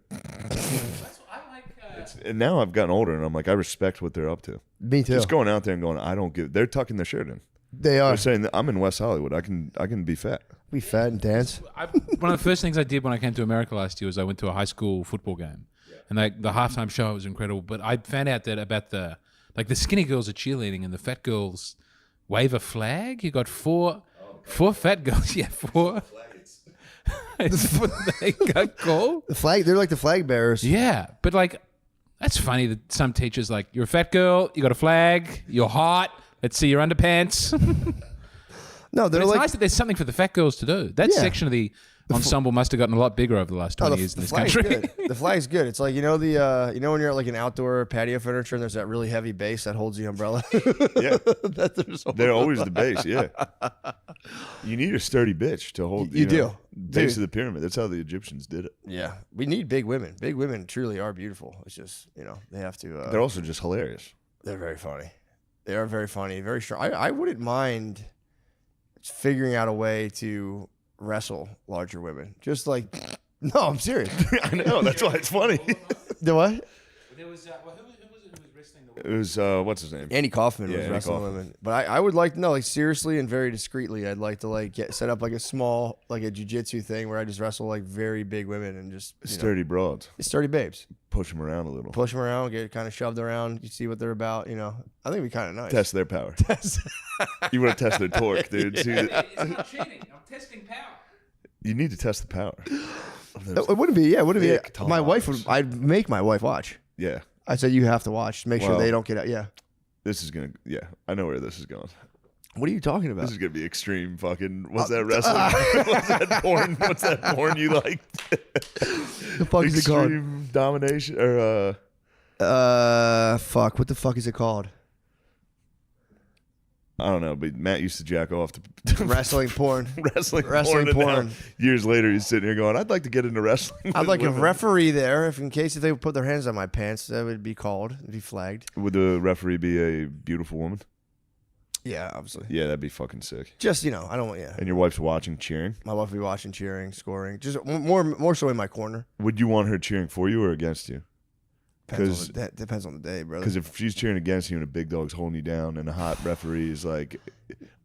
and now I've gotten older and I'm like, I respect what they're up to. Me too. Just going out there and going, they're tucking their shirt in. They are. They're saying that I'm in West Hollywood. I can be fat. We fat and dance. One of the first things I did when I came to America last year was I went to a high school football game, and the halftime show was incredible. But I found out that about the skinny girls are cheerleading and the fat girls wave a flag. You got four fat girls, yeah, 4. It's what they got called. The flag. They're like the flag bearers. Yeah, but like that's funny that some teachers like you're a fat girl, you got a flag, you're hot. Let's see your underpants. No, But they're it's like nice that there's something for the fat girls to do. That Yeah. section of the ensemble must have gotten a lot bigger over the last 20 years in this flag's country. good. The flag's good. It's like when you're at like an outdoor patio furniture and there's that really heavy base that holds the umbrella. Yeah. There's They're always the base, yeah. You need a sturdy bitch to hold. You do. Base Dude. of the pyramid. That's how the Egyptians did it. Yeah, we need big women. Big women truly are beautiful. It's just they have to. They're also just hilarious. They're very funny. They are very funny, very strong. I wouldn't mind figuring out a way to wrestle larger women. Just like, no, I'm serious. I know. That's why it's funny. The what? There was, who was wrestling It was what's his name? Andy Kaufman Yeah, was Andy wrestling Kaufman. women, but I would like seriously and very discreetly. I'd like to set up like a small a jiu-jitsu thing where I just wrestle like very big women and just Sturdy broads. sturdy babes. Push them around a little. Push them around, get kind of shoved around. You see what they're about. I think it'd be kind of nice. Test their power. You want to test their torque, dude. See, It's not cheating. I'm testing power. you need to test the power. It wouldn't be. Yeah, it wouldn't thick be. My wife would. tops. I'd make my wife watch. Yeah. I said you have to watch. Make sure Well- they don't get out. Yeah. This is gonna. Yeah, I know where this is going. What are you talking about? This is gonna be extreme. Fucking. What's that wrestling? What's that porn? What's that porn you like? the fuck is it called? Extreme domination or Fuck. What the fuck is it called? I don't know, but Matt used to jack off to Wrestling porn. wrestling Wrestling porn. and porn. now, years later, he's sitting here going, "I'd like to get into wrestling." I'd with like a women." referee there, if they would put their hands on my pants, that would be called, it'd be flagged. Would the referee be a beautiful woman? Yeah, obviously. Yeah, that'd be fucking sick. Just I don't want. Yeah, And your wife's watching, cheering. my wife would be watching, cheering, scoring, just more so in my corner. Would you want her cheering for you or against you? That depends on the day, brother. Because if she's cheering against you and a big dog's holding you down and a hot referee is like,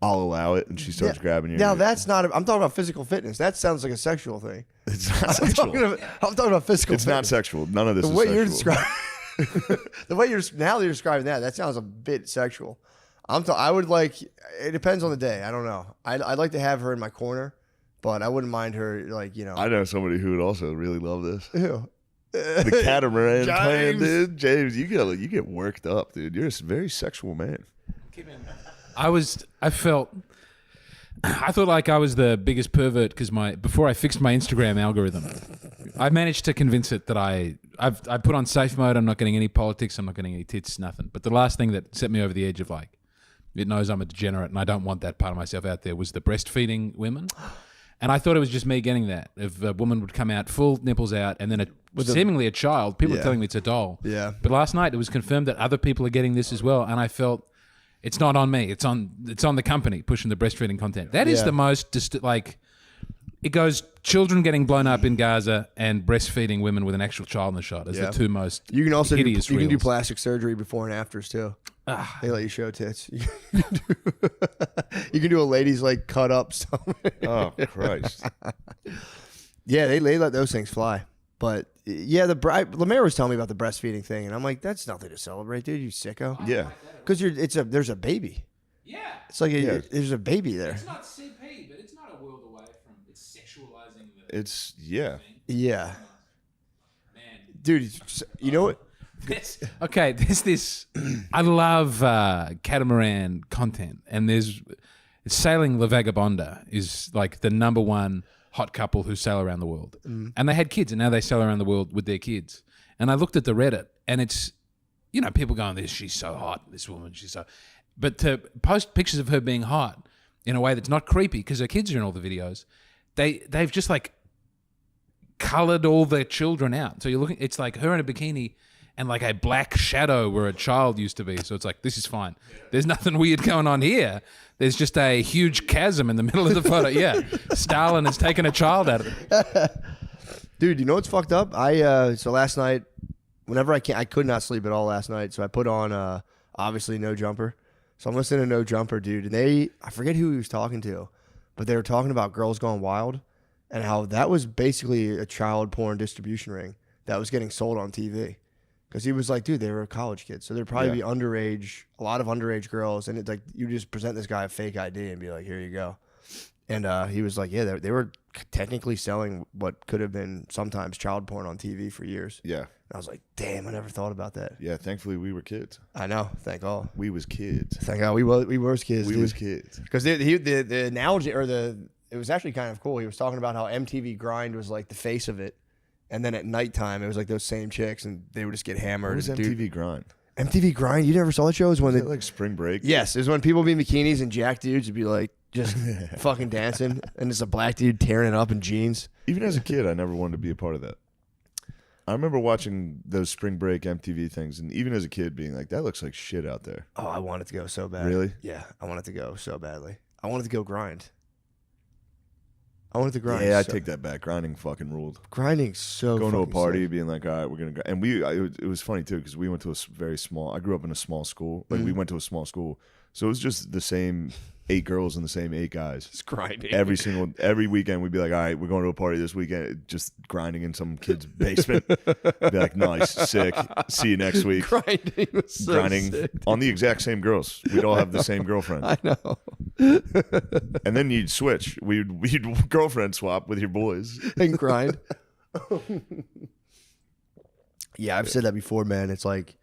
"I'll allow it," and she starts grabbing you. Now that's not. I'm talking about physical fitness. That sounds like a sexual thing. It's not I'm sexual. talking about physical. It's not fitness. sexual. None of this The is way sexual. you're describing, the way you're describing that sounds a bit sexual. I would like. It depends on the day. I don't know. I'd like to have her in my corner, but I wouldn't mind her I know somebody who would also really love this. Ew. The catamaran plan, James. dude. James, you get worked up, dude. You're a very sexual man. I felt I thought like I was the biggest pervert because before I fixed my Instagram algorithm, I managed to convince it that I put on safe mode. I'm not getting any politics. I'm not getting any tits. Nothing. But the last thing that set me over the edge of like, it knows I'm a degenerate and I don't want that part of myself out there was the breastfeeding women. And I thought it was just me getting that. If a woman would come out full nipples out and then seemingly a child, people are telling me it's a doll. Yeah. But last night it was confirmed that other people are getting this as well, and I felt it's not on me. It's on the company pushing the breastfeeding content. That is the most it goes children getting blown up in Gaza and breastfeeding women with an actual child in the shot as the two most You can also hideous you can do reels. plastic surgery before and afters too. They let you show tits. You can do a lady's like cut up stomach. Oh Christ! Yeah, they let those things fly. But yeah, Lemaire was telling me about the breastfeeding thing, and I'm like, that's nothing to celebrate, dude. You sicko. Yeah, Because there's a baby. Yeah. It's like there's a baby there. It's not CP, but it's not a world away from it's sexualizing the it's yeah. Yeah, man. dude. You know what? There's this. I love catamaran content, and there's Sailing La Vagabonda is like the number one hot couple who sail around the world, and they had kids, and now they sail around the world with their kids. And I looked at the Reddit, and it's people going, "This she's so hot, this woman, she's so," but to post pictures of her being hot in a way that's not creepy because her kids are in all the videos, they've just like colored all their children out. So you're looking, it's like her in a bikini and like a black shadow where a child used to be. So it's like, this is fine. There's nothing weird going on here. There's just a huge chasm in the middle of the photo. Yeah. Stalin has taken a child out of it. Dude, you know what's fucked up? So last night, whenever I could not sleep at all last night. So I put on obviously No Jumper. So I'm listening to No Jumper, dude. And I forget who he was talking to, but they were talking about Girls Gone Wild and how that was basically a child porn distribution ring that was getting sold on TV. Because he was like, dude, they were college kids. So there'd probably be underage, a lot of underage girls. And it's like, you just present this guy a fake ID and be like, here you go. And he was like, yeah, they were technically selling what could have been sometimes child porn on TV for years. Yeah. And I was like, damn, I never thought about that. Yeah, thankfully we were kids. I know. Thank God. We was kids. Thank God. We were kids. We dude. was kids. Because the analogy, or it was actually kind of cool. He was talking about how MTV Grind was like the face of it. And then at nighttime, it was like those same chicks, and they would just get hammered. What was MTV Grind? MTV Grind? You never saw that show? It was when Was it like Spring Break? Yes, it was when people would be in bikinis and jack dudes would be like just fucking dancing, and it's a black dude tearing it up in jeans. Even as a kid, I never wanted to be a part of that. I remember watching those Spring Break MTV things, and even as a kid being like, that looks like shit out there. Oh, I wanted to go so bad. Really? Yeah, I wanted to go so badly. I wanted to go grind. I wanted to grind. Yeah, I take that back. Grinding fucking ruled. Grinding so Going to a fucking party, sick. being like, all right, we're going to go. And it was funny too, because we went to a very small, I grew up in a small school. Like we went to a small school. So it was just the same 8 girls and the same 8 guys. It's grinding. Every weekend we'd be like, all right, we're going to a party this weekend, just grinding in some kid's basement. Be like, nice, sick. See you next week. Grinding was so Grinding sick. on the exact same girls. We'd all have the same girlfriend. I know. And then you'd switch. We'd girlfriend swap with your boys. And grind. Yeah, I've said that before, man. It's like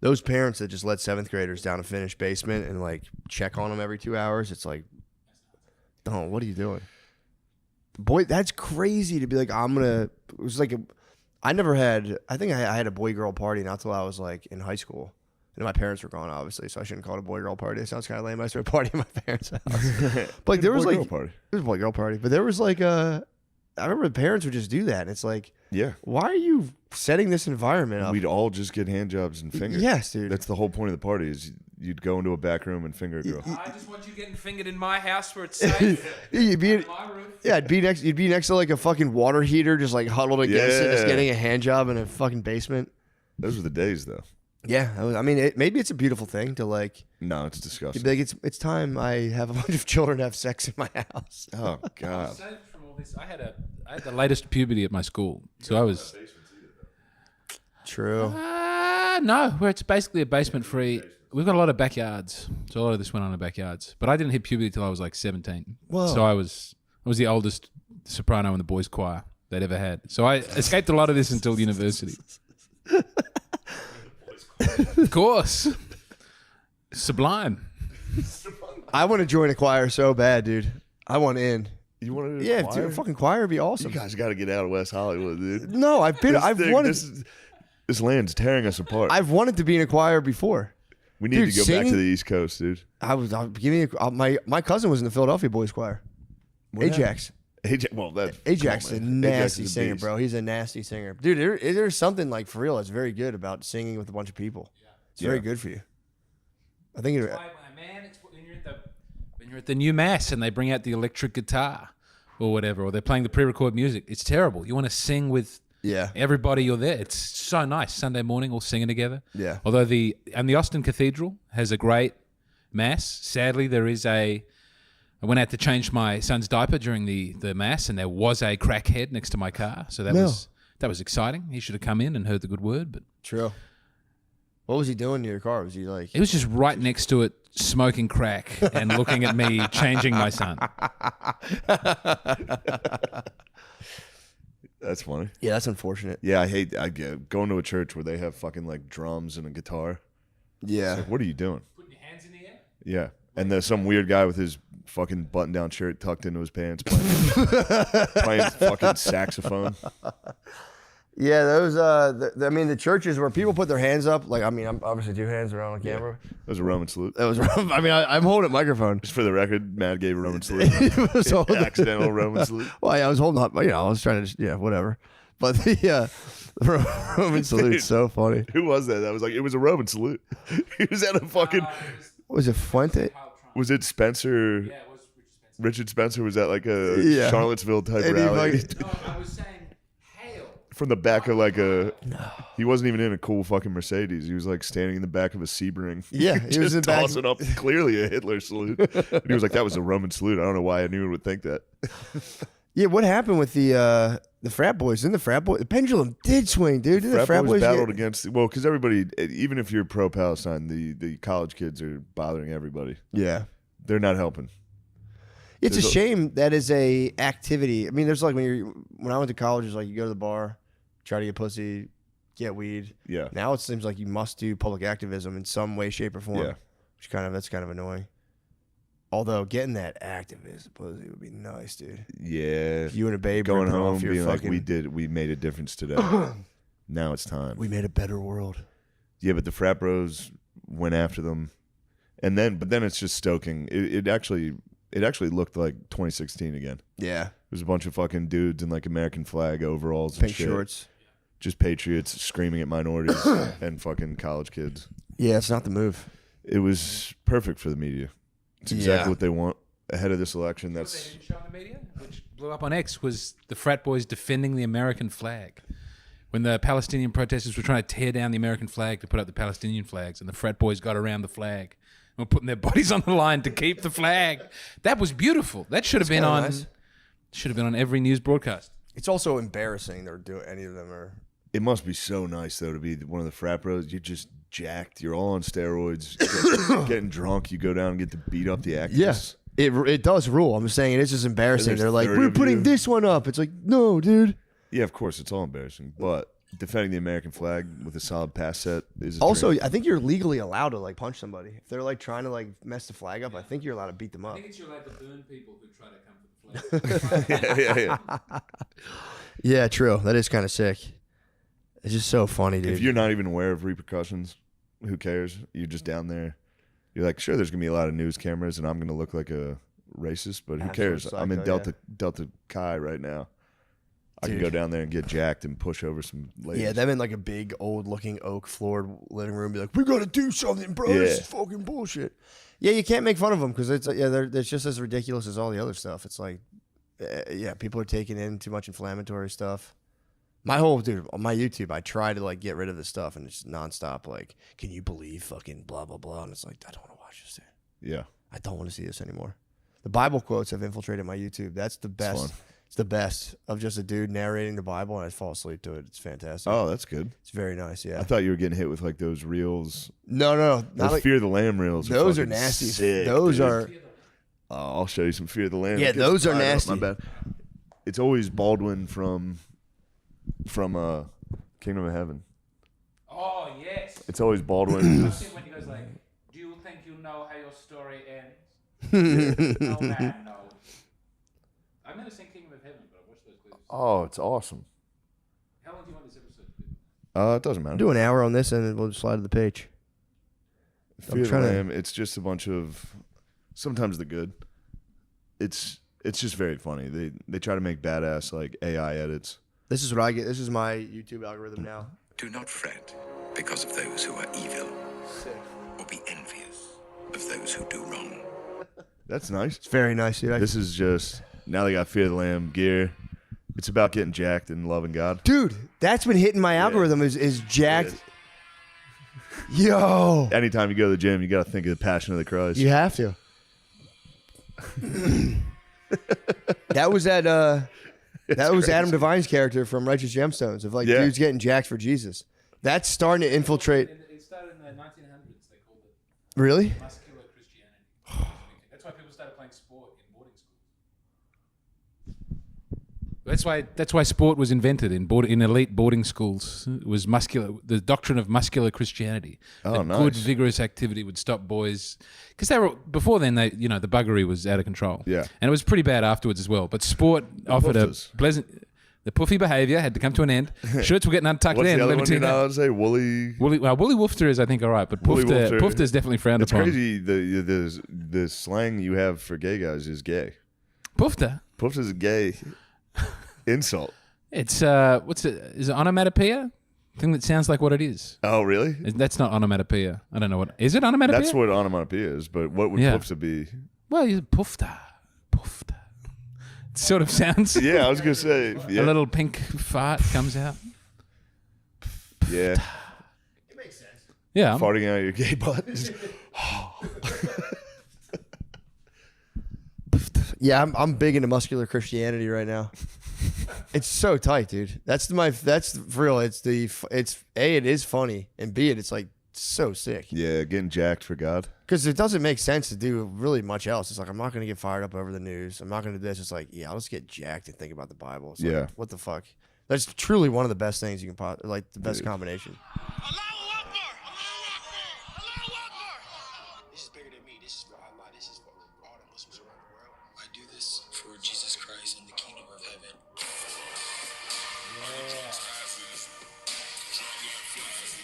those parents that just let 7th graders down a finished basement and like check on them every 2 hours. It's like, oh, what are you doing? Boy, that's crazy to be like, it was like, I think I had a boy-girl party not till I was like in high school. And my parents were gone, obviously, so I shouldn't call it a boy-girl party. It sounds kind of lame. I started partying at my parents' house. But like, there was like, party. it was a boy-girl party. But there was like, I remember the parents would just do that. And it's like, Yeah. why are you setting this environment up? We'd all just get hand jobs and fingers. Yes, dude. That's the whole point of the party is you'd go into a back room and finger a girl. I just want you getting fingered in my house where it's safe. You'd be, my roof. yeah, you'd be next to like a fucking water heater, just like huddled against it, just Yeah. getting a hand job in a fucking basement. Those were the days, though. Yeah, maybe it's a beautiful thing to like. No, it's You'd disgusting. be like, it's time I have a bunch of children have sex in my house. Oh, God. Saved from all this. I had the latest puberty at my school, so I was. True. No, where it's basically a basement free. We've got a lot of backyards, so a lot of this went on in backyards. But I didn't hit puberty till I was like 17. Whoa. So I was the oldest soprano in the boys' choir they'd ever had. So I escaped a lot of this until university. Of course, sublime. I want to join a choir so bad, dude. I want in. You want to? Yeah, dude, a fucking choir would be You awesome. guys got to get out of West Hollywood, dude. No, I've wanted. This land's tearing us apart. I've wanted to be in a choir before. We need Dude, to go back singing- to the East Coast, dude. My cousin was in the Philadelphia Boys Choir. Ajax. Well, that Ajax is a nasty Ajax is a singer, beast. bro. He's a nasty singer, dude. There's something like for real that's very good about singing with a bunch of people. It's very good for you. I think it. Man, it's when you're at the new mass and they bring out the electric guitar or whatever, or they're playing the pre-recorded music. It's terrible. You want to sing with Yeah. everybody you're there. It's so nice. Sunday morning, all singing together. Yeah. Although the Austin Cathedral has a great mass. Sadly, I went out to change my son's diaper during the mass, and there was a crackhead next to my car. So that was exciting. He should have come in and heard the good word, but True. What was he doing to your car? Was he like? he was just right next to it, smoking crack and looking at me, changing my son. That's funny. Yeah, that's unfortunate. Yeah, I get going to a church where they have fucking like drums and a guitar. Yeah. Like, what are you doing? Putting your hands in the air? Yeah. And there's some weird guy with his fucking button-down shirt tucked into his pants playing fucking saxophone. Yeah, those. I mean, the churches where people put their hands up. Like, I mean, I'm obviously 2 hands around the camera. That was a Roman salute. That was. I mean, I'm holding a microphone. Just for the record, Matt gave a Roman salute. It was holding- Accidental Roman salute. Well, I was holding up. I was trying to. Whatever. But the Roman salute's so funny. Who was that? That was like, it was a Roman salute. He was at a fucking. Was it Fuente? Was it Spencer? Yeah, it was Richard Spencer was at like a Yeah. Charlottesville type And he rally. No, I was saying hail. From the back of like a. He wasn't even in a cool fucking Mercedes. He was like standing in the back of a Sebring. Yeah, he was just in the back. tossing up clearly a Hitler salute. And he was like, "That was a Roman salute." I don't know why anyone would think that. Yeah, what happened with the frat boys? Didn't the pendulum did swing, dude? Didn't the Frat boys battled get- against because everybody, even if you're pro Palestine, the college kids are bothering everybody. Yeah. They're not helping. It's a There's a- shame that is a activity. I mean, there's like when I went to college, it's like you go to the bar, try to get pussy, get weed. Yeah. Now it seems like you must do public activism in some way, shape, or form. Yeah. Which that's kind of annoying. Although getting that activist pussy would be nice, dude. Yeah. You and a babe Going ripping home, off your being like, fucking, we made a difference today. Now it's time. we made a better world. Yeah, but the frat bros went after them, but then it's just stoking. It actually looked like 2016 again. Yeah. There's a bunch of fucking dudes in like American flag overalls, and Pink shit. shorts. Just patriots screaming at minorities and fucking college kids. Yeah, it's not the move. It was perfect for the media. It's exactly Yeah. what they want ahead of this election. What That's they didn't show in the media, which blew up on X, was the frat boys defending the American flag. When the Palestinian protesters were trying to tear down the American flag to put up the Palestinian flags, and the frat boys got around the flag and were putting their bodies on the line to keep the flag. That was beautiful. That should have been kinda on. nice. Should have been on every news broadcast. It's also embarrassing they're doing any of them are. it. Must be so nice though to be one of the frat bros. You're just jacked. You're all on steroids, getting drunk. You go down and get to beat up the activists. Yes. It does rule. I'm just saying it's just embarrassing. There's They're like, 30 we're of putting you. this one up. It's like, no, dude. Yeah, of course, it's all embarrassing. But defending the American flag with a solid pass set is a Also, dream. I think you're legally allowed to like punch somebody. If they're like trying to like mess the flag up, I think you're allowed to beat them up. it's you're allowed to burn people who try to come for the flag. yeah. Yeah, true. That is kind of sick. It's just so funny, dude. If you're not even aware of repercussions, who cares? You're just down there. You're like, sure, there's gonna be a lot of news cameras, and I'm gonna look like a racist, but who Absolute cares? I'm in psycho, Delta Chi right now. I can Dude. go down there and get jacked and push over some ladies. Yeah, them in like a big old looking oak floored living room be like, we gotta do something, bro. This is fucking bullshit. Yeah, you can't make fun of them because it's it's just as ridiculous as all the other stuff. It's like, yeah, people are taking in too much inflammatory stuff. My my YouTube, I try to like get rid of this stuff and it's nonstop. Like, can you believe fucking blah blah blah? And it's like, I don't want to watch this, dude. Yeah. I don't want to see this anymore. The Bible quotes have infiltrated my YouTube. That's the best. fun. It's the best of just a dude narrating the Bible, and I fall asleep to it. It's fantastic. Oh, that's good. It's very nice. Yeah. I thought you were getting hit with like those reels. No, not Those like Fear the Lamb reels. those are fucking nasty. sick, Those dude. are. Oh, I'll show you some Fear the Lamb. Yeah, It gets those are fired up, nasty. My bad. It's always Baldwin from Kingdom of Heaven. Oh yes. It's always Baldwin. who's- When he goes like, "Do you think you know how your story ends?" No man knows. never seen Kingdom of Heaven, but I watched those clips. Oh, it's awesome. How long do you want this episode to be? It doesn't matter. Do an hour on this, and then we'll just slide to the page. Fear the Lamb. It's just a bunch of sometimes the good. It's just very funny. They try to make badass like AI edits. This is what I get. This is my YouTube algorithm now. Do not fret because of those who are evil, or be envious of those who do wrong. That's nice. It's very nice, dude. This is just now they got Fear the Lamb gear. It's about getting jacked and loving God. Dude, that's been hitting my algorithm is jacked. Yo. Anytime you go to the gym, you got to think of the Passion of the Christ. You have to. That was Adam Devine's character from Righteous Gemstones of like dudes getting jacked for Jesus. That's starting to infiltrate. It started in the 1900s. They called it Really? muscular Christianity. That's why people started playing sport in boarding schools. That's why sport was invented in elite boarding schools. It was the doctrine of muscular Christianity. Oh, that good vigorous activity would stop boys because before then the buggery was out of control. Yeah, and it was pretty bad afterwards as well. But sport offered a pleasant. The puffy behaviour had to come to an end. Shirts were getting untucked. What's then. the other one you're not say? Woolly Woofter is, I think, all right, but Pufter is definitely frowned upon. It's crazy. The slang you have for gay guys is gay. Pufter. Pufter's a gay insult. It's is it onomatopoeia? Thing that sounds like what it is. Oh, really? That's not onomatopoeia. I don't know what is it. Onomatopoeia. That's what onomatopoeia is. But what would Pufter be? Well, Pufter. It sort of sounds. Yeah, I was gonna say a little pink fart comes out. Yeah. It makes sense. Yeah. Farting out your gay butt. Yeah, I'm big into muscular Christianity right now. It's so tight, dude. That's for real. It is funny, and B, it's like so sick. Yeah, getting jacked for God. Because it doesn't make sense to do really much else. It's like, I'm not going to get fired up over the news. I'm not going to do this. It's like, I'll just get jacked and think about the Bible. It's like, what the fuck? That's truly one of the best things you can like the best combination. This is bigger than me. This is for Allah. This is for all the Muslims around the world. I do this for Jesus Christ and the kingdom of heaven.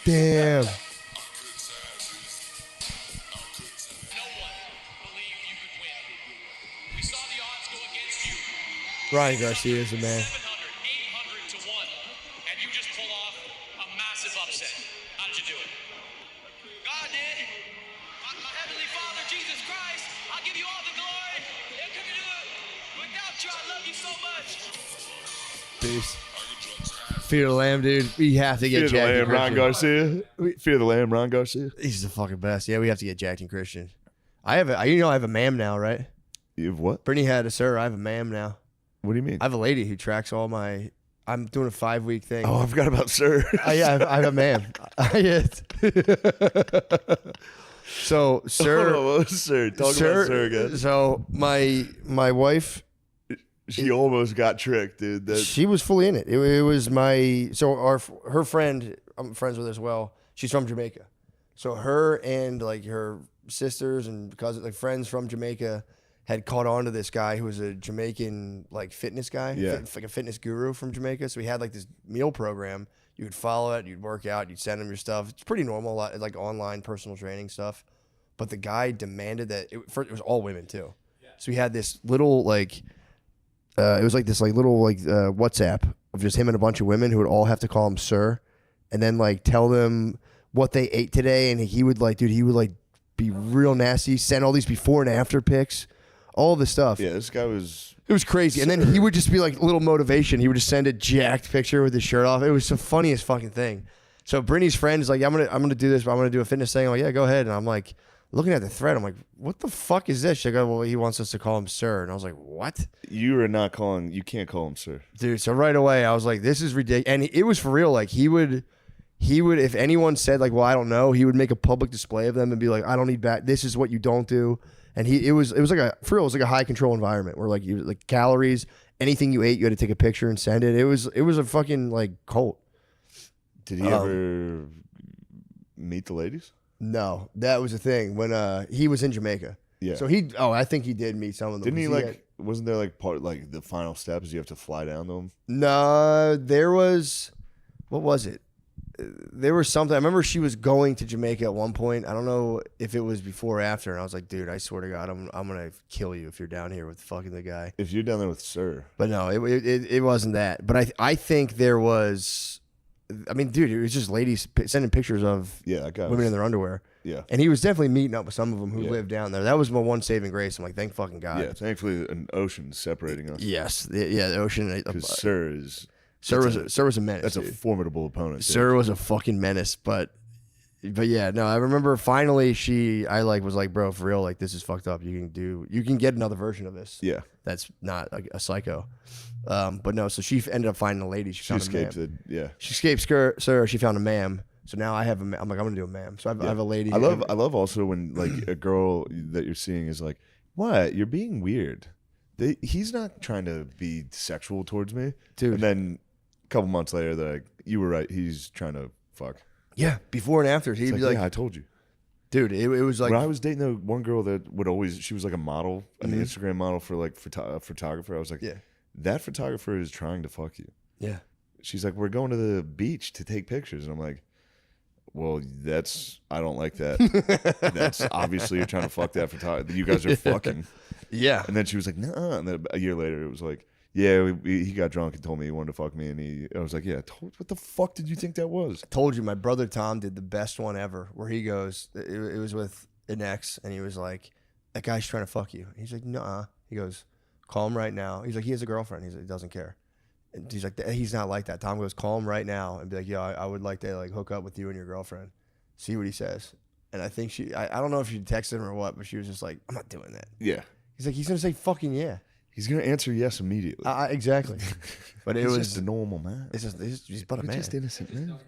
Damn. Ryan Garcia is a man. 800 to 1, and you just pull off a massive upset. How did you do it? God did. My heavenly Father, Jesus Christ, I'll give you all the glory. They couldn't do it without you. I love you so much. Beast. Fear the Lamb, dude. We have to get Fear the Jack Lamb, Ron Garcia. Fear the Lamb, Ron Garcia. He's the fucking best. Yeah, we have to get Jack and Christian. I have a ma'am now, right? You have what? Brittany had a sir. I have a ma'am now. What do you mean? I have a lady who tracks all my. I'm doing a 5-week thing. Oh, I forgot about sir. Yeah, I have a ma'am. So, sir. Oh, sir. Talk about sir again. So, my wife. She almost got tricked, dude. She was fully in it. It was her friend. I'm friends with as well. She's from Jamaica. So her and like her sisters and cousins, like friends from Jamaica, had caught on to this guy who was a Jamaican like fitness guy, like a fitness guru from Jamaica. So he had like this meal program. You would follow it, you'd work out, you'd send him your stuff. It's pretty normal, like online personal training stuff. But the guy demanded that it was all women too. So he had this little like, it was like this like little like WhatsApp of just him and a bunch of women who would all have to call him sir, and then like tell them what they ate today. And he would like, dude, he would like be real nasty, send all these before and after pics. All this stuff. Yeah, this guy was... It was crazy. And then he would just be like, little motivation. He would just send a jacked picture with his shirt off. It was the funniest fucking thing. So Brittany's friend is like, I'm gonna do this, but I'm gonna do a fitness thing. I'm like, yeah, go ahead. And I'm like, looking at the thread, I'm like, what the fuck is this? She goes, well, he wants us to call him sir. And I was like, what? You can't call him sir. Dude, so right away, I was like, this is ridiculous. And it was for real. Like, he would, if anyone said like, well, I don't know, he would make a public display of them and be like, I don't need back. This is what you don't do. And it was like a high control environment where like like calories, anything you ate, you had to take a picture and send it. It was a fucking like cult. Did he ever meet the ladies? No, that was the thing when he was in Jamaica. Yeah. So I think he did meet some of them. Didn't he like wasn't there like part like the final step is you have to fly down to them? No, there was. What was it? There was something. I remember she was going to Jamaica at one point. I don't know if it was before or after. And I was like, dude, I swear to God, I'm gonna kill you if you're down here with fucking the guy. If you're down there with Sir. But no, it wasn't that. But I think there was. I mean, dude, it was just ladies sending pictures of women in their underwear. Yeah. And he was definitely meeting up with some of them who lived down there. That was my one saving grace. I'm like, thank fucking God. Yeah, thankfully an ocean separating us. Yes. The ocean. Because Sir is... Sir was a menace. That's a formidable opponent. Sir was a fucking menace, but yeah, no, I remember finally I was like, bro, for real, like this is fucked up. You can get another version of this. Yeah. That's not a psycho. But no, so she ended up finding a lady. She escaped a ma'am. She escaped Sir. She found a ma'am. So now I have I'm like, I'm gonna do a ma'am. So I have a lady. I love also when like a girl that you're seeing is like, what? You're being weird. He's not trying to be sexual towards me, dude. And then a couple months later, they're like, you were right. He's trying to fuck. Yeah, before and after, he'd be like, yeah, I told you. Dude, it was like... When I was dating the one girl that would always... She was like a model, an Instagram model for like photographer. I was like, that photographer is trying to fuck you. Yeah. She's like, we're going to the beach to take pictures. And I'm like, well, I don't like that. That's obviously you're trying to fuck that photographer. You guys are fucking. Yeah. And then she was like, nah. And then a year later, it was like, yeah, he got drunk and told me he wanted to fuck me. And I was like, yeah, what the fuck did you think that was? I told you, my brother Tom did the best one ever where he goes, it was with an ex, and he was like, that guy's trying to fuck you. He's like, nuh-uh. He goes, call him right now. He's like, he has a girlfriend. He's like, he doesn't care. And he's like, he's not like that. Tom goes, call him right now and be like, yeah, I would like to like hook up with you and your girlfriend. See what he says. And I think I don't know if she texted him or what, but she was just like, I'm not doing that. Yeah. He's like, he's going to say fucking yeah. He's gonna answer yes immediately. Exactly, but it was just a normal man. He's but a man. Just innocent man.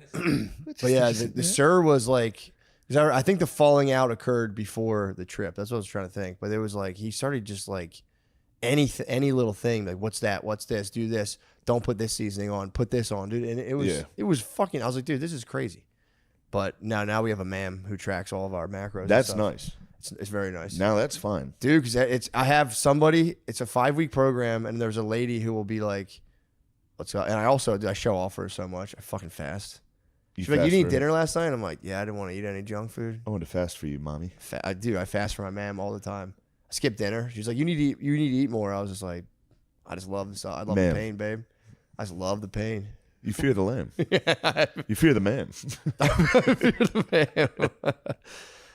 But yeah, the Sir was like, I think the falling out occurred before the trip. That's what I was trying to think. But it was like he started just like any little thing, like what's that? What's this? Do this. Don't put this seasoning on. Put this on, dude. And it was fucking. I was like, dude, this is crazy. But now we have a ma'am who tracks all of our macros. That's nice. It's very nice. Now that's fine, dude. Because I have somebody. It's a 5-week program, and there's a lady who will be like, "Let's go." And I show off her so much. I fucking fast. She's like, "You didn't eat dinner last night?" I'm like, "Yeah, I didn't want to eat any junk food." I want to fast for you, mommy. I do. I fast for my ma'am all the time. I skip dinner. She's like, "You need to eat more." I was just like, "I just love this. I love the pain, babe. I just love the pain." You fear the lamb. You fear the man. I fear the man.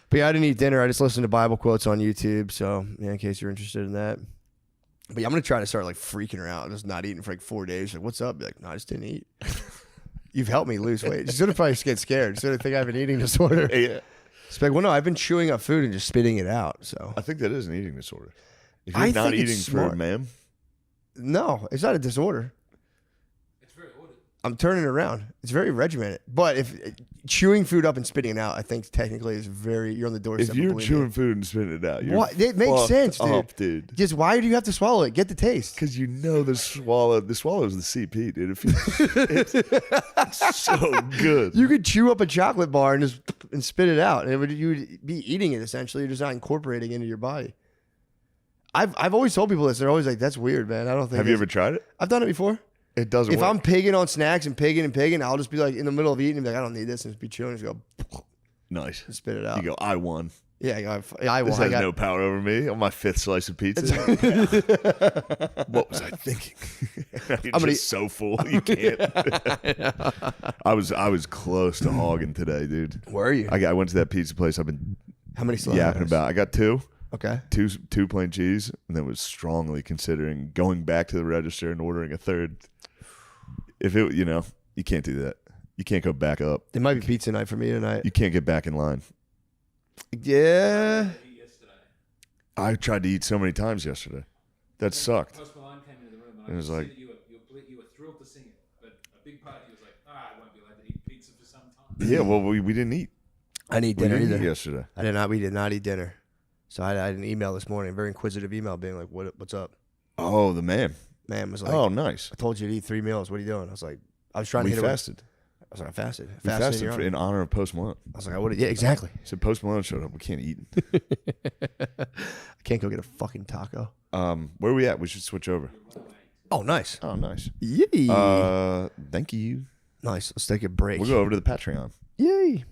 But yeah, I didn't eat dinner. I just listened to Bible quotes on YouTube. So, yeah, in case you're interested in that. But yeah, I'm going to try to start like freaking her out. Just not eating for like 4 days. Like, what's up? Be like, no, I just didn't eat. You've helped me lose weight. She's going to probably get scared. She's going to think I have an eating disorder. Yeah. She's like, well, no, I've been chewing up food and just spitting it out. So I think that is an eating disorder. If you're not eating for ma'am. No, it's not a disorder. It's very ordered. I'm turning it around. It's very regimented. But if chewing food up and spitting it out, I think technically is you're on the doorstep. If you're chewing food and spitting it out, you're it makes sense, dude. Just why do you have to swallow it? Get the taste. Because you know the swallow is the CP, dude. It's so good. You could chew up a chocolate bar and spit it out, and you would be eating it essentially. You're just not incorporating it into your body. I've always told people this. They're always like, "That's weird, man." I don't think. Have you ever tried it? I've done it before. It doesn't If work. I'm pigging on snacks and pigging, I'll just be like in the middle of eating and be like, I don't need this, and just be chewing and just go nice and spit it out. You go, I won. Yeah, I won. This has no power over me on my 5th slice of pizza. What was I thinking? I'm just so full. You can't. I was close to hogging today, dude. Where are you? I went to that pizza place I've been How many slices? yapping about. I got 2. Okay. Two plain cheese, and then was strongly considering going back to the register and ordering a 3rd. If it, you can't do that. You can't go back up. It might be pizza night for me tonight. You can't get back in line. Yeah. I tried to eat so many times yesterday. That sucked. Post Malone came into the room and it was like, you were thrilled to see it, but a big part of you was like, I won't be allowed to eat pizza for some time. Yeah, well, we didn't eat. I didn't eat dinner we didn't either. Eat yesterday. We did not eat dinner. So I had an email this morning, a very inquisitive email, being like, "What's up?" Oh, the man. Man was like, "Oh, nice. I told you to eat 3 meals. What are you doing?" I was like, "I was trying to." We fasted. I was like, "I fasted. We fasted in honor of Post Malone." I was like, "I would." Yeah, exactly. So Post Malone showed up. We can't eat. I can't go get a fucking taco. Where are we at? We should switch over. Oh, nice. Oh, nice. Yay. Thank you. Nice. Let's take a break. We'll go over to the Patreon. Yay.